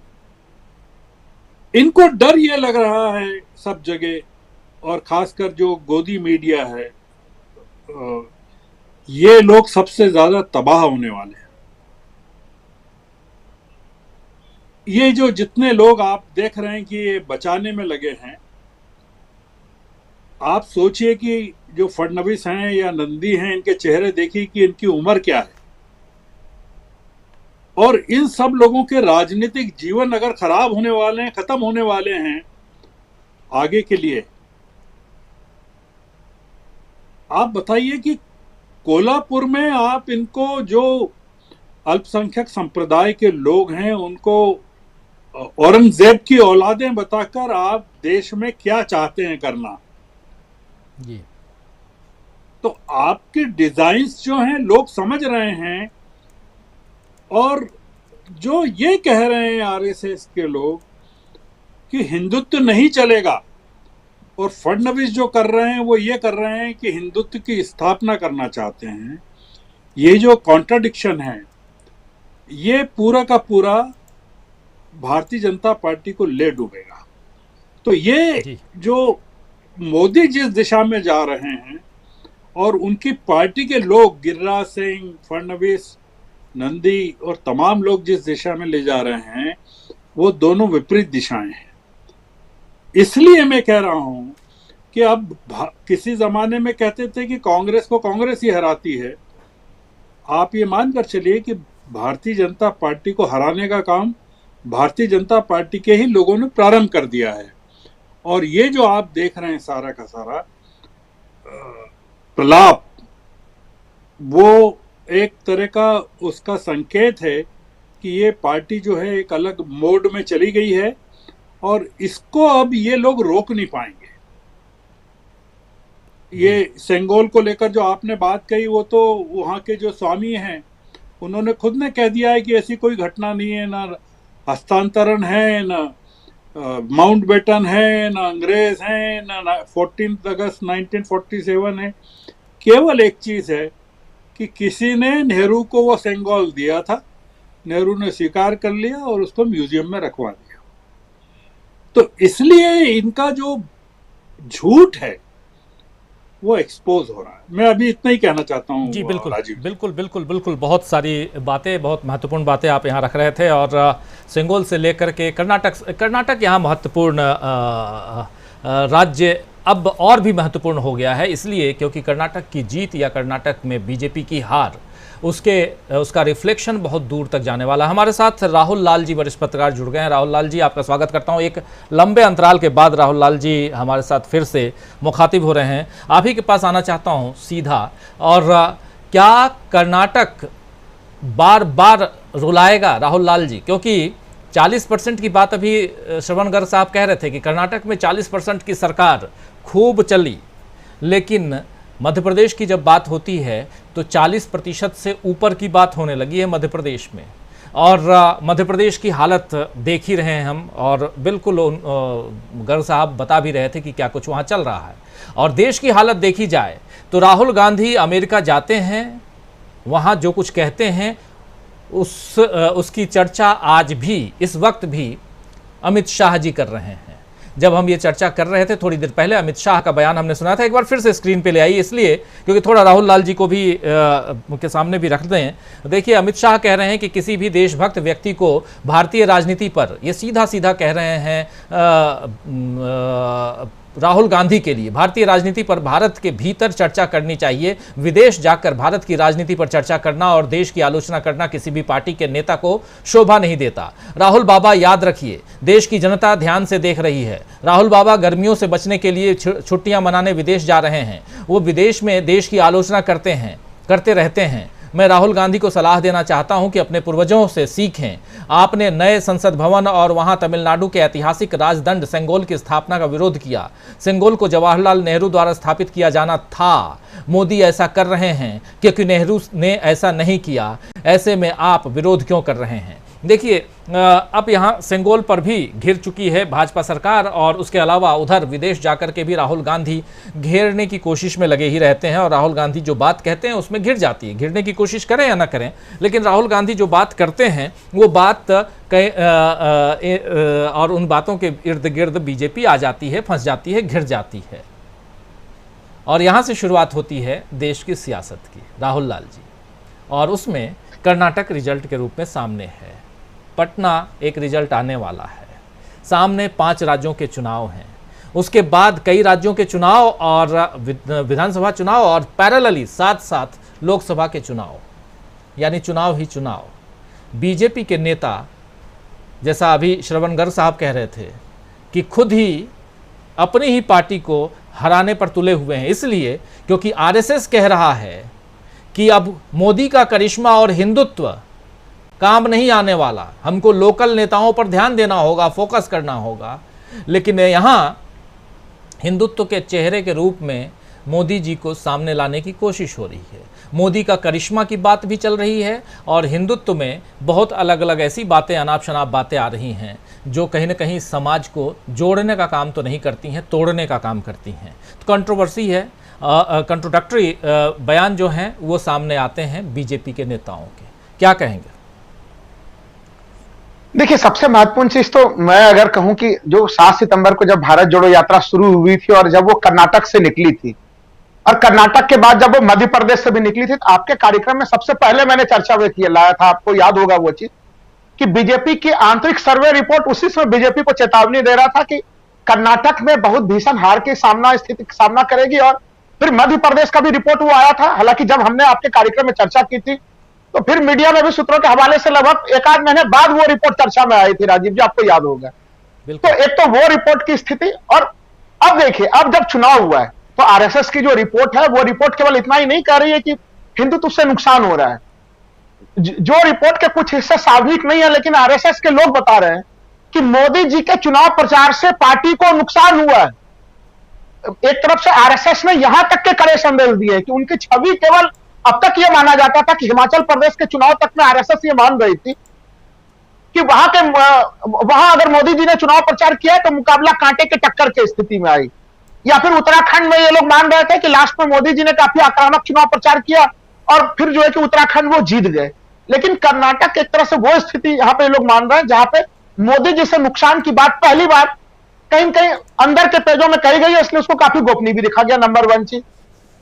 इनको डर ये लग रहा है सब जगह, और खासकर जो गोदी मीडिया है, ये लोग सबसे ज्यादा तबाह होने वाले हैं। ये जो जितने लोग आप देख रहे हैं कि ये बचाने में लगे हैं, आप सोचिए कि जो फडणवीस हैं या नंदी हैं, इनके चेहरे देखिए कि इनकी उम्र क्या है, और इन सब लोगों के राजनीतिक जीवन अगर खराब होने वाले हैं, खत्म होने वाले हैं आगे के लिए। आप बताइए कि कोल्हापुर में आप इनको, जो अल्पसंख्यक संप्रदाय के लोग हैं, उनको औरंगजेब की औलादें बताकर आप देश में क्या चाहते हैं करना जी। तो आपके डिजाइन्स जो हैं लोग समझ रहे हैं, और जो ये कह रहे हैं आरएसएस के लोग कि हिंदुत्व नहीं चलेगा, और फडणवीस जो कर रहे हैं वो ये कर रहे हैं कि हिंदुत्व की स्थापना करना चाहते हैं। ये जो कॉन्ट्राडिक्शन है ये पूरा का पूरा भारतीय जनता पार्टी को ले डूबेगा। तो ये जो मोदी जिस दिशा में जा रहे हैं और उनकी पार्टी के लोग, गिरिराज सिंह, फडणवीस, नंदी और तमाम लोग जिस दिशा में ले जा रहे हैं, वो दोनों विपरीत दिशाएं हैं। इसलिए मैं कह रहा हूं कि अब किसी जमाने में कहते थे कि कांग्रेस को कांग्रेस ही हराती है। आप ये मानकर चलिए कि भारतीय जनता पार्टी को हराने का काम भारतीय जनता पार्टी के ही लोगों ने प्रारंभ कर दिया है। और ये जो आप देख रहे हैं सारा का सारा प्रलाप, वो एक तरह का उसका संकेत है कि ये पार्टी जो है एक अलग मोड में चली गई है, और इसको अब ये लोग रोक नहीं पाएंगे। ये सेंगोल को लेकर जो आपने बात कही, वो तो वहाँ के जो स्वामी हैं उन्होंने खुद ने कह दिया है कि ऐसी कोई घटना नहीं है, ना हस्तांतरण है, ना माउंटबेटन है, ना अंग्रेज हैं, ना 14 अगस्त 1947 है। केवल एक चीज है कि किसी ने नेहरू को वो सेंगोल दिया था, नेहरू ने स्वीकार कर लिया और उसको म्यूजियम में रखवा दिया। तो इसलिए इनका जो झूठ है वो एक्सपोज हो रहा है। मैं अभी इतना ही कहना चाहता हूँ। जी बिल्कुल राजीव, बिल्कुल बिल्कुल बिल्कुल बहुत सारी बातें, बहुत महत्वपूर्ण बातें आप यहाँ रख रहे थे। और सेंगोल से लेकर के कर्नाटक यहाँ महत्वपूर्ण राज्य अब और भी महत्वपूर्ण हो गया है, इसलिए क्योंकि कर्नाटक की जीत या कर्नाटक में बीजेपी की हार उसका रिफ्लेक्शन बहुत दूर तक जाने वाला है। हमारे साथ राहुल लाल जी वरिष्ठ पत्रकार जुड़ गए हैं। राहुल लाल जी, आपका स्वागत करता हूं। एक लंबे अंतराल के बाद राहुल लाल जी हमारे साथ फिर से मुखातिब हो रहे हैं। आप ही के पास आना चाहता हूं सीधा, और क्या कर्नाटक बार बार रुलाएगा राहुल लाल जी? क्योंकि 40% की बात अभी श्रवण गर्ग साहब कह रहे थे कि कर्नाटक में 40% की सरकार खूब चली, लेकिन मध्य प्रदेश की जब बात होती है तो 40% से ऊपर की बात होने लगी है मध्य प्रदेश में। और मध्य प्रदेश की हालत देख ही रहे हैं हम, और बिल्कुल गर्ग साहब बता भी रहे थे कि क्या कुछ वहाँ चल रहा है। और देश की हालत देखी जाए तो राहुल गांधी अमेरिका जाते हैं, वहाँ जो कुछ कहते हैं उसकी चर्चा आज भी, इस वक्त भी अमित शाह जी कर रहे हैं। जब हम ये चर्चा कर रहे थे थोड़ी देर पहले, अमित शाह का बयान हमने सुना था। एक बार फिर से स्क्रीन पे ले आई, इसलिए क्योंकि थोड़ा राहुल लाल जी को भी के सामने भी रख दें। देखिए, अमित शाह कह रहे हैं कि किसी भी देशभक्त व्यक्ति को भारतीय राजनीति पर, ये सीधा सीधा कह रहे हैं राहुल गांधी के लिए, भारतीय राजनीति पर भारत के भीतर चर्चा करनी चाहिए। विदेश जाकर भारत की राजनीति पर चर्चा करना और देश की आलोचना करना किसी भी पार्टी के नेता को शोभा नहीं देता। राहुल बाबा, याद रखिए, देश की जनता ध्यान से देख रही है। राहुल बाबा गर्मियों से बचने के लिए छुट्टियां मनाने विदेश जा रहे हैं। वो विदेश में देश की आलोचना करते रहते हैं। मैं राहुल गांधी को सलाह देना चाहता हूं कि अपने पूर्वजों से सीखें। आपने नए संसद भवन और वहां तमिलनाडु के ऐतिहासिक राजदंड सेंगोल की स्थापना का विरोध किया। सेंगोल को जवाहरलाल नेहरू द्वारा स्थापित किया जाना था। मोदी ऐसा कर रहे हैं क्योंकि नेहरू ने ऐसा नहीं किया। ऐसे में आप विरोध क्यों कर रहे हैं? देखिए, अब यहाँ सेंगोल पर भी घिर चुकी है भाजपा सरकार, और उसके अलावा उधर विदेश जाकर के भी राहुल गांधी घेरने की कोशिश में लगे ही रहते हैं। और राहुल गांधी जो बात कहते हैं उसमें घिर जाती है। घिरने की कोशिश करें या ना करें, लेकिन राहुल गांधी जो बात करते हैं वो बात और उन बातों के इर्द गिर्द बीजेपी आ जाती है, फंस जाती है, घिर जाती है। और यहाँ से शुरुआत होती है देश की सियासत की, राहुल लाल जी। और उसमें कर्नाटक रिजल्ट के रूप में सामने है। पटना एक रिजल्ट आने वाला है। सामने 5 राज्यों के चुनाव हैं, उसके बाद कई राज्यों के चुनाव और विधानसभा चुनाव, और पैरेलली साथ लोकसभा के चुनाव, यानी चुनाव ही चुनाव। बीजेपी के नेता, जैसा अभी श्रवण गर्ग साहब कह रहे थे, कि खुद ही अपनी ही पार्टी को हराने पर तुले हुए हैं, इसलिए क्योंकि आरएसएस कह रहा है कि अब मोदी का करिश्मा और हिंदुत्व काम नहीं आने वाला, हमको लोकल नेताओं पर ध्यान देना होगा, फोकस करना होगा। लेकिन यहाँ हिंदुत्व के चेहरे के रूप में मोदी जी को सामने लाने की कोशिश हो रही है। मोदी का करिश्मा की बात भी चल रही है, और हिंदुत्व में बहुत अलग अलग ऐसी बातें, अनाप शनाप बातें आ रही हैं जो कहीं ना कहीं समाज को जोड़ने का काम तो नहीं करती हैं, तोड़ने का काम करती हैं। तो कंट्रोवर्सी है, कंट्रोडक्टरी बयान जो हैं वो सामने आते हैं बीजेपी के नेताओं के। क्या कहेंगे? देखिए, सबसे महत्वपूर्ण चीज तो मैं अगर कहूं कि जो 7 सितंबर को जब भारत जोड़ो यात्रा शुरू हुई थी और जब वो कर्नाटक से निकली थी, और कर्नाटक के बाद जब वो मध्य प्रदेश से भी निकली थी, तो आपके कार्यक्रम में सबसे पहले मैंने चर्चा में किया लाया था, आपको याद होगा वो चीज, कि बीजेपी की आंतरिक सर्वे रिपोर्ट उसी समय बीजेपी को चेतावनी दे रहा था कि कर्नाटक में बहुत भीषण हार की स्थिति का सामना करेगी। और फिर मध्य प्रदेश का भी रिपोर्ट वो आया था। हालांकि जब हमने आपके कार्यक्रम में चर्चा की थी तो फिर मीडिया में भी सूत्रों के हवाले से लगभग 1-8 महीने बाद वो रिपोर्ट चर्चा में आई थी, राजीव जी, आपको याद होगा। तो एक तो वो रिपोर्ट की स्थिति, और अब देखिए, अब जब चुनाव हुआ है तो आरएसएस की जो रिपोर्ट है वो रिपोर्ट केवल इतना ही नहीं कह रही है कि हिंदुत्व से नुकसान हो रहा है। जो रिपोर्ट के कुछ हिस्से सार्वजनिक नहीं है, लेकिन आरएसएस के लोग बता रहे हैं कि मोदी जी के चुनाव प्रचार से पार्टी को नुकसान हुआ है। एक तरफ से आरएसएस ने यहां तक के कड़े संदेश दिए कि उनकी छवि केवल, अब तक यह माना जाता था कि हिमाचल प्रदेश के चुनाव तक में आरएसएस ये मान रही थी कि वहां अगर मोदी जी ने चुनाव प्रचार किया तो मुकाबला कांटे के टक्कर की स्थिति में आई, या फिर उत्तराखंड में ये लोग मान रहे थे कि लास्ट में मोदी जी ने काफी आक्रामक चुनाव प्रचार किया और फिर जो है कि उत्तराखंड वो जीत गए। लेकिन कर्नाटक एक तरह से वो स्थिति यहां पे लोग मान रहे हैं जहां पे मोदी जी से नुकसान की बात पहली बार कहीं न कहीं अंदर के पेजों में कही गई है, इसलिए उसको काफी गोपनीय भी दिखा गया। नंबर 1 चीज।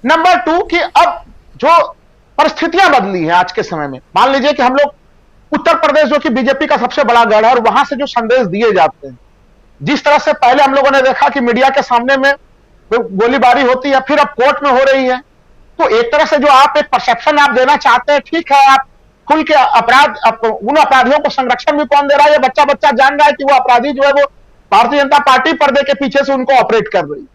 नंबर 2 कि अब जो परिस्थितियां बदली हैं आज के समय में, मान लीजिए कि हम लोग उत्तर प्रदेश जो कि बीजेपी का सबसे बड़ा गढ़ है और वहां से जो संदेश दिए जाते हैं, जिस तरह से पहले हम लोगों ने देखा कि मीडिया के सामने में गोलीबारी होती है, फिर अब कोर्ट में हो रही है, तो एक तरह से जो आप एक परसेप्शन आप देना चाहते हैं, ठीक है, आप खुल के उन अपराधियों को संरक्षण भी कौन दे रहा है, ये बच्चा बच्चा जान रहा है कि वो अपराधी जो है वो भारतीय जनता पार्टी पर्दे के पीछे से उनको ऑपरेट कर रही है।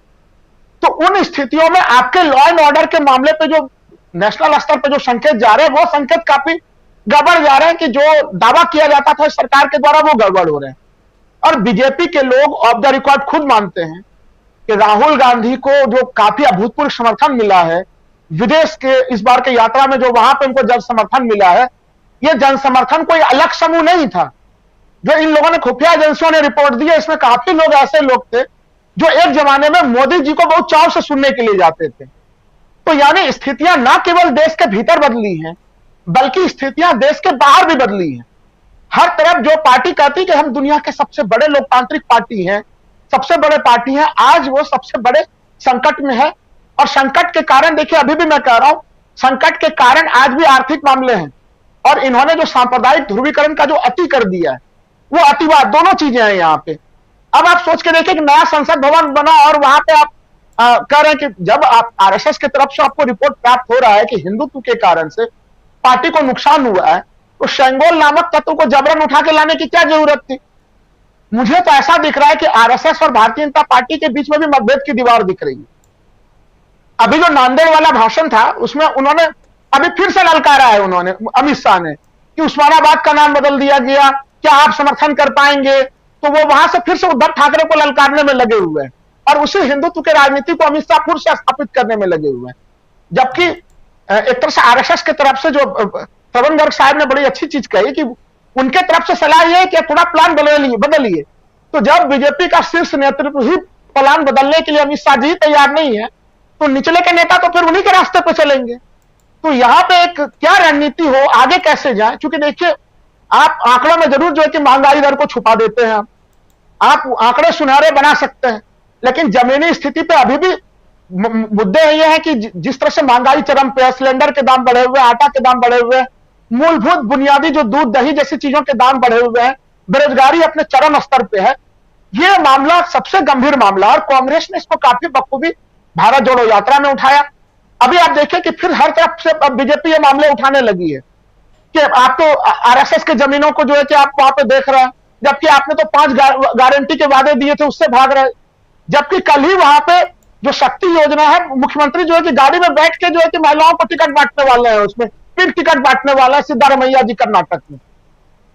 तो उन स्थितियों में आपके लॉ एंड ऑर्डर के मामले पे जो नेशनल स्तर पे जो संकेत जा रहे हैं, वो संकेत काफी गड़बड़ जा रहे हैं कि जो दावा किया जाता था सरकार के द्वारा वो गड़बड़ हो रहे हैं। और बीजेपी के लोग ऑफ द रिकॉर्ड खुद मानते हैं कि राहुल गांधी को जो काफी अभूतपूर्व समर्थन मिला है विदेश के इस बार के यात्रा में, जो वहां पे उनको जन समर्थन मिला है, ये जन समर्थन कोई अलग समूह नहीं था। जो इन लोगों ने खुफिया एजेंसियों ने रिपोर्ट दी है, इसमें काफी लोग ऐसे लोग थे जो एक जमाने में मोदी जी को बहुत चाव से सुनने के लिए जाते थे। तो यानी स्थितियां ना केवल देश के भीतर बदली हैं, बल्कि स्थितियां देश के बाहर भी बदली हैं। हर तरफ जो पार्टी कहती कि हम दुनिया के सबसे बड़े लोकतांत्रिक पार्टी हैं, सबसे बड़े पार्टी हैं, आज वो सबसे बड़े संकट में है। और संकट के कारण देखिए, अभी भी मैं कह रहा हूं, संकट के कारण आज भी आर्थिक मामले हैं और इन्होंने जो सांप्रदायिक ध्रुवीकरण का जो अति कर दिया है, वो अतिवाद, दोनों चीजें हैं यहाँ पे। अब आप सोच के देखिए कि नया संसद भवन बना और वहां पे आप कह रहे हैं कि जब आप आरएसएस की तरफ से आपको रिपोर्ट प्राप्त हो रहा है कि हिंदुत्व के कारण से पार्टी को नुकसान हुआ है, तो शेंगोल नामक तत्व को जबरन उठा के लाने की क्या जरूरत थी? मुझे तो ऐसा दिख रहा है कि आरएसएस और भारतीय जनता पार्टी के बीच में भी मतभेद की दीवार दिख रही है। अभी जो नांदेड़ वाला भाषण था उसमें उन्होंने अभी फिर से ललकारा है, उन्होंने अमित शाह ने, कि उस्मानाबाद का नाम बदल दिया गया, क्या आप समर्थन कर पाएंगे? तो वो वहां से फिर से उद्धव ठाकरे को ललकारने में लगे हुए हैं और उसी हिंदुत्व के राजनीति को अमित शाह फिर से स्थापित करने में लगे हुए हैं। जबकि एक तरह से आरएसएस की तरफ से जो श्रवण गर्ग साहब ने बड़ी अच्छी चीज कही कि उनके तरफ से सलाह यह है कि थोड़ा प्लान बदलिए। तो जब बीजेपी का शीर्ष नेतृत्व ही प्लान बदलने के लिए अमित शाह जी तैयार नहीं है, तो निचले के नेता तो फिर उन्हीं के रास्ते पे चलेंगे। तो यहाँ पे एक क्या रणनीति हो, आगे कैसे जाए? क्योंकि देखिए, आप आंकड़ों में जरूर जो है कि महंगाई दर को छुपा देते हैं, आप आंकड़े सुनहरे बना सकते हैं, लेकिन जमीनी स्थिति पे अभी भी मुद्दे ये हैं कि जिस तरह से महंगाई चरम पे है, सिलेंडर के दाम बढ़े हुए हैं, आटा के दाम बढ़े हुए हैं, मूलभूत बुनियादी जो दूध दही जैसी चीजों के दाम बढ़े हुए हैं, बेरोजगारी अपने चरम स्तर पे है। ये मामला सबसे गंभीर मामला और कांग्रेस ने इसको काफी बखूबी भारत जोड़ो यात्रा में उठाया। अभी आप देखिए कि फिर हर तरफ से अब बीजेपी ये मामले उठाने लगी है कि आप तो आरएसएस के जमीनों को जो है कि आप वहां पे देख रहे हैं, जबकि आपने तो 5 गारंटी के वादे दिए थे, उससे भाग रहे। जबकि कल ही वहां पे जो शक्ति योजना है, मुख्यमंत्री जो है कि गाड़ी में बैठ के जो है कि महिलाओं को टिकट बांटने वाले हैं, उसमें फिर टिकट बांटने वाला है सिद्धारमैया जी कर्नाटक में।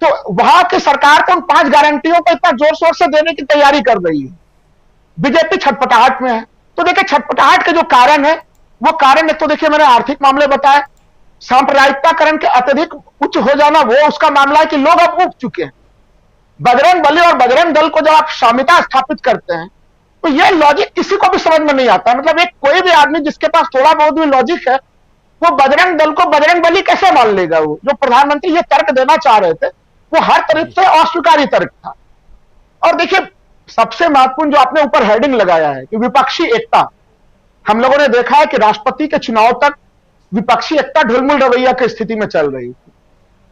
तो वहां की सरकार को उन 5 गारंटियों को इतना जोर शोर से देने की तैयारी कर रही है। बीजेपी छटपटाहट में है। तो देखिए, छटपटाहट के जो कारण है, वो कारण एक तो देखिए मैंने आर्थिक मामले बताए, सांप्रदायिकताकरण के अत्यधिक उच्च हो जाना, वो उसका मामला है कि लोग अब उब चुके हैं। बजरंग बली और बजरंग दल को जब आप साम्यता स्थापित करते हैं, तो ये लॉजिक किसी को भी समझ में नहीं आता। मतलब एक कोई भी आदमी जिसके पास थोड़ा बहुत भी लॉजिक है, वो बजरंग दल को बजरंग बली कैसे मान लेगा? वो जो प्रधानमंत्री ये तर्क देना चाह रहे थे, वो हर तरफ से अस्वीकार्य तर्क था। और देखिए, सबसे महत्वपूर्ण जो आपने ऊपर हेडिंग लगाया है कि विपक्षी एकता, हम लोगों ने देखा है कि राष्ट्रपति के चुनाव तक विपक्षी एकता ढुलमुल रवैया की स्थिति में चल रही थी,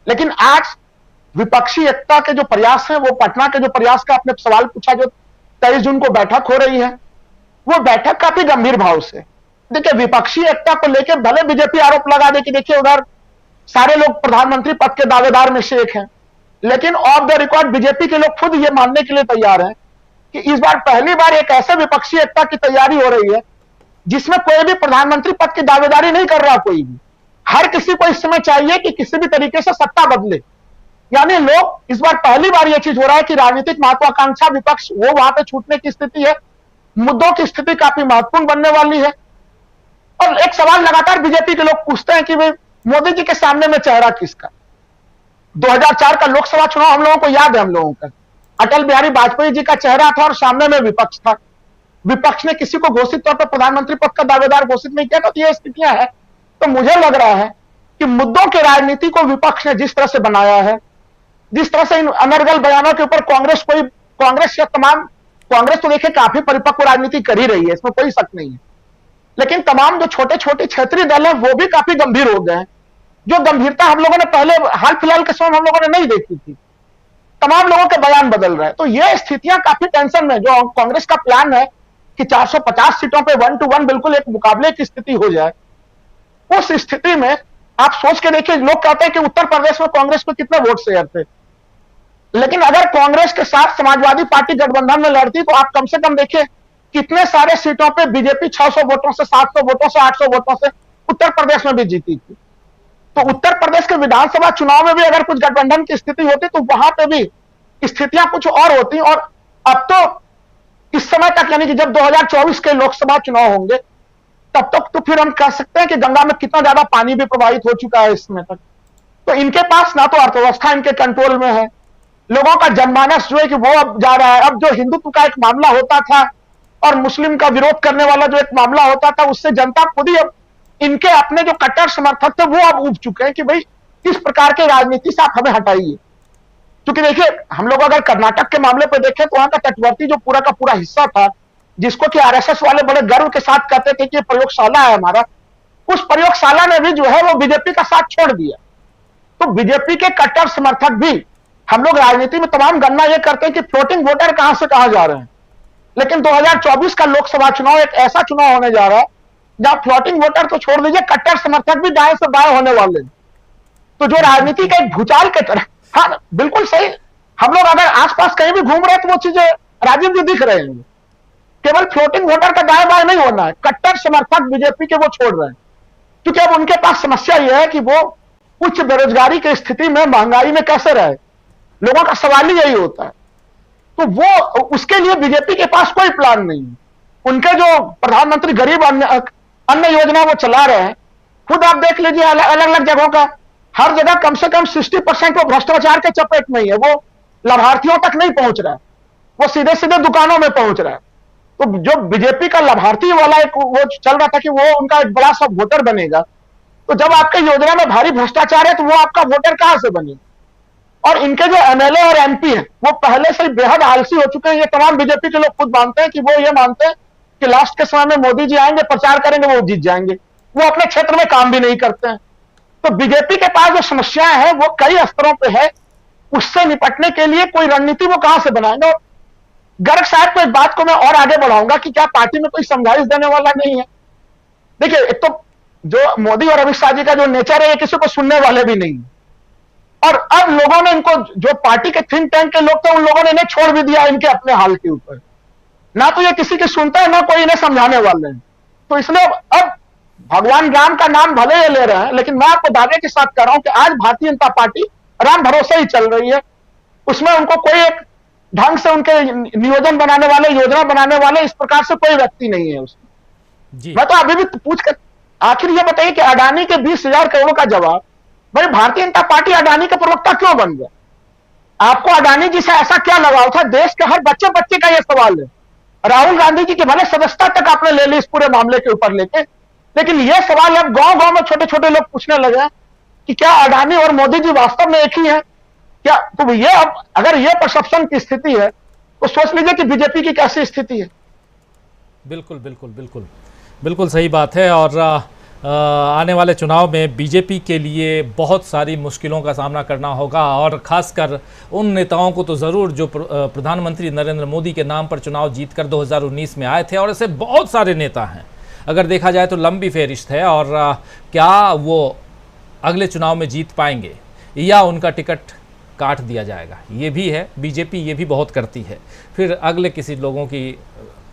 लेकिन आज विपक्षी एकता के जो प्रयास हैं, वो पटना के जो प्रयास का आपने सवाल पूछा, जो 23 जून को बैठक हो रही है, वो बैठक काफी गंभीर भाव से, देखिए विपक्षी एकता को लेकर भले बीजेपी आरोप लगा दे कि देखिए उधर सारे लोग प्रधानमंत्री पद के दावेदार में से एक हैं, लेकिन ऑफ द रिकॉर्ड बीजेपी के लोग खुद ये मानने के लिए तैयार हैं कि इस बार पहली बार एक ऐसे विपक्षी एकता की तैयारी हो रही है जिसमें कोई भी प्रधानमंत्री पद की दावेदारी नहीं कर रहा। कोई भी, हर किसी को इस समय चाहिए कि किसी भी तरीके से सत्ता बदले। यानी लोग इस बार पहली बार यह चीज हो रहा है कि राजनीतिक महत्वाकांक्षा विपक्ष वो वहां पे छूटने की स्थिति है, मुद्दों की स्थिति काफी महत्वपूर्ण बनने वाली है। और एक सवाल लगातार बीजेपी के लोग पूछते हैं कि भाई मोदी जी के सामने में चेहरा किसका? 2004 का लोकसभा चुनाव हम लोगों को याद है। हम लोगों का अटल बिहारी वाजपेयी जी का चेहरा था और सामने में विपक्ष था। विपक्ष ने किसी को घोषित तौर पर प्रधानमंत्री पद का दावेदार घोषित नहीं किया। तो ये स्थितियां हैं। तो मुझे लग रहा है कि मुद्दों की राजनीति को विपक्ष ने जिस तरह से बनाया है, जिस तरह से इन अनर्गल बयानों के ऊपर कांग्रेस या तमाम, कांग्रेस तो देखिए काफी परिपक्व राजनीति कर ही रही है, इसमें कोई शक नहीं है, लेकिन तमाम जो छोटे छोटे क्षेत्रीय दल हैं वो भी काफी गंभीर हो गए हैं। जो गंभीरता हम लोगों ने पहले हाल फिलहाल के समय हम लोगों ने नहीं देखी थी, तमाम लोगों के बयान बदल रहे हैं। तो ये स्थितियां काफी टेंशन में, जो कांग्रेस का प्लान है कि 450 सीटों पे 1 to 1 बिल्कुल एक मुकाबले की स्थिति हो जाए, उस स्थिति में आप सोच के देखिए, लोग कहते हैं कि उत्तर प्रदेश में कांग्रेस को कितने वोट शेयर थे, लेकिन अगर कांग्रेस के साथ समाजवादी पार्टी गठबंधन में लड़ती तो आप कम से कम देखिए कितने सारे सीटों पे बीजेपी 600 वोटों से, 700 वोटों से, 800 वोटों से उत्तर प्रदेश में भी जीती थी। तो उत्तर प्रदेश के विधानसभा चुनाव में भी अगर कुछ गठबंधन की स्थिति होती तो वहां पे भी स्थितियां कुछ और होती। और अब तो इस समय तक, यानी कि जब 2024 के लोकसभा चुनाव होंगे तब तक तो फिर हम कह सकते हैं कि गंगा में कितना ज्यादा पानी भी प्रवाहित हो चुका है इस समय तक। तो इनके पास ना तो अर्थव्यवस्था इनके कंट्रोल में है, लोगों का जनमानस जो है कि वो अब जा रहा है। अब जो हिंदुत्व का एक मामला होता था और मुस्लिम का विरोध करने वाला जो एक मामला होता था, उससे जनता खुद ही अब इनके अपने जो कट्टर समर्थक थे वो अब उब चुके हैं कि भाई इस प्रकार की राजनीति से आप हमें हटाइए। क्योंकि देखिए, हम लोग अगर कर्नाटक के मामले पर देखें तो वहां का तटवर्ती जो पूरा का पूरा हिस्सा था, जिसको कि आरएसएस वाले बड़े गर्व के साथ कहते थे कि ये प्रयोगशाला है हमारा, उस प्रयोगशाला ने भी जो है वो बीजेपी का साथ छोड़ दिया। तो बीजेपी के कट्टर समर्थक भी, हम लोग राजनीति में तमाम गणना ये करते हैं कि फ्लोटिंग वोटर कहां से कहां जा रहे हैं, लेकिन 2024 का लोकसभा चुनाव एक ऐसा चुनाव होने जा रहा है जहां फ्लोटिंग वोटर तो छोड़ दीजिए, कट्टर समर्थक भी दाएं से बाएं होने वाले हैं। तो जो राजनीति का एक भूचाल के तरह, हाँ बिल्कुल सही, हम लोग अगर आसपास कहीं भी घूम रहे हैं तो वो चीजें राजीव जी दिख रहे हैं। केवल फ्लोटिंग वोटर का दाएं बाएं नहीं होना है, कट्टर समर्थक बीजेपी के वो छोड़ रहे हैं, क्योंकि अब उनके पास समस्या यह है कि वो उच्च बेरोजगारी की स्थिति में, महंगाई में कैसे रहे, लोगों का सवाल ही यही होता है। तो वो उसके लिए बीजेपी के पास कोई प्लान नहीं है। उनके जो प्रधानमंत्री गरीब अन्न योजना वो चला रहे हैं, खुद आप देख लीजिए अलग अलग जगहों का, हर जगह कम से कम 60% वो भ्रष्टाचार के चपेट में ही है, वो लाभार्थियों तक नहीं पहुंच रहा है, वो सीधे सीधे दुकानों में पहुंच रहा है। तो जो बीजेपी का लाभार्थी वाला एक वो चल रहा था कि वो उनका एक बड़ा सा वोटर बनेगा, तो जब आपके योजना में भारी भ्रष्टाचार है तो वो आपका वोटर कहां से बनेगा। और इनके जो एमएलए और एमपी हैं वो पहले से ही बेहद आलसी हो चुके हैं। ये तमाम बीजेपी के लोग खुद मानते हैं कि वो ये मानते हैं कि लास्ट के समय में मोदी जी आएंगे, प्रचार करेंगे, वो जीत जाएंगे, वो अपने क्षेत्र में काम भी नहीं करते हैं। तो बीजेपी के पास जो समस्याएं हैं वो कई स्तरों पे है, उससे निपटने के लिए कोई रणनीति वो कहां से बनाएंगे। और गर्ग साहब को इस बात को मैं और आगे बढ़ाऊंगा कि क्या पार्टी में कोई समझाइश देने वाला नहीं है। देखिए, एक तो जो मोदी और अमित शाह जी का जो नेचर है ये किसी को सुनने वाले भी नहीं, और अब लोगों ने इनको, जो पार्टी के थिंक टैंक के लोग थे उन लोगों ने इन्हें छोड़ भी दिया इनके अपने हाल के ऊपर, ना तो ये किसी की सुनता है ना कोई इन्हें समझाने वाले हैं। तो इसलिए अब भगवान राम का नाम भले ये ले रहे हैं, लेकिन मैं आपको दावे के साथ कह रहा हूं कि आज भारतीय जनता पार्टी राम भरोसे ही चल रही है। उसमें उनको कोई एक ढंग से उनके नियोजन बनाने वाले, योजना बनाने वाले इस प्रकार से कोई व्यक्ति नहीं है उसमें। मैं तो अभी भी पूछ कर आखिर ये बताइए कि अडानी के 20,000 करोड़ का जवाब, भाई भारतीय जनता पार्टी अडानी का प्रवक्ता क्यों बन गया? आपको अडानी जी से ऐसा क्या लगाव था? देश के हर बच्चे बच्चे का यह सवाल है। राहुल गांधी जी की भले सदस्यता तक आपने ले ली इस पूरे मामले के ऊपर लेके, लेकिन यह सवाल अब गांव गांव में छोटे छोटे लोग पूछने लगे हैं कि क्या अडानी और मोदी जी वास्तव में एक ही है क्या? तो ये अब अगर ये परसेप्शन की स्थिति है तो सोच लीजिए कि बीजेपी की कैसी स्थिति है। बिल्कुल बिल्कुल बिल्कुल बिल्कुल सही बात है। और आने वाले चुनाव में बीजेपी के लिए बहुत सारी मुश्किलों का सामना करना होगा, और ख़ासकर उन नेताओं को तो ज़रूर जो प्रधानमंत्री नरेंद्र मोदी के नाम पर चुनाव जीतकर 2019 में आए थे, और ऐसे बहुत सारे नेता हैं। अगर देखा जाए तो लंबी फहरिस्त है, और क्या वो अगले चुनाव में जीत पाएंगे या उनका टिकट काट दिया जाएगा, ये भी है। बीजेपी ये भी बहुत करती है, फिर अगले किसी लोगों की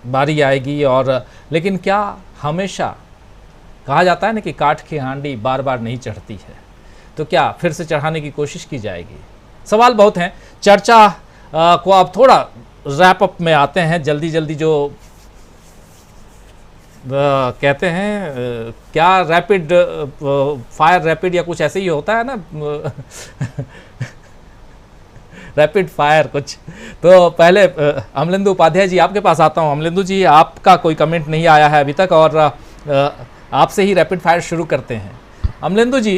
बारी आएगी। और लेकिन क्या हमेशा कहा जाता है ना कि काठ की हांडी बार बार नहीं चढ़ती है, तो क्या फिर से चढ़ाने की कोशिश की जाएगी? सवाल बहुत हैं। चर्चा को अब थोड़ा रैप अप में आते हैं, जल्दी जल्दी जो कहते हैं क्या रैपिड फायर रैपिड या कुछ ऐसे ही होता है ना रैपिड फायर कुछ। तो पहले अमलेंदु उपाध्याय जी आपके पास आता हूँ। अमलेंदु जी, आपका कोई कमेंट नहीं आया है अभी तक और आपसे ही रैपिड फायर शुरू करते हैं। अमलेंदु जी,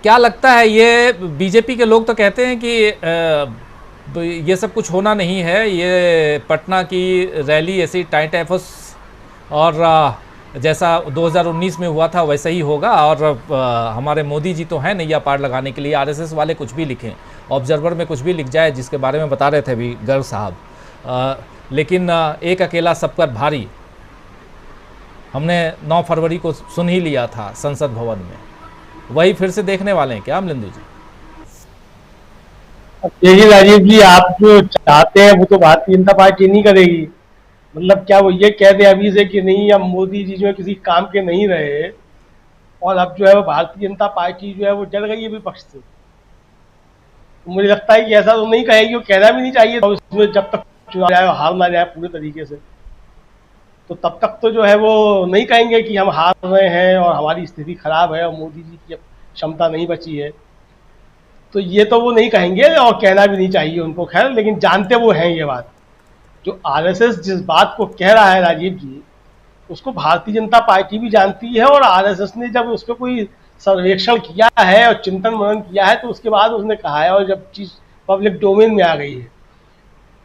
क्या लगता है, ये बीजेपी के लोग तो कहते हैं कि ये सब कुछ होना नहीं है, ये पटना की रैली ऐसी टाइटेफस और जैसा 2019 में हुआ था वैसा ही होगा और हमारे मोदी जी तो हैं नैया पार लगाने के लिए, आरएसएस वाले कुछ भी लिखें, ऑब्जर्वर में कुछ भी लिख जाए, जिसके बारे में बता रहे थे अभी गर्ग साहब, लेकिन एक अकेला सब पर भारी हमने 9 फरवरी को सुन ही लिया था संसद भवन में, वही फिर से देखने वाले हैं क्या अमलेंदु जी? देखिए राजीव जी, आप जो चाहते हैं वो तो भारतीय जनता पार्टी नहीं करेगी। मतलब क्या वो ये कह दे अभी से कि नहीं, अब मोदी जी जो है किसी काम के नहीं रहे और अब जो है वो भारतीय जनता पार्टी जो है वो जड़ गई है विपक्ष से। तो मुझे लगता है कि ऐसा तो नहीं कहेगी, वो कहना भी नहीं चाहिए। तो उसमें जब तक चुनाव जाए हार ना जाए पूरे तरीके से, तो तब तक तो जो है वो नहीं कहेंगे कि हम हार रहे हैं और हमारी स्थिति खराब है और मोदी जी की अब क्षमता नहीं बची है। तो ये तो वो नहीं कहेंगे और कहना भी नहीं चाहिए उनको, खैर, लेकिन जानते वो हैं ये बात। जो आरएसएस जिस बात को कह रहा है राजीव जी, उसको भारतीय जनता पार्टी भी जानती है और आरएसएस ने जब उस पर कोई सर्वेक्षण किया है और चिंतन मनन किया है तो उसके बाद उसने कहा है, और जब चीज पब्लिक डोमेन में आ गई है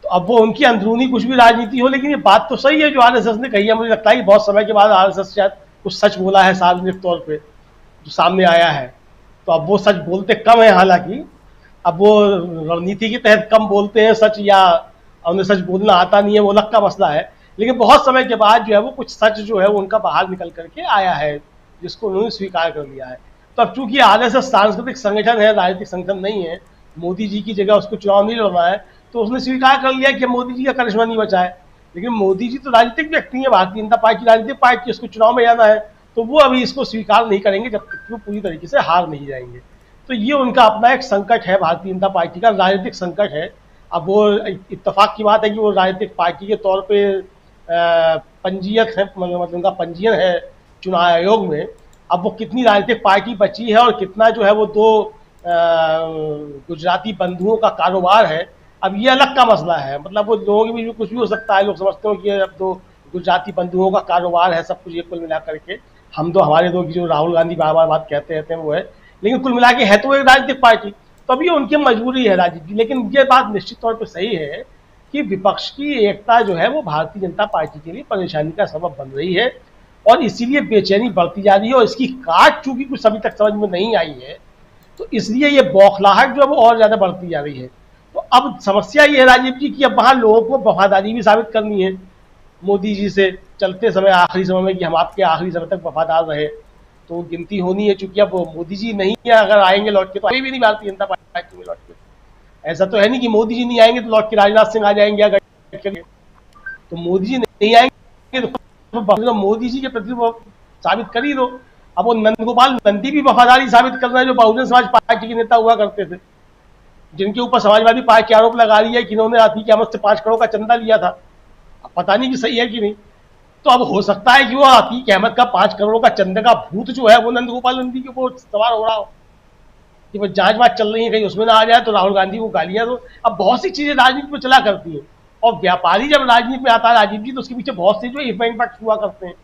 तो अब वो उनकी अंदरूनी कुछ भी राजनीति हो, लेकिन ये बात तो सही है जो आरएसएस ने कही है। मुझे लगता है कि बहुत समय के बाद आरएसएस शायद कुछ सच बोला है सार्वजनिक तौर पे जो सामने आया है। तो अब वो सच बोलते कम है, हालांकि अब वो रणनीति के तहत कम बोलते हैं सच, या उन्हें सच बोलना आता नहीं है, वो अलग का मसला है। लेकिन बहुत समय के बाद जो है वो कुछ सच जो है वो उनका बाहर निकल करके आया है, जिसको उन्होंने स्वीकार कर लिया है। तो अब चूंकि आरएसएस सांस्कृतिक संगठन है, राजनीतिक संगठन नहीं है, मोदी जी की जगह उसको चुनाव नहीं लड़ना है, तो उसने स्वीकार कर लिया कि मोदी जी का करिश्मा नहीं बचा है। लेकिन मोदी जी तो राजनीतिक व्यक्ति है, भारतीय जनता पार्टी राजनीतिक पार्टी, उसको चुनाव में जाना है, तो वो अभी इसको स्वीकार नहीं करेंगे जब तक वो पूरी तरीके से हार नहीं जाएंगे। तो ये उनका अपना एक संकट है, भारतीय जनता पार्टी का राजनीतिक संकट है। अब वो इत्तेफाक की बात है कि वो राजनीतिक पार्टी के तौर पे पंजीयक है, मतलब उनका पंजीयन है चुनाव आयोग में। अब वो कितनी राजनीतिक पार्टी बची है और कितना जो है वो 2 गुजराती बंधुओं का कारोबार है, अब ये अलग का मसला है। मतलब वो लोगों के बीच में कुछ भी हो सकता है, लोग समझते हो कि अब 2 गुजराती बंधुओं का कारोबार है सब कुछ, ये कुल मिला करके हम तो हमारे दो की जो राहुल गांधी बार बार बात कहते रहते हैं वो है, लेकिन कुल मिला के है तो एक राजनीतिक पार्टी, तो अब ये उनकी मजबूरी है राजनीति। लेकिन ये बात निश्चित तौर पर सही है कि विपक्ष की एकता जो है वो भारतीय जनता पार्टी के लिए परेशानी का सबब बन रही है और इसीलिए बेचैनी बढ़ती जा रही है। और इसकी काट चूंकि कुछ अभी तक समझ में नहीं आई है, तो इसलिए ये बौखलाहट जो है वो और ज्यादा बढ़ती जा रही है। तो अब समस्या ये है राजीव जी कि अब वहां लोगों को वफादारी भी साबित करनी है मोदी जी से चलते समय, आखिरी समय में, कि हम आपके आखिरी समय तक वफादार रहे, तो गिनती होनी है। चूंकि अब मोदी जी नहीं है, अगर आएंगे लौट के तो आए भी नहीं भारतीय जनता पार्टी में लौट के, ऐसा तो है नहीं कि मोदी जी नहीं आएंगे तो लौट के राजनाथ सिंह आ जाएंगे या गडकरी, तो मोदी जी नहीं आएंगे तो मोदी जी के प्रति वो साबित कर ही दो। अब वो नंदगोपाल नंदी भी वफादारी साबित कर रहे हैं जो बहुजन समाज पार्टी के नेता हुआ करते थे, जिनके ऊपर समाजवादी पार्टी आरोप लगा रही है कि इन्होंने अतीक अहमद से 5 करोड़ का चंदा लिया था। अब पता नहीं कि सही है कि नहीं, तो अब हो सकता है कि वो अतीक अहमद का 5 करोड़ का चंदे का भूत जो है वो नंदगोपाल नंदी के ऊपर सवार हो रहा हो, कि वो जांच वाच चल रही है कहीं उसमें ना आ जाए तो राहुल गांधी को गालियां दो। अब बहुत सी चीजें राजनीति में चला करती है, और व्यापारी जब राजनीति में आता है राजीव जी, तो उसके पीछे बहुत से जो इम्पैक्ट हुआ करते हैं।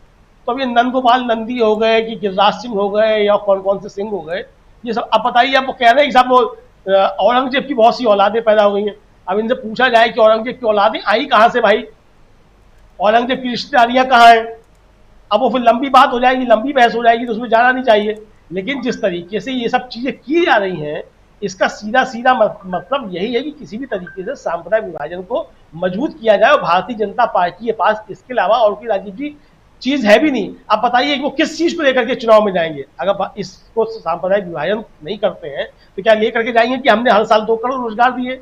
तो अब ये नंदगोपाल नंदी हो गए कि गिरिराज सिंह हो गए या कौन कौन से सिंह हो गए, ये सब अब बताइए। अब वो कह रहे हैं कि साहब वो औरंगजेब की बहुत सी औलादें पैदा हो गई हैं। अब इनसे पूछा जाए कि औरंगजेब की औलादें आई कहाँ से भाई, औरंगजेब की रिश्तेदारियां कहाँ हैं? अब वो फिर लंबी बात हो जाएगी, लंबी बहस हो जाएगी, तो उसमें जाना नहीं चाहिए। लेकिन जिस तरीके से ये सब चीजें की जा रही हैं, इसका सीधा सीधा मतलब यही है कि किसी भी तरीके से सांप्रदायिक विभाजन को मजबूत किया जाए, और भारतीय जनता पार्टी के पास इसके अलावा और कोई राजनीति चीज है भी नहीं। आप बताइए कि वो किस चीज को लेकर के चुनाव में जाएंगे? अगर इसको सांप्रदायिक विभाजन नहीं करते हैं तो क्या लेकर के जाएंगे कि हमने हर साल 2 करोड़ रोजगार दिए,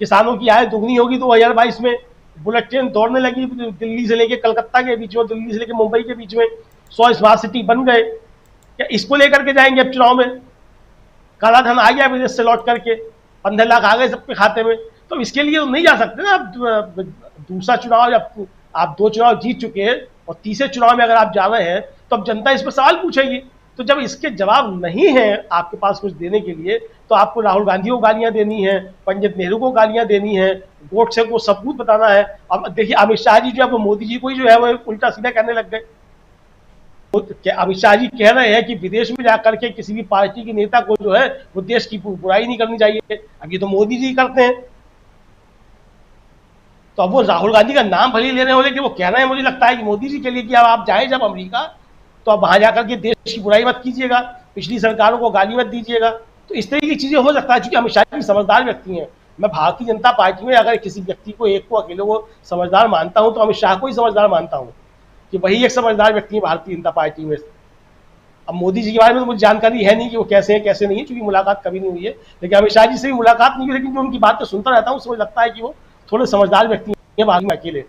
किसानों की आय दुगनी होगी 2022 में, बुलेट ट्रेन दौड़ने लगी दिल्ली से लेके कलकत्ता के बीच में, दिल्ली से लेके मुंबई के बीच में, 100 स्मार्ट सिटी बन गए, क्या इसको लेकर के जाएंगे अब चुनाव में? काला धन आ गया विदेश से लौट करके, 15 लाख आ गए सबके खाते में, तो इसके लिए तो नहीं जा सकते ना। अब दूसरा चुनाव, जब आप 2 चुनाव जीत चुके हैं और तीसरे चुनाव में अगर आप जा रहे हैं तो अब जनता इस पर सवाल पूछेगी। तो जब इसके जवाब नहीं है आपके पास कुछ देने के लिए, तो आपको राहुल गांधी को गालियां देनी है, पंडित नेहरू को गालियां देनी है, गोडसे को सबूत बताना है। अब देखिए अमित शाह जी जो है वो मोदी जी को ही जो है वो उल्टा सीधा कहने लग गए। अमित शाह जी कह रहे हैं कि विदेश में जाकर के किसी भी पार्टी के नेता को जो है वो देश की बुराई नहीं करनी चाहिए। अब ये तो मोदी जी करते हैं। तो अब वो राहुल गांधी का नाम भले ले रहे हो, लेकिन वो कह रहे हैं मुझे लगता है कि मोदी जी के लिए कि अब आप जाए जब अमेरिका, तो अब वहां जाकर के देश की बुराई मत कीजिएगा, पिछली सरकारों को गाली मत दीजिएगा। तो इस तरह की चीजें हो सकता है, क्योंकि अमित शाह जी समझदार व्यक्ति हैं। मैं भारतीय जनता पार्टी में अगर किसी व्यक्ति को, एक को, अकेले को समझदार मानता हूं तो अमित शाह को ही समझदार मानता हूं कि वही एक समझदार व्यक्ति है भारतीय जनता पार्टी में। अब मोदी जी के बारे में तो मुझे जानकारी है नहीं कि वो कैसे हैं कैसे नहीं है, क्योंकि मुलाकात कभी नहीं हुई है। लेकिन अमित शाह जी से भी मुलाकात नहीं हुई, लेकिन जो उनकी बातें सुनता रहता हूँ मुझे लगता है कि वो थोड़े समझदार व्यक्ति हैं भारत में अकेले।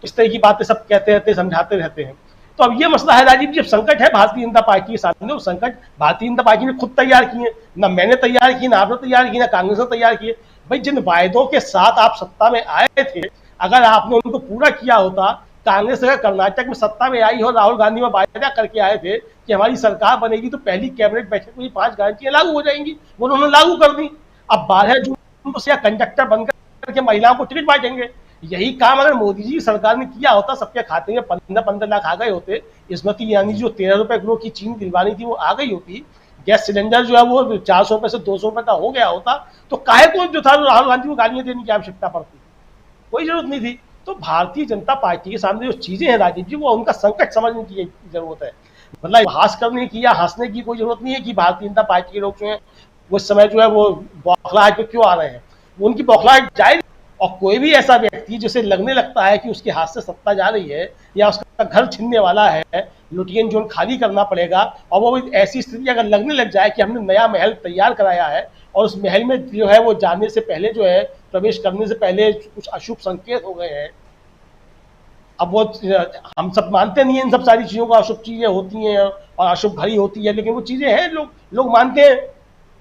इस तरह की बातें सब कहते रहते हैं, समझाते रहते हैं। तो अब ये मसला है राजीव जी, जब संकट है भारतीय जनता पार्टी के सामने, वो संकट भारतीय जनता पार्टी ने खुद तैयार किए, ना मैंने तैयार किए, ना आपने तैयार किए, ना कांग्रेस ने तैयार किए। भाई जिन वायदों के साथ आप सत्ता में आए थे, अगर आपने उनको पूरा किया होता, कांग्रेस अगर कर्नाटक में सत्ता में आई हो, राहुल गांधी में वायदा करके आए थे कि हमारी सरकार बनेगी तो पहली कैबिनेट बैठक में 5 गारंटियां लागू हो जाएंगी, वो उन्होंने लागू कर दी। अब 12 जून को से कंडक्टर बनकर के महिलाओं को टिकट बांटेंगे। यही काम अगर मोदी जी सरकार ने किया होता, सबके खाते में 15-15 लाख आ गए होते, स्मृति ईरानी जो 13 रुपए किलो की चीनी दिलवानी थी वो आ गई होती, गैस सिलेंडर जो है वो 400 रुपए से 200 रुपए का हो गया होता, तो काहे को जो था राहुल गांधी को गालियां देने की आवश्यकता पड़ती? कोई जरूरत नहीं थी। तो भारतीय जनता पार्टी के सामने जो चीजें हैं राजीव जी, वो उनका संकट समझने की जरूरत है। मतलब उपहास करने की या हंसने की कोई जरूरत नहीं है कि भारतीय जनता पार्टी के लोग जो है वो इस समय जो है वो बौखलाहट पे क्यों आ रहे हैं। वो उनकी बौखलाहट जायज, और कोई भी ऐसा व्यक्ति जिसे लगने लगता है कि उसके हाथ से सत्ता जा रही है या उसका घर छिनने वाला है, लुटियन जोन खाली करना पड़ेगा, और वो ऐसी स्थिति अगर लगने लग जाए कि हमने नया महल तैयार कराया है और उस महल में जो है वो जाने से पहले जो है, प्रवेश करने से पहले कुछ अशुभ संकेत हो गए हैं। अब वो हम सब मानते नहीं है इन सब सारी चीजों को, अशुभ चीजें होती हैं और अशुभ घड़ी होती है, लेकिन वो चीजें हैं, लोग मानते हैं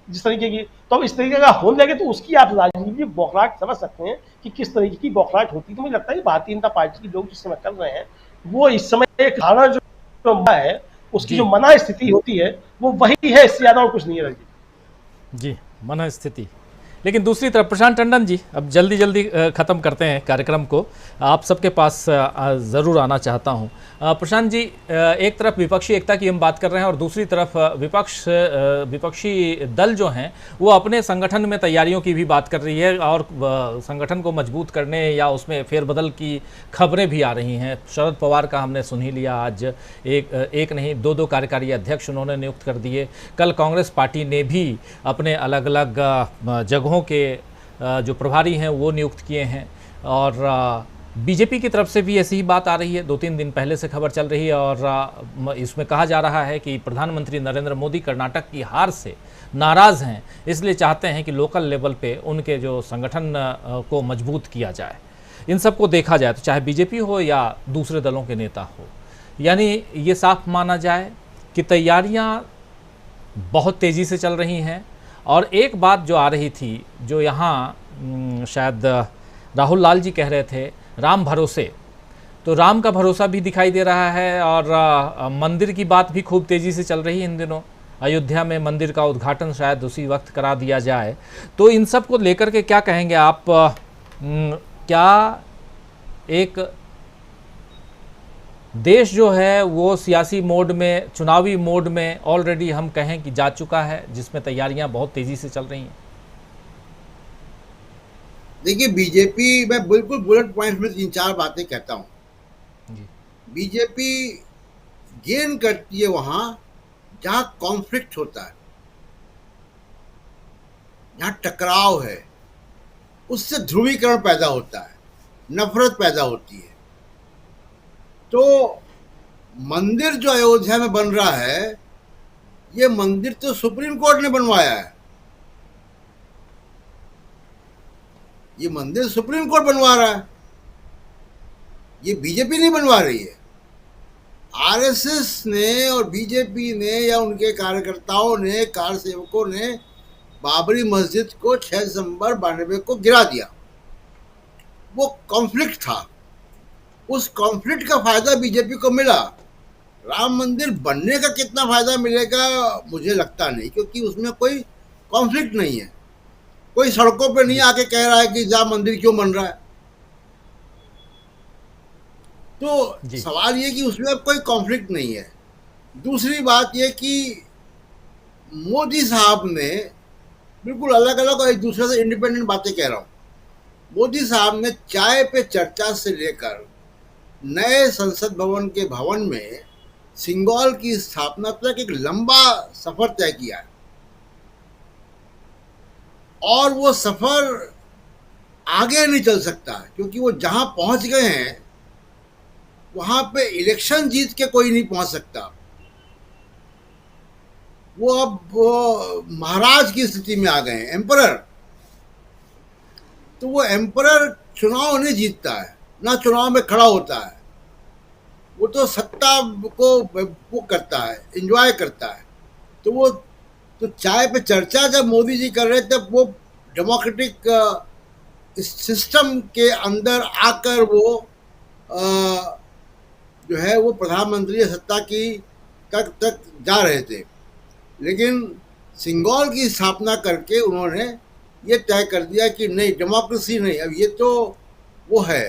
जिस तरीके की। तो अब इस तरीके का होने लगे तो उसकी आप राजनीति बौखलाहट समझ सकते हैं कि किस तरीके की बौखलाहट होती है। तो मुझे लगता है भारतीय जनता पार्टी के लोग जिस समय कर रहे हैं, वो इस समय एक धारणा जो है उसकी जो मना स्थिति होती है वो वही है, इससे ज्यादा और कुछ नहीं है जी, मना स्थिति। लेकिन दूसरी तरफ प्रशांत टंडन जी, अब जल्दी जल्दी ख़त्म करते हैं कार्यक्रम को, आप सबके पास ज़रूर आना चाहता हूं। प्रशांत जी, एक तरफ विपक्षी एकता की हम बात कर रहे हैं और दूसरी तरफ विपक्षी दल जो हैं वो अपने संगठन में तैयारियों की भी बात कर रही है और संगठन को मजबूत करने या उसमें फेरबदल की खबरें भी आ रही हैं। शरद पवार का हमने सुन ही लिया, आज एक नहीं 2 कार्यकारी अध्यक्ष उन्होंने नियुक्त कर दिए। कल कांग्रेस पार्टी ने भी अपने अलग अलग जगहों के जो प्रभारी हैं वो नियुक्त किए हैं, और बीजेपी की तरफ से भी ऐसी ही बात आ रही है। 2-3 दिन पहले से खबर चल रही है और इसमें कहा जा रहा है कि प्रधानमंत्री नरेंद्र मोदी कर्नाटक की हार से नाराज़ हैं, इसलिए चाहते हैं कि लोकल लेवल पे उनके जो संगठन को मजबूत किया जाए। इन सब को देखा जाए तो चाहे बीजेपी हो या दूसरे दलों के नेता हो, यानी ये साफ माना जाए कि तैयारियाँ बहुत तेज़ी से चल रही हैं। और एक बात जो आ रही थी, जो यहाँ शायद राहुल लाल जी कह रहे थे, राम भरोसे, तो राम का भरोसा भी दिखाई दे रहा है। और मंदिर की बात भी खूब तेज़ी से चल रही है इन दिनों। अयोध्या में मंदिर का उद्घाटन शायद उसी वक्त करा दिया जाए। तो इन सब को लेकर के क्या कहेंगे आप? क्या एक देश जो है वो सियासी मोड में, चुनावी मोड में ऑलरेडी हम कहें कि जा चुका है, जिसमें तैयारियां बहुत तेजी से चल रही हैं? देखिए, बीजेपी, मैं बिल्कुल बुलेट पॉइंट में 3-4 बातें कहता हूं। बीजेपी गेन करती है वहां जहां कॉन्फ्लिक्ट होता है, जहां टकराव है, उससे ध्रुवीकरण पैदा होता है, नफरत पैदा होती है। तो मंदिर जो अयोध्या में बन रहा है, ये मंदिर तो सुप्रीम कोर्ट ने बनवाया है। ये मंदिर सुप्रीम कोर्ट बनवा रहा है, ये बीजेपी नहीं बनवा रही है। आरएसएस ने और बीजेपी ने या उनके कार्यकर्ताओं ने, कार सेवकों ने बाबरी मस्जिद को 6 दिसंबर 92 को गिरा दिया। वो कॉन्फ्लिक्ट था, उस कॉन्फ्लिक्ट का फायदा बीजेपी को मिला। राम मंदिर बनने का कितना फायदा मिलेगा मुझे लगता नहीं, क्योंकि उसमें कोई कॉन्फ्लिक्ट नहीं है। कोई सड़कों पे नहीं आके कह रहा है कि राम मंदिर क्यों बन रहा है। तो सवाल ये कि उसमें अब कोई कॉन्फ्लिक्ट नहीं है। दूसरी बात ये कि मोदी साहब ने बिल्कुल अलग अलग और एक दूसरे से इंडिपेंडेंट बातें कह रहा हूं। मोदी साहब ने चाय पे चर्चा से लेकर नए संसद भवन के भवन में सिंगल की स्थापना तक एक लंबा सफर तय किया है, और वो सफर आगे नहीं चल सकता, क्योंकि वो जहां पहुंच गए हैं वहां पे इलेक्शन जीत के कोई नहीं पहुंच सकता। वो अब महाराज की स्थिति में आ गए हैं, एम्परर। तो वो एम्परर चुनाव नहीं जीतता है, ना चुनाव में खड़ा होता है। वो तो सत्ता को वो करता है, एंजॉय करता है। तो वो तो चाय पे चर्चा जब मोदी जी कर रहे थे, वो डेमोक्रेटिक सिस्टम के अंदर आकर वो जो है वो प्रधानमंत्री सत्ता की तक जा रहे थे। लेकिन सिंगल की स्थापना करके उन्होंने ये तय कर दिया कि नहीं, डेमोक्रेसी नहीं, अब ये तो वो है,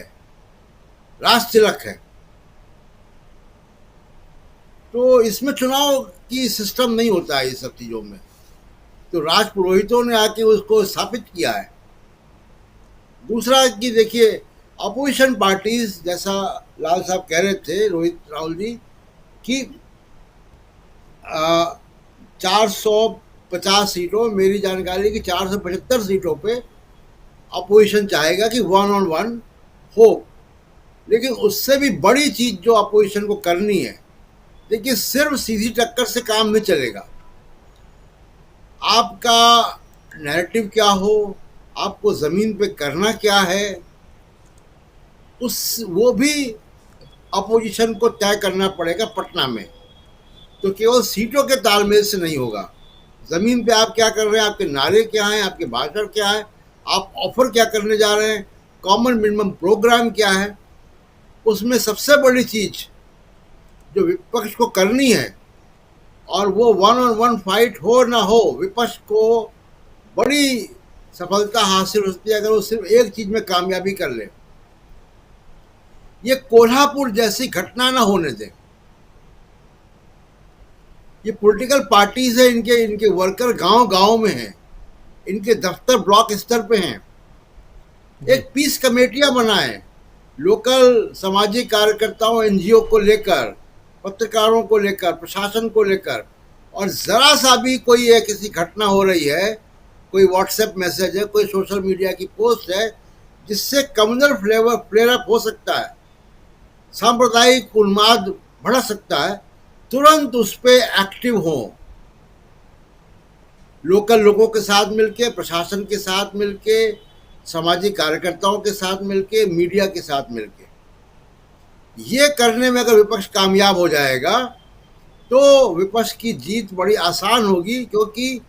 राज तिलक है। तो इसमें चुनाव की सिस्टम नहीं होता है ये सब चीज़ों में। तो राज पुरोहितों ने आके उसको स्थापित किया है। दूसरा कि देखिए, अपोजिशन पार्टीज, जैसा लाल साहब कह रहे थे, रोहित राहुल जी, कि 450 सीटों, मेरी जानकारी की 475 सीटों पे अपोजिशन चाहेगा कि 1 on 1 हो। लेकिन उससे भी बड़ी चीज़ जो अपोजिशन को करनी है, देखिए, सिर्फ सीधी टक्कर से काम नहीं चलेगा। आपका नैरेटिव क्या हो, आपको ज़मीन पे करना क्या है, वो भी अपोजिशन को तय करना पड़ेगा पटना में। तो केवल सीटों के तालमेल से नहीं होगा। ज़मीन पे आप क्या कर रहे हैं, आपके नारे क्या हैं, आपके भाषण क्या है, आप ऑफर क्या करने जा रहे हैं, कॉमन मिनिमम प्रोग्राम क्या है। उसमें सबसे बड़ी चीज़ जो विपक्ष को करनी है, और वो 1 on 1 फाइट हो ना हो, विपक्ष को बड़ी सफलता हासिल हो सकती है अगर वो सिर्फ एक चीज़ में कामयाबी कर ले। ये कोल्हापुर जैसी घटना ना होने दें। ये पॉलिटिकल पार्टीज है, इनके वर्कर गांव-गांव में हैं, इनके दफ्तर ब्लॉक स्तर पे हैं। एक पीस कमेटियां बनाएं, लोकल सामाजिक कार्यकर्ताओं, एनजीओ को लेकर, पत्रकारों को लेकर, प्रशासन को लेकर, और ज़रा सा भी कोई है, किसी घटना हो रही है, कोई व्हाट्सएप मैसेज है, कोई सोशल मीडिया की पोस्ट है जिससे कम्युनल फ्लेयर अप हो सकता है, सांप्रदायिक उन्माद बढ़ सकता है, तुरंत उस पर एक्टिव हो। लोकल लोगों के साथ मिलके, प्रशासन के साथ मिलके, सामाजिक कार्यकर्ताओं के साथ मिलके, मीडिया के साथ मिलके। ये करने में अगर विपक्ष कामयाब हो जाएगा तो विपक्ष की जीत बड़ी आसान होगी, क्योंकि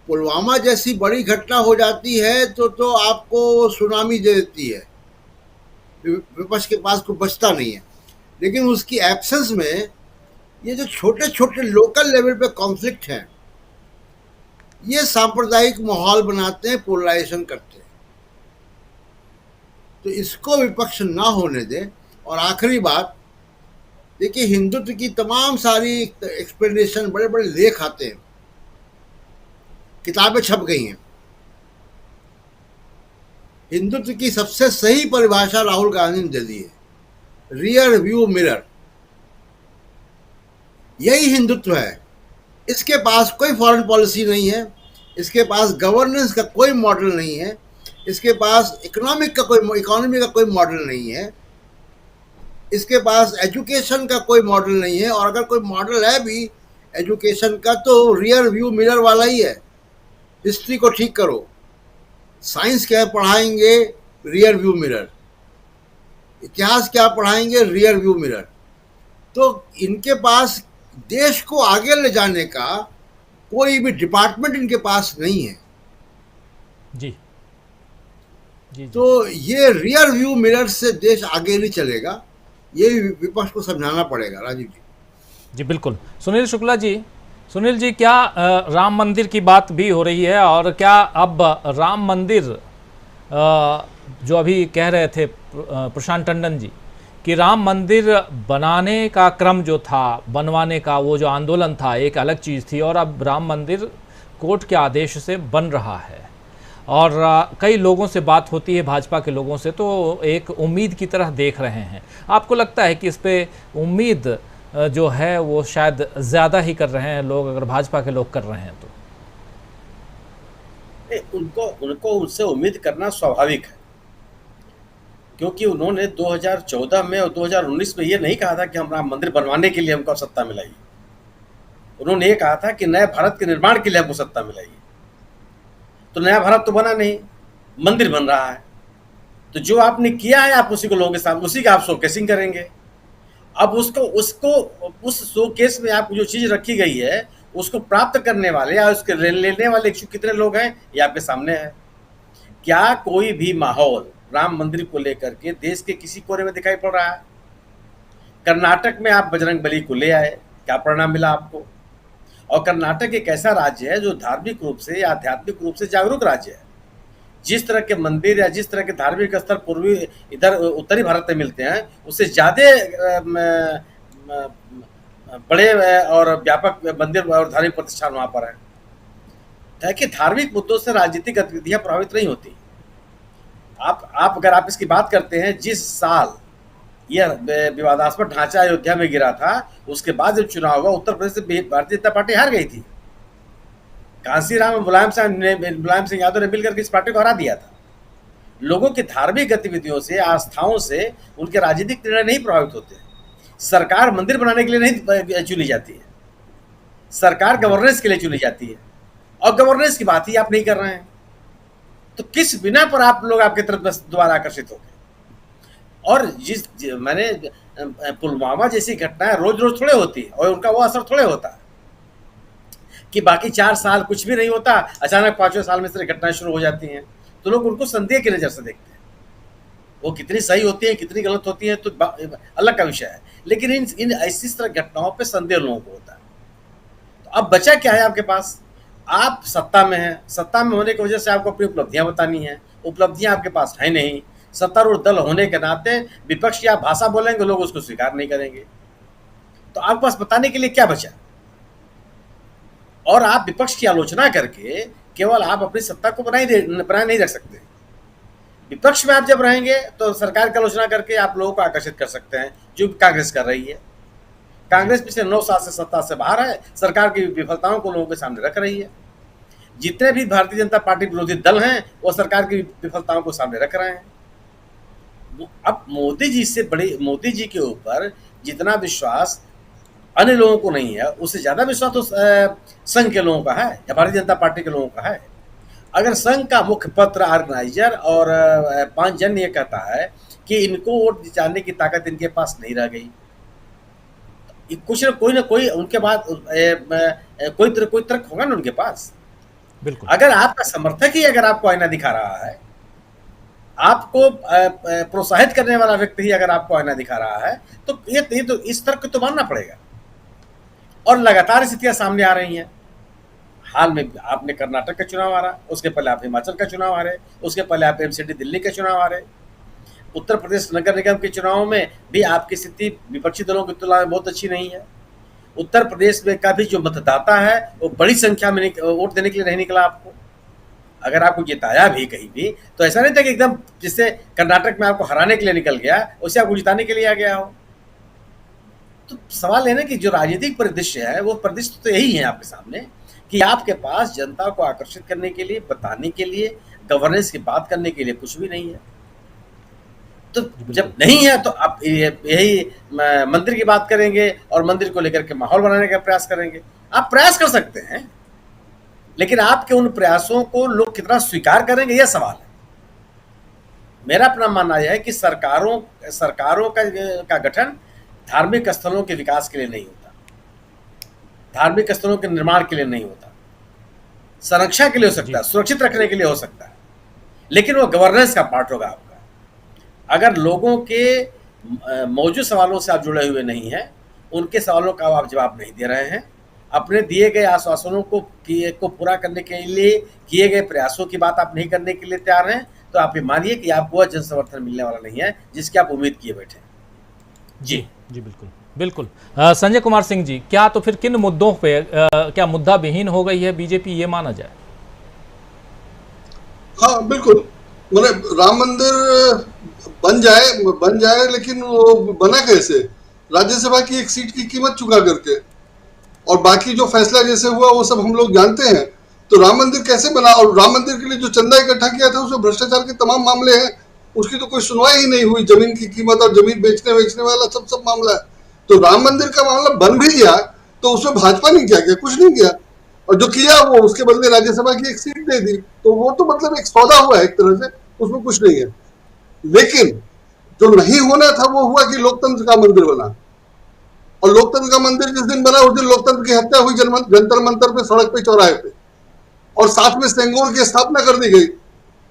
पुलवामा जैसी बड़ी घटना हो जाती है तो आपको सुनामी दे देती है, विपक्ष के पास कोई बचता नहीं है। लेकिन उसकी एब्सेंस में ये जो छोटे छोटे लोकल लेवल पे कॉन्फ्लिक्ट हैं, ये सांप्रदायिक माहौल बनाते हैं, पोलराइजेशन करते हैं। तो इसको विपक्ष ना होने दें। और आखिरी बात, देखिए, हिंदुत्व की तमाम सारी एक्सप्लेनेशन, बड़े बड़े लेख आते हैं, किताबें छप गई हैं। हिंदुत्व की सबसे सही परिभाषा राहुल गांधी ने दे दी है, रियर व्यू मिरर। यही हिंदुत्व है। इसके पास कोई फॉरेन पॉलिसी नहीं है, इसके पास गवर्नेंस का कोई मॉडल नहीं है, इसके पास इकोनॉमी का कोई मॉडल नहीं है, इसके पास एजुकेशन का कोई मॉडल नहीं है। और अगर कोई मॉडल है भी एजुकेशन का, तो रियर व्यू मिरर वाला ही है। हिस्ट्री को ठीक करो, साइंस क्या पढ़ाएंगे, रियर व्यू मिरर। इतिहास क्या पढ़ाएंगे, रियर व्यू मिरर। तो इनके पास देश को आगे ले जाने का कोई भी डिपार्टमेंट इनके पास नहीं है। जी। तो ये रियर व्यू मिरर से देश आगे नहीं चलेगा, ये विपक्ष को समझाना पड़ेगा। राजीव जी। जी बिल्कुल। सुनील शुक्ला जी, सुनील जी, क्या राम मंदिर की बात भी हो रही है, और क्या अब राम मंदिर जो अभी कह रहे थे प्रशांत टंडन जी कि राम मंदिर बनाने का क्रम जो था, बनवाने का वो जो आंदोलन था एक अलग चीज़ थी, और अब राम मंदिर कोर्ट के आदेश से बन रहा है, और कई लोगों से बात होती है, भाजपा के लोगों से, तो एक उम्मीद की तरह देख रहे हैं। आपको लगता है कि इस पे उम्मीद जो है वो शायद ज़्यादा ही कर रहे हैं लोग, अगर भाजपा के लोग कर रहे हैं तो? उनको उससे उम्मीद करना स्वाभाविक है, क्योंकि उन्होंने 2014 में और 2019 में ये नहीं कहा था कि हम राम मंदिर बनवाने के लिए हमको सत्ता मिलाई। उन्होंने ये कहा था कि नए भारत के निर्माण के लिए हमको सत्ता मिलाई। तो नया भारत तो बना नहीं, मंदिर बन रहा है। तो जो आपने किया है आप उसी को लोगों के सामने, उसी का आप शोकेसिंग करेंगे। अब उसको उस शोकेस में आप जो चीज रखी गई है उसको प्राप्त करने वाले या उसके लेने वाले इच्छुक कितने लोग हैं ये आपके सामने है। क्या कोई भी माहौल राम मंदिर को लेकर के देश के किसी कोने में दिखाई पड़ रहा है? कर्नाटक में आप बजरंगबली को ले आए, क्या परिणाम मिला आपको? और कर्नाटक एक ऐसा राज्य है जो धार्मिक रूप से या आध्यात्मिक रूप से जागरूक राज्य है। जिस तरह के मंदिर या जिस तरह के धार्मिक स्थल पूर्वी इधर उत्तरी भारत में मिलते हैं, उससे ज़्यादा बड़े और व्यापक मंदिर और धार्मिक प्रतिष्ठान वहाँ पर है कि धार्मिक मुद्दों से राजनीतिक गतिविधियाँ प्रभावित नहीं होती। अगर आप इसकी बात करते हैं, जिस साल यह विवादास्पद ढांचा अयोध्या में गिरा था, उसके बाद जब चुनाव हुआ उत्तर प्रदेश से भारतीय जनता पार्टी हार गई थी। कांसीराम और मुलायम सिंह यादव ने मिलकर इस पार्टी को हरा दिया था। लोगों की धार्मिक गतिविधियों से, आस्थाओं से उनके राजनीतिक निर्णय नहीं प्रभावित होते। सरकार मंदिर बनाने के लिए नहीं चुनी जाती है, सरकार गवर्नेंस के लिए चुनी जाती है, और गवर्नेंस की बात ही आप नहीं कर रहे हैं। तो किस बिना पर आप लोग आपके तरफ दोबारा आकर्षित हो गए? और मैंने पुलवामा जैसी घटनाएं रोज रोज थोड़े होती है, और उनका वो असर थोड़े होता है कि बाकी 4 साल कुछ भी नहीं होता, अचानक 5वें साल में से घटनाएं शुरू हो जाती हैं। तो लोग उनको संदेह की नज़र से देखते हैं। वो कितनी सही होती है, कितनी गलत होती है तो अलग का विषय है, लेकिन इन ऐसी तरह घटनाओं पे संदेह लोगों को होता है। तो अब बचा क्या है आपके पास? आप सत्ता में हैं, सत्ता में होने की वजह से आपको अपनी उपलब्धियां बतानी हैं, उपलब्धियां आपके पास है नहीं। सत्तारूढ़ दल होने के नाते विपक्ष की आप भाषा बोलेंगे, लोग उसको स्वीकार नहीं करेंगे। तो आपके पास बताने के लिए क्या बचा? और आप विपक्ष की आलोचना करके केवल आप अपनी सत्ता को बनाए नहीं रख सकते। विपक्ष में आप जब रहेंगे तो सरकार की आलोचना करके आप लोगों को आकर्षित कर सकते हैं, जो कांग्रेस कर रही है। कांग्रेस पिछले 9 साल से सत्ता से बाहर है, सरकार की विफलताओं को लोगों के सामने रख रही है। जितने भी भारतीय जनता पार्टी विरोधी दल हैं वो सरकार की विफलताओं को सामने रख रहे हैं। अब मोदी जी के ऊपर जितना विश्वास अन्य लोगों को नहीं है, उससे ज्यादा विश्वास तो संघ के लोगों का है या भारतीय जनता पार्टी के लोगों का है। अगर संघ का मुख्य पत्र ऑर्गेनाइजर और 5 जन ये कहता है कि इनको वोट जिताने की ताकत इनके पास नहीं रह गई, कुछ न कोई उनके बाद कोई तर्क होगा ना उनके पास। बिल्कुल। अगर आपका समर्थक ही अगर आपको आईना दिखा रहा है, आपको प्रोत्साहित करने वाला व्यक्ति ही अगर आपको आईना दिखा रहा है, तो ये तो इस तर्क तो मानना पड़ेगा। और लगातार स्थितियां सामने आ रही हैं। हाल में आपने कर्नाटक का चुनाव हारा, उसके पहले आप हिमाचल का चुनाव हारे, उसके पहले आप एमसीडी दिल्ली का चुनाव हारे। उत्तर प्रदेश नगर निगम के चुनाव में भी आपकी स्थिति विपक्षी दलों की तुलना में बहुत अच्छी नहीं है। उत्तर प्रदेश में का भी जो मतदाता है वो बड़ी संख्या में वोट देने के लिए नहीं निकला आपको। अगर आपको जिताया भी कहीं भी तो ऐसा नहीं था कि एकदम जिससे कर्नाटक में आपको हराने के लिए निकल गया उसे आपको जिताने के लिए आ गया हो। तो सवाल है ना कि जो राजनीतिक परिदृश्य है वो परिदृश्य तो यही है आपके सामने कि आपके पास जनता को आकर्षित करने के लिए, बताने के लिए, गवर्नेंस की बात करने के लिए कुछ भी नहीं है। तो जब नहीं है तो आप यही मंदिर की बात करेंगे और मंदिर को लेकर के माहौल बनाने का प्रयास करेंगे। आप प्रयास कर सकते हैं, लेकिन आपके उन प्रयासों को लोग कितना स्वीकार करेंगे यह सवाल है। मेरा अपना मानना यह है कि सरकारों का गठन धार्मिक स्थलों के विकास के लिए नहीं होता, धार्मिक स्थलों के निर्माण के लिए नहीं होता, संरक्षा के लिए हो सकता है, सुरक्षित रखने के लिए हो सकता है, लेकिन वो गवर्नेंस का पार्ट होगा आपका। अगर लोगों के मौजूद सवालों से आप जुड़े हुए नहीं हैं, उनके सवालों का आप जवाब नहीं दे रहे हैं, अपने दिए गए आश्वासनों को पूरा करने के लिए किए गए प्रयासों की बात आप नहीं करने के लिए तैयार हैं, तो आप ये मानिए कि आपको वह जन समर्थन मिलने वाला नहीं है जिसकी आप उम्मीद किए बैठे। जी जी बिल्कुल बिल्कुल। संजय कुमार सिंह जी, क्या तो फिर किन मुद्दों पे क्या मुद्दा विहीन हो गई है बीजेपी, ये माना जाए? हाँ बिल्कुल, मतलब राम मंदिर बन जाए लेकिन वो बना कैसे? राज्यसभा की एक सीट की कीमत चुका करके, और बाकी जो फैसला जैसे हुआ वो सब हम लोग जानते हैं। तो राम मंदिर कैसे बना? और राम मंदिर के लिए जो चंदा इकट्ठा किया था उसमें भ्रष्टाचार के तमाम मामले हैं, उसकी तो कोई सुनवाई ही नहीं हुई। जमीन की कीमत और जमीन बेचने वाला सब मामला है। तो राम मंदिर का मामला बन भी गया तो उसमें भाजपा ने क्या किया? कुछ नहीं किया, और जो किया वो उसके बदले राज्यसभा की एक सीट दे दी। तो वो तो मतलब एक सौदा हुआ है एक तरह से, उसमें कुछ नहीं है। लेकिन जो नहीं होना था वो हुआ कि लोकतंत्र का मंदिर बना, और लोकतंत्र का मंदिर जिस दिन बना उस दिन लोकतंत्र की हत्या हुई जंतर मंतर पे, सड़क पे, चौराहे पे, और साथ में सेंगोर की स्थापना कर दी गई।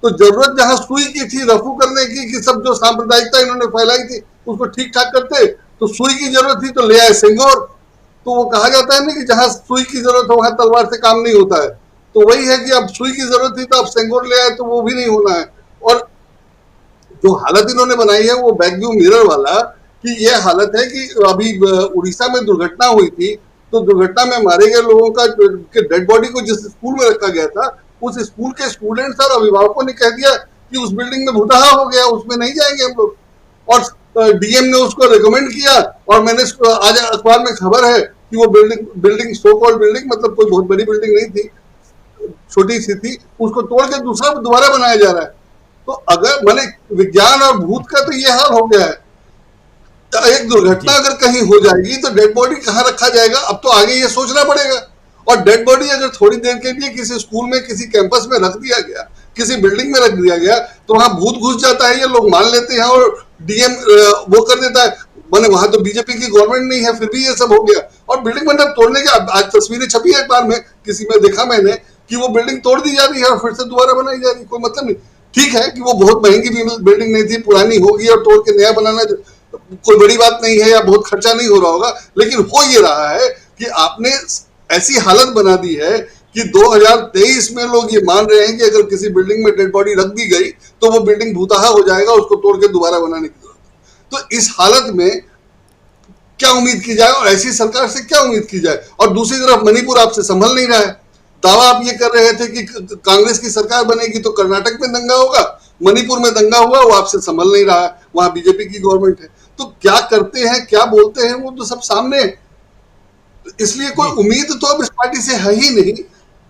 तो जरूरत जहां सुई की थी रफू करने की कि सब जो सांप्रदायिकता इन्होंने फैलाई थी उसको ठीक ठाक करते, तो सुई की जरूरत थी तो ले आए सेंगोर। तो वो कहा जाता है ना कि जहां सुई की जरूरत हो वहां तलवार से काम नहीं होता है। तो वही है कि अब सुई की जरूरत थी तो अब सेंगोर ले आए, तो वो भी नहीं होना है। और जो हालत इन्होंने बनाई है वो बैकव्यू मिरर वाला, कि ये हालत है कि अभी उड़ीसा में दुर्घटना हुई थी, तो दुर्घटना में मारे गए लोगों का डेड बॉडी को जिस स्कूल में रखा गया था, उस स्कूल के स्टूडेंट्स और अभिभावकों ने कह दिया कि उस बिल्डिंग में भूतहा हो गया, उसमें नहीं जाएंगे हम लोग। और डीएम ने उसको रिकमेंड किया, और मैंने आज अखबार में खबर है कि वो बिल्डिंग सो कॉल्ड बिल्डिंग, मतलब कोई बहुत बड़ी बिल्डिंग नहीं थी, छोटी सी थी, उसको तोड़ के दूसरा दोबारा बनाया जा रहा है। तो अगर माने विज्ञान और भूत का तो ये हाल हो गया है। एक दुर्घटना अगर कहीं हो जाएगी तो डेड बॉडी कहाँ रखा जाएगा? अब तो आगे ये सोचना पड़ेगा। और डेड बॉडी अगर थोड़ी देर के लिए किसी स्कूल में, किसी कैंपस में रख दिया गया, किसी बिल्डिंग में रख दिया गया, तो वहां भूत घुस जाता है, ये लोग मान लेते हैं, और डीएम वो कर देता है। मैंने वहां तो बीजेपी की गवर्नमेंट नहीं है, फिर भी ये सब हो गया। और बिल्डिंग मतलब तोड़ने के, आज तस्वीरें छपी है एक बार में, किसी में देखा मैंने कि वो बिल्डिंग तोड़ दी जा रही है और फिर से दोबारा बनाई जा रही है, कोई मतलब नहीं। ठीक है कि वो बहुत महंगी बिल्डिंग नहीं थी, पुरानी होगी, और तोड़ के नया बनाना कोई बड़ी बात नहीं है, या बहुत खर्चा नहीं हो रहा होगा। लेकिन हो ये रहा है कि आपने ऐसी हालत बना दी है कि 2023 में लोग ये मान रहे हैं कि अगर किसी बिल्डिंग में डेड बॉडी रख दी गई तो वो बिल्डिंग भूतहा हो जाएगा, उसको तोड़ के दोबारा बनाने की जरूरत। तो इस हालत में क्या उम्मीद की जाए, और ऐसी सरकार से क्या उम्मीद की जाए? और दूसरी तरफ मणिपुर आपसे संभल नहीं रहा है। दावा आप ये कर रहे थे कि कांग्रेस की सरकार बनेगी तो कर्नाटक में दंगा होगा, मणिपुर में दंगा हुआ, वो आपसे संभल नहीं रहा है, वहां बीजेपी की गवर्नमेंट है। तो क्या करते हैं, क्या बोलते हैं, वो तो सब सामने है। इसलिए कोई उम्मीद तो अब इस पार्टी से है ही नहीं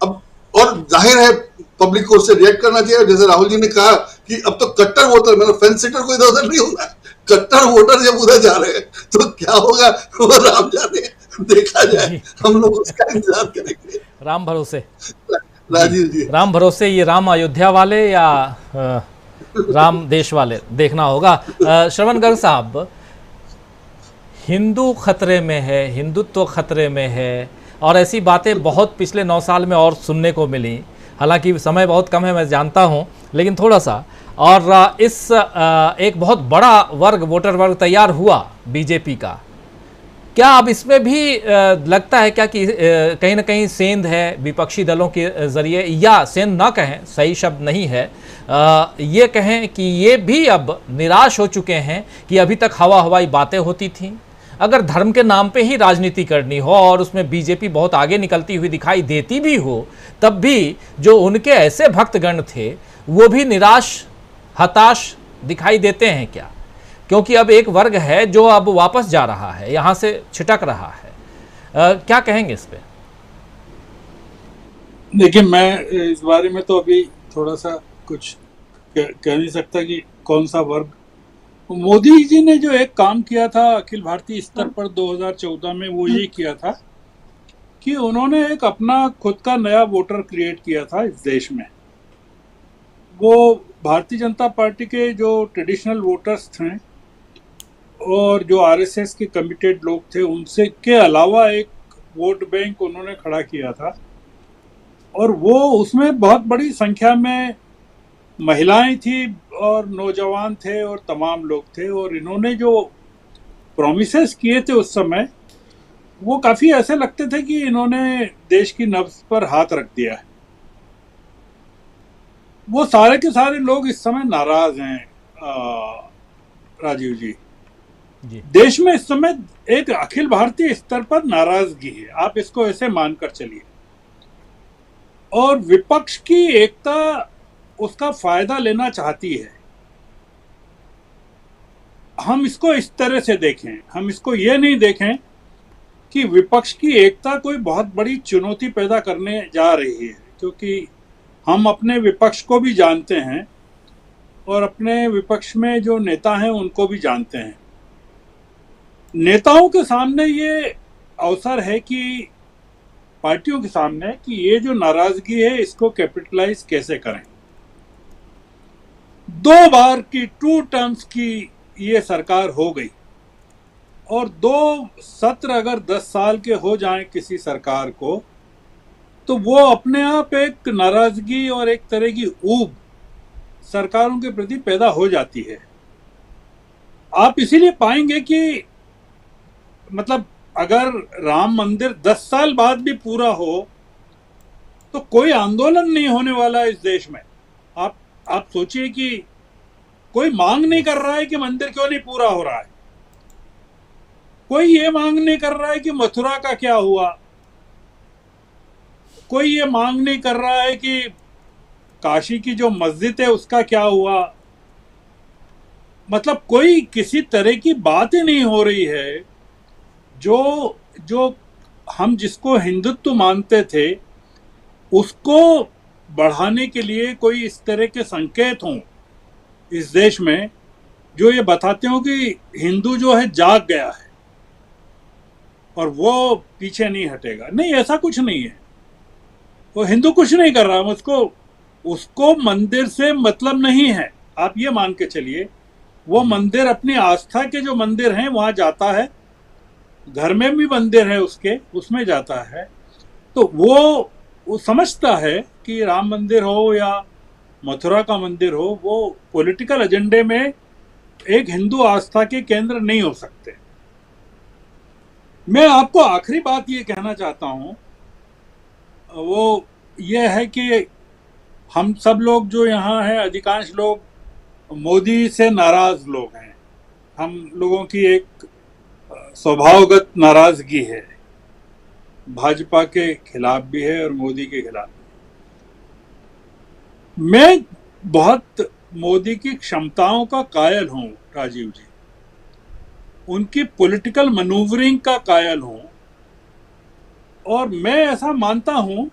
अब। और जाहिर है पब्लिक को उससे रिएक्ट करना चाहिए। जैसे राहुल जी ने कहा कि अब तो कट्टर वोटर, मतलब फेंस सिटर को इधर उधर नहीं होगा, कट्टर वोटर जब उधर जा रहे हैं तो क्या होगा वो राम जाने, देखा जाए, हम लोग उसका इंतजार करेंगे। राम भरोसे राजीव जी, राम भरोसे, ये राम अयोध्या वाले या राम देश वाले, देखना होगा। श्रवण गर्ग साहब, हिंदू खतरे में है, हिंदुत्व खतरे में है, और ऐसी बातें बहुत पिछले 9 साल में और सुनने को मिली। हालांकि समय बहुत कम है, मैं जानता हूं, लेकिन थोड़ा सा। और इस एक बहुत बड़ा वर्ग, वोटर वर्ग तैयार हुआ बीजेपी का। क्या अब इसमें भी लगता है क्या कि कहीं ना कहीं सेंध है विपक्षी दलों के ज़रिए, या सेंध ना कहें, सही शब्द नहीं है, ये कहें कि ये भी अब निराश हो चुके हैं कि अभी तक हवा हवाई बातें होती थीं? अगर धर्म के नाम पे ही राजनीति करनी हो और उसमें बीजेपी बहुत आगे निकलती हुई दिखाई देती भी हो, तब भी जो उनके ऐसे भक्तगण थे वो भी निराश, हताश दिखाई देते हैं क्या? क्योंकि अब एक वर्ग है जो अब वापस जा रहा है, यहाँ से छिटक रहा है। क्या कहेंगे इस पे? देखिए, मैं इस बारे में तो अभी थोड़ा सा कुछ कह नहीं सकता कि कौन सा वर्ग। मोदी जी ने जो एक काम किया था अखिल भारतीय स्तर पर 2014 में, वो ये किया था कि उन्होंने एक अपना खुद का नया वोटर क्रिएट किया था इस देश में। वो भारतीय जनता पार्टी के जो ट्रेडिशनल वोटर्स थे और जो आरएसएस के कमिटेड लोग थे, उनसे के अलावा एक वोट बैंक उन्होंने खड़ा किया था, और वो उसमें बहुत बड़ी संख्या में महिलाएं थी और नौजवान थे और तमाम लोग थे, और इन्होंने जो प्रॉमिसेस किए थे उस समय वो काफी ऐसे लगते थे कि इन्होंने देश की नब्ज पर हाथ रख दिया है। वो सारे के सारे लोग इस समय नाराज हैं राजीव जी। देश में इस समय एक अखिल भारतीय स्तर पर नाराजगी है, आप इसको ऐसे मानकर चलिए। और विपक्ष की एकता उसका फायदा लेना चाहती है। हम इसको इस तरह से देखें, हम इसको ये नहीं देखें कि विपक्ष की एकता कोई बहुत बड़ी चुनौती पैदा करने जा रही है, क्योंकि हम अपने विपक्ष को भी जानते हैं और अपने विपक्ष में जो नेता हैं उनको भी जानते हैं। नेताओं के सामने ये अवसर है कि पार्टियों के सामने कि ये जो नाराजगी है इसको कैपिटलाइज कैसे करें। 2 बार की 2 टर्म्स की ये सरकार हो गई, और 2 सत्र अगर 10 साल के हो जाएं किसी सरकार को, तो वो अपने आप एक नाराजगी और एक तरह की ऊब सरकारों के प्रति पैदा हो जाती है। आप इसीलिए पाएंगे कि मतलब अगर राम मंदिर 10 साल बाद भी पूरा हो तो कोई आंदोलन नहीं होने वाला है इस देश में। आप सोचिए कि कोई मांग नहीं कर रहा है कि मंदिर क्यों नहीं पूरा हो रहा है, कोई ये मांग नहीं कर रहा है कि मथुरा का क्या हुआ, कोई ये मांग नहीं कर रहा है कि काशी की जो मस्जिद है उसका क्या हुआ। मतलब कोई किसी तरह की बात ही नहीं हो रही है। जो हम जिसको हिंदुत्व मानते थे उसको बढ़ाने के लिए कोई इस तरह के संकेत हों इस देश में जो ये बताते हो कि हिंदू जो है जाग गया है और वो पीछे नहीं हटेगा। नहीं, ऐसा कुछ नहीं है। वो हिंदू कुछ नहीं कर रहा, उसको मंदिर से मतलब नहीं है। आप ये मान के चलिए, वो मंदिर अपनी आस्था के जो मंदिर हैं वहां जाता है, घर में भी मंदिर है उसके, उसमें जाता है। तो वो समझता है कि राम मंदिर हो या मथुरा का मंदिर हो, वो पॉलिटिकल एजेंडे में एक हिंदू आस्था के केंद्र नहीं हो सकते। मैं आपको आखिरी बात ये कहना चाहता हूं, वो ये है कि हम सब लोग जो यहाँ हैं, अधिकांश लोग मोदी से नाराज लोग हैं। हम लोगों की एक स्वभावगत नाराजगी है, भाजपा के खिलाफ भी है और मोदी के खिलाफ भी। मैं बहुत मोदी की क्षमताओं का कायल हूं राजीव जी, उनकी पॉलिटिकल मैनूवरिंग का कायल हूं, और मैं ऐसा मानता हूं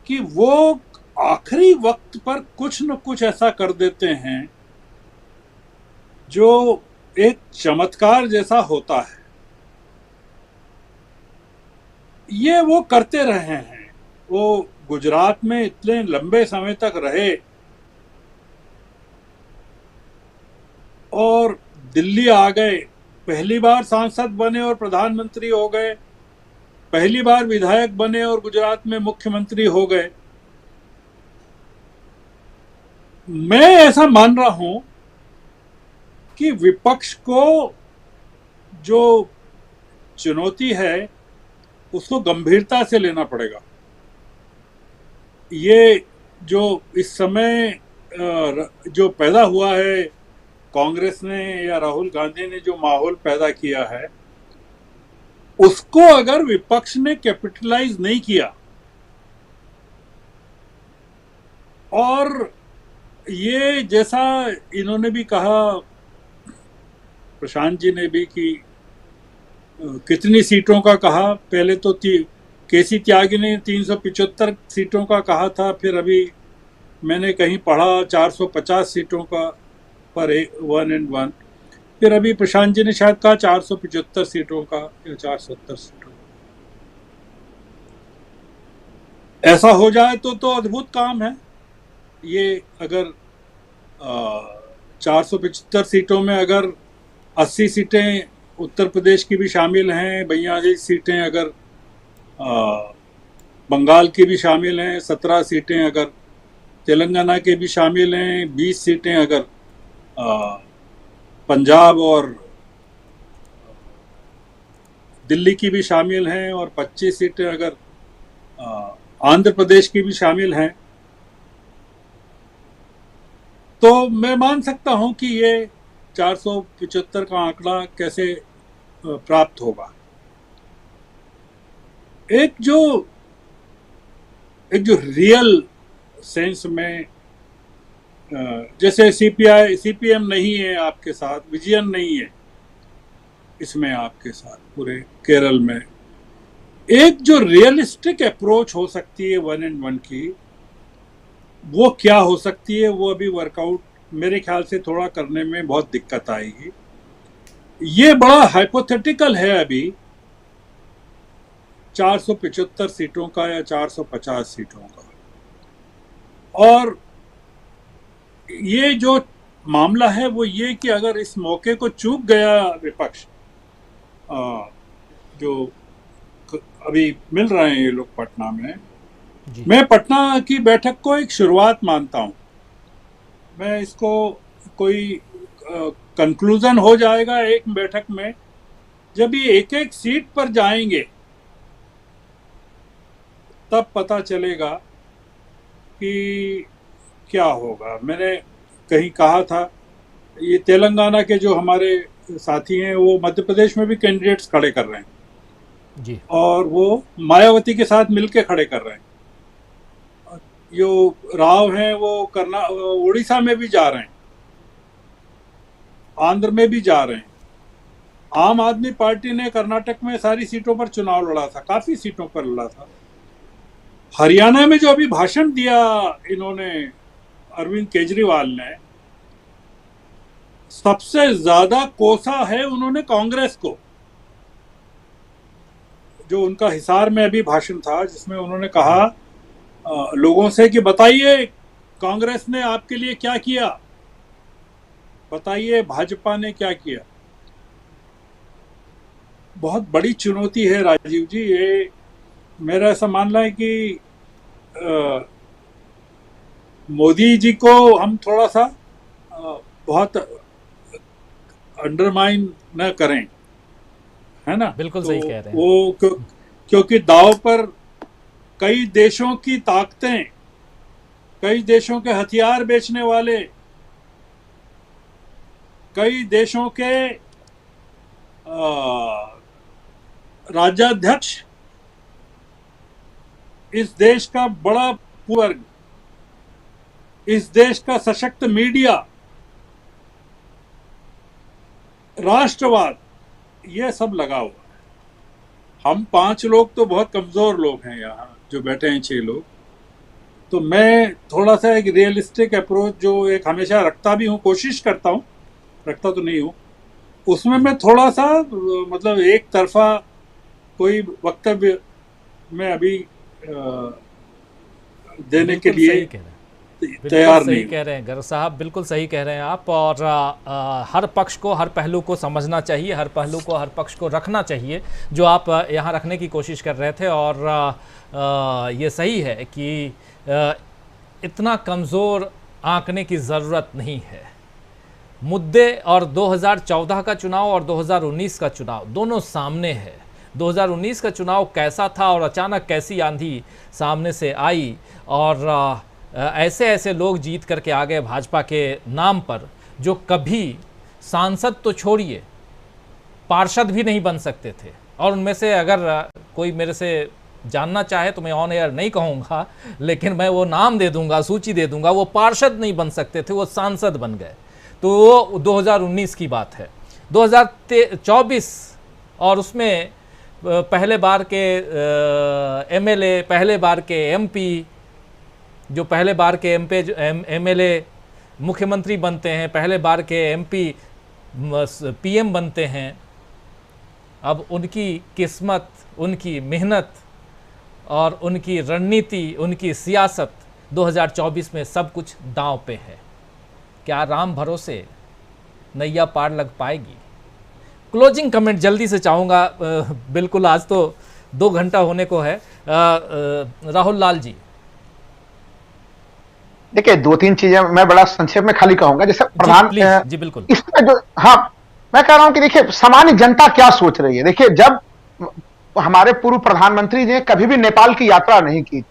कि वो आखिरी वक्त पर कुछ न कुछ ऐसा कर देते हैं जो एक चमत्कार जैसा होता है। ये वो करते रहे हैं। वो गुजरात में इतने लंबे समय तक रहे और दिल्ली आ गए, पहली बार सांसद बने और प्रधानमंत्री हो गए, पहली बार विधायक बने और गुजरात में मुख्यमंत्री हो गए। मैं ऐसा मान रहा हूं कि विपक्ष को जो चुनौती है उसको गंभीरता से लेना पड़ेगा। ये जो इस समय जो पैदा हुआ है, कांग्रेस ने या राहुल गांधी ने जो माहौल पैदा किया है, उसको अगर विपक्ष ने कैपिटलाइज नहीं किया, और ये जैसा इन्होंने भी कहा, प्रशांत जी ने भी, कि कितनी सीटों का कहा, पहले तो केसी त्यागी ने 375 सीटों का कहा था, फिर अभी मैंने कहीं पढ़ा 450 सीटों का पर 1 and 1, फिर अभी प्रशांत जी ने शायद कहा 475 सीटों का या 470 सीटों का। ऐसा हो जाए तो अद्भुत काम है। ये अगर 475 सीटों में अगर 80 सीटें उत्तर प्रदेश की भी शामिल हैं, 42 सीटें अगर बंगाल की भी शामिल हैं, 17 सीटें अगर तेलंगाना के भी शामिल हैं, 20 सीटें अगर पंजाब और दिल्ली की भी शामिल हैं, और 25 सीटें अगर आंध्र प्रदेश की भी शामिल हैं, तो मैं मान सकता हूं कि ये 475 का आंकड़ा कैसे प्राप्त होगा। एक जो रियल सेंस में, जैसे सीपीएम नहीं है आपके साथ, विजयन नहीं है इसमें आपके साथ पूरे केरल में, एक जो रियलिस्टिक अप्रोच हो सकती है 1 and 1 की, वो क्या हो सकती है, वो अभी वर्कआउट मेरे ख्याल से थोड़ा करने में बहुत दिक्कत आएगी। ये बड़ा हाइपोथेटिकल है अभी 475 सीटों का या 450 सीटों का। और ये जो मामला है वो ये कि अगर इस मौके को चूक गया विपक्ष, जो अभी मिल रहे हैं ये लोग पटना में, मैं पटना की बैठक को एक शुरुआत मानता हूं। मैं इसको कोई कंक्लूजन हो जाएगा एक बैठक में, जब ये एक एक सीट पर जाएंगे तब पता चलेगा कि क्या होगा। मैंने कहीं कहा था, ये तेलंगाना के जो हमारे साथी हैं वो मध्य प्रदेश में भी कैंडिडेट्स खड़े कर रहे हैं जी, और वो मायावती के साथ मिलके खड़े कर रहे हैं। जो राव हैं वो उड़ीसा में भी जा रहे हैं, आंध्र में भी जा रहे हैं। आम आदमी पार्टी ने कर्नाटक में सारी सीटों पर चुनाव लड़ा था, काफी सीटों पर लड़ा था। हरियाणा में जो अभी भाषण दिया इन्होंने, अरविंद केजरीवाल ने, सबसे ज्यादा कोसा है उन्होंने कांग्रेस को। जो उनका हिसार में अभी भाषण था जिसमें उन्होंने कहा लोगों से कि बताइए कांग्रेस ने आपके लिए क्या किया, बताइए भाजपा ने क्या किया। बहुत बड़ी चुनौती है राजीव जी। ये मेरा ऐसा मानना है कि मोदी जी को हम थोड़ा सा बहुत अंडरमाइन न करें, है ना? बिल्कुल सही कह रहे हैं। वो क्योंकि दांव पर कई देशों की ताकतें, कई देशों के हथियार बेचने वाले, कई देशों के राज्याध्यक्ष, इस देश का बड़ा वर्ग, इस देश का सशक्त मीडिया, राष्ट्रवाद, ये सब लगा हुआ है। हम 5 लोग तो बहुत कमजोर लोग हैं यहाँ जो बैठे हैं, 6 लोग। तो मैं थोड़ा सा एक रियलिस्टिक अप्रोच जो एक हमेशा रखता भी हूँ, कोशिश करता हूँ, रखता तो नहीं हूँ, उसमें मैं थोड़ा सा मतलब एक तरफा कोई वक्तव्य में अभी देने के लिए तैयार नहीं। सही कह रहे हैं गर साहब, बिल्कुल सही कह रहे हैं आप। और हर पक्ष को, हर पहलू को समझना चाहिए, हर पहलू को, हर पक्ष को रखना चाहिए, जो आप यहाँ रखने की कोशिश कर रहे थे। और ये सही है कि इतना कमज़ोर आंकने की ज़रूरत नहीं है। मुद्दे और 2014 का चुनाव और 2019 का चुनाव दोनों सामने है। 2019 का चुनाव कैसा था और अचानक कैसी आंधी सामने से आई, और ऐसे ऐसे लोग जीत करके आ गए भाजपा के नाम पर, जो कभी सांसद तो छोड़िए पार्षद भी नहीं बन सकते थे। और उनमें से अगर कोई मेरे से जानना चाहे तो मैं ऑन एयर नहीं कहूँगा, लेकिन मैं वो नाम दे दूंगा, सूची दे दूंगा। वो पार्षद नहीं बन सकते थे, वो सांसद बन गए। तो वो 2019 की बात है। 2024 और उसमें पहले बार के एमएलए, पहले बार के एमपी, जो पहले बार के एमएलए मुख्यमंत्री बनते हैं, पहले बार के एमपी पीएम बनते हैं। अब उनकी किस्मत, उनकी मेहनत और उनकी रणनीति, उनकी सियासत 2024 में सब कुछ दांव पे है। क्या राम भरोसे नैया पार लग पाएगी? क्लोजिंग कमेंट जल्दी से चाहूँगा, बिल्कुल आज तो 2 घंटा होने को है। राहुल लाल जी, देखिए, 2-3 चीजें मैं बड़ा संक्षेप में खाली कहूंगा। जैसे प्रधान जी बिल्कुल, इसमें जो, हाँ, मैं कह रहा हूं कि देखिए सामान्य जनता क्या सोच रही है। देखिए, जब हमारे पूर्व प्रधानमंत्री ने कभी भी नेपाल की यात्रा नहीं की,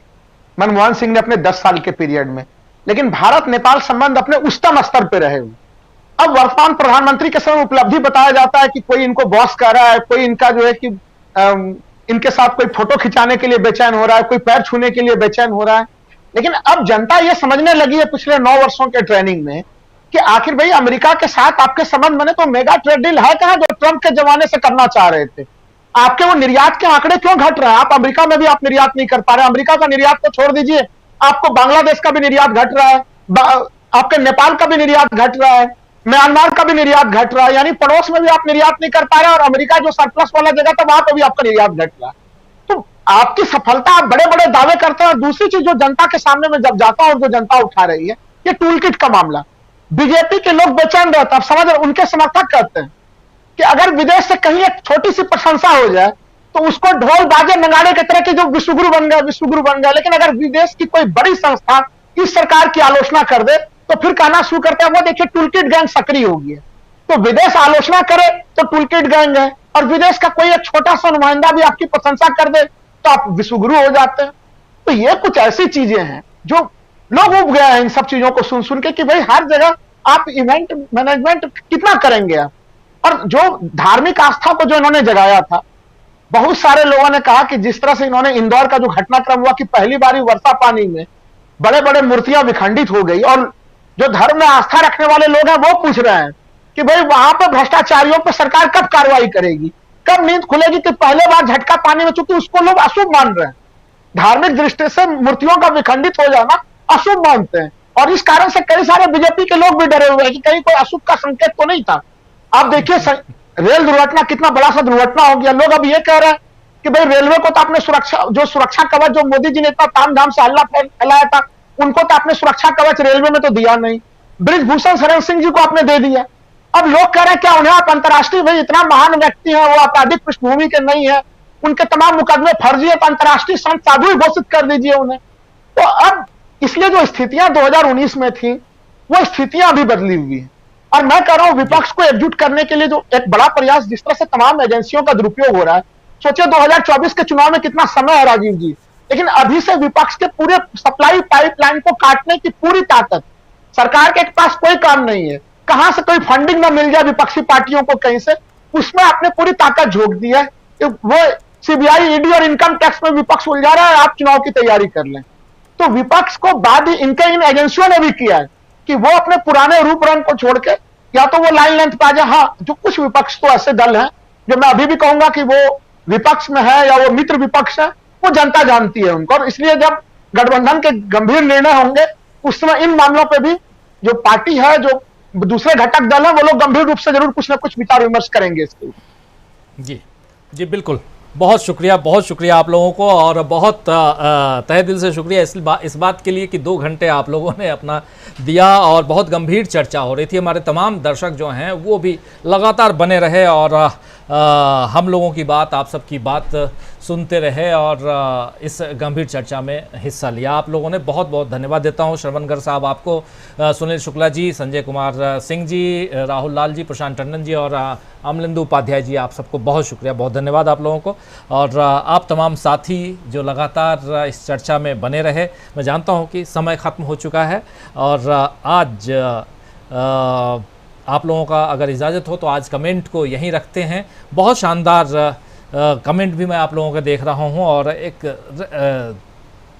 मनमोहन सिंह ने अपने 10 साल के पीरियड में, लेकिन भारत नेपाल संबंध अपने उच्चतम स्तर पर रहे हुए। अब वर्तमान प्रधानमंत्री के समय उपलब्धि बताया जाता है कि कोई इनको बॉस कह रहा है, कोई इनका जो है कि इनके साथ कोई फोटो खिंचाने के लिए बेचैन हो रहा है, कोई पैर छूने के लिए बेचैन हो रहा है। लेकिन अब जनता यह समझने लगी है पिछले 9 वर्षों के ट्रेनिंग में कि आखिर भाई अमेरिका के साथ आपके संबंध बने तो मेगा ट्रेड डील है कहां जो ट्रंप के जमाने से करना चाह रहे थे। आपके वो निर्यात के आंकड़े क्यों घट रहे हैं? आप अमेरिका में भी आप निर्यात नहीं कर पा रहे। अमेरिका का निर्यात तो छोड़ दीजिए, आपको बांग्लादेश का भी निर्यात घट रहा है, आपके नेपाल का भी निर्यात घट रहा है, म्यांमार का भी निर्यात घट रहा है। यानी पड़ोस में भी आप निर्यात नहीं कर पा रहे और अमेरिका जो सरप्लस वाला जगह था वहां पर भी आपका निर्यात घट रहा है। तो आपकी सफलता, आप बड़े बड़े दावे करते हैं। और दूसरी चीज जो जनता के सामने में जब जाता है और जो जनता उठा रही है, ये टूल किट का मामला। बीजेपी के लोग बेचैन रहते हैं, आप समझ रहे, उनके समर्थक कहते हैं कि अगर विदेश से कहीं एक छोटी सी प्रशंसा हो जाए तो उसको ढोल बाजे नगाड़े की तरह की जो विश्वगुरु बन गया, विश्वगुरु बन गया। लेकिन अगर विदेश की कोई बड़ी संस्था इस सरकार की आलोचना कर दे तो फिर कहना शुरू करते हैं वो देखिए टूलकिट गैंग सक्रिय हो गई है। तो विदेश आलोचना करे तो टूलकिट गैंग है, और विदेश का कोई एक छोटा सा नुमाइंदा भी आपकी प्रशंसा कर दे तो आप विश्वगुरु हो जाते हैं। तो ये कुछ ऐसी चीजें हैं जो लोग उब गए हैं इन सब चीजों को सुन सुन के कि भाई हर जगह आप इवेंट मैनेजमेंट कितना करेंगे आप। और जो धार्मिक आस्था को जो इन्होंने जगाया था, बहुत सारे लोगों ने कहा कि जिस तरह से इन्होंने इंदौर का जो घटनाक्रम हुआ कि पहली बार वर्षा पानी में बड़े बड़े मूर्तियां विखंडित हो गई, और जो धर्म में आस्था रखने वाले लोग हैं वो पूछ रहे हैं कि भाई वहां पर भ्रष्टाचारियों पर सरकार कब कार्रवाई करेगी, कब नींद खुलेगी कि पहले बार झटका पानी में, चूंकि उसको लोग अशुभ मान रहे हैं। धार्मिक दृष्टि से मूर्तियों का विखंडित हो जाना अशुभ मानते हैं, और इस कारण से कई सारे बीजेपी के लोग भी डरे हुए हैं कि कहीं कोई अशुभ का संकेत तो नहीं था। आप देखिए रेल दुर्घटना, कितना बड़ा सा दुर्घटना हो गया। लोग अब ये कह रहे हैं कि भाई रेलवे को तो आपने सुरक्षा कवच जो मोदी जी ने इतना तामझाम से हल्ला फैलाया था, उनको तो आपने सुरक्षा कवच रेलवे में तो दिया नहीं। ब्रिजभूषण शरण सिंह जी को आपने दे दिया। अब लोग कह रहे हैं क्या उन्हें आप अंतर्राष्ट्रीय, भाई इतना महान व्यक्ति है, वो आपराधिक पृष्ठभूमि के नहीं है, उनके तमाम मुकदमे फर्जी है, तो अंतर्राष्ट्रीय संत साधु घोषित कर दीजिए उन्हें। तो अब इसलिए जो स्थितियां 2019 में थी वो स्थितियां अभी बदली हुई है। और मैं कह रहा हूं विपक्ष को एकजुट करने के लिए जो एक बड़ा प्रयास जिस तरह से तमाम एजेंसियों का दुरुपयोग हो रहा है, सोचिए 2024 के चुनाव में कितना समय है राजीव जी, लेकिन अभी से विपक्ष के पूरे सप्लाई पाइपलाइन को काटने की पूरी ताकत सरकार के पास कोई काम नहीं है। कहां से कोई फंडिंग ना मिल जाए विपक्षी पार्टियों को कहीं से, उसमें आपने पूरी ताकत झोंक दी है। वो सीबीआई, ईडी और इनकम टैक्स में विपक्ष उलझा रहा है, आप चुनाव की तैयारी कर लें। तो विपक्ष को बाद इनके इन एजेंसियों ने भी किया है कि वो अपने पुराने रूप रंग को छोड़ के या तो वो लाइन लेंथ पे आ जाए। हाँ, जो कुछ विपक्ष तो ऐसे दल हैं जो मैं अभी भी कहूंगा कि वो विपक्ष में है या वो मित्र विपक्ष है, वो जनता जानती है उनको। और इसलिए जब गठबंधन के गंभीर निर्णय होंगे उस समय इन मामलों पे भी जो पार्टी है, जो दूसरे घटक दल है, वो लोग गंभीर रूप से जरूर कुछ ना कुछ विचार विमर्श करेंगे इसके ऊपर। जी जी बिल्कुल, बहुत शुक्रिया आप लोगों को, और बहुत तहे दिल से शुक्रिया इस बात के लिए कि 2 घंटे आप लोगों ने अपना दिया और बहुत गंभीर चर्चा हो रही थी। हमारे तमाम दर्शक जो हैं वो भी लगातार बने रहे और हम लोगों की बात, आप सबकी बात सुनते रहे और इस गंभीर चर्चा में हिस्सा लिया। आप लोगों ने बहुत बहुत धन्यवाद देता हूं। श्रवणगर साहब आपको, सुनील शुक्ला जी, संजय कुमार सिंह जी, राहुल लाल जी, प्रशांत टंडन जी और अमलेंदु उपाध्याय जी, आप सबको बहुत शुक्रिया, बहुत धन्यवाद आप लोगों को। और आप तमाम साथी जो लगातार इस चर्चा में बने रहे। मैं जानता हूं कि समय ख़त्म हो चुका है और आज आप लोगों का अगर इजाज़त हो तो आज कमेंट को यहीं रखते हैं। बहुत शानदार कमेंट भी मैं आप लोगों का देख रहा हूं और एक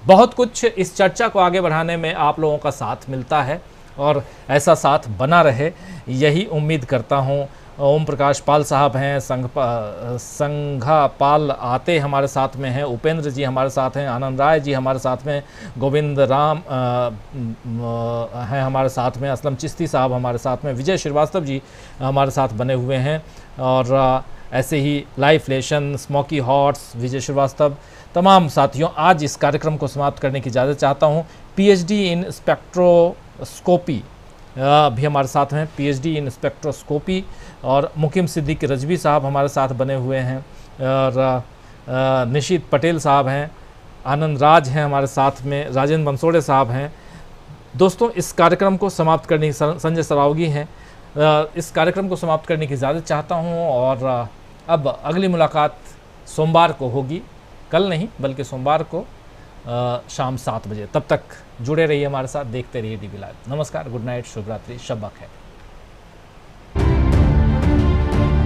बहुत कुछ इस चर्चा को आगे बढ़ाने में आप लोगों का साथ मिलता है और ऐसा साथ बना रहे, यही उम्मीद करता हूं। ओम प्रकाश पाल साहब हैं, संघा पाल आते हमारे साथ में हैं, उपेंद्र जी हमारे साथ हैं, आनंद राय जी हमारे साथ में, गोविंद राम हैं हमारे साथ में, असलम चिश्ती साहब हमारे साथ में, विजय श्रीवास्तव जी हमारे साथ बने हुए हैं और ऐसे ही लाइफ लेशन, स्मोकी हॉर्स, विजय श्रीवास्तव, तमाम साथियों, आज इस कार्यक्रम को समाप्त करने की इजाज़त चाहता हूँ। पीएचडी इन स्पेक्ट्रोस्कोपी भी हमारे साथ हैं, पीएचडी इन स्पेक्ट्रोस्कोपी, और मुकीम सिद्दीक रजवी साहब हमारे साथ बने हुए हैं और निशित पटेल साहब हैं, आनंद राज हैं हमारे साथ में, राजेंद्र बंसोड़े साहब हैं, दोस्तों, इस कार्यक्रम को समाप्त करने की संजय सरावगी हैं, इस कार्यक्रम को समाप्त करने की इजाज़त चाहता हूं और अब अगली मुलाकात सोमवार को होगी, कल नहीं बल्कि सोमवार को शाम 7 बजे। तब तक जुड़े रहिए हमारे साथ, देखते रहिए DB लाइव। नमस्कार, गुड नाइट, शुभ रात्रि, शब बखैर।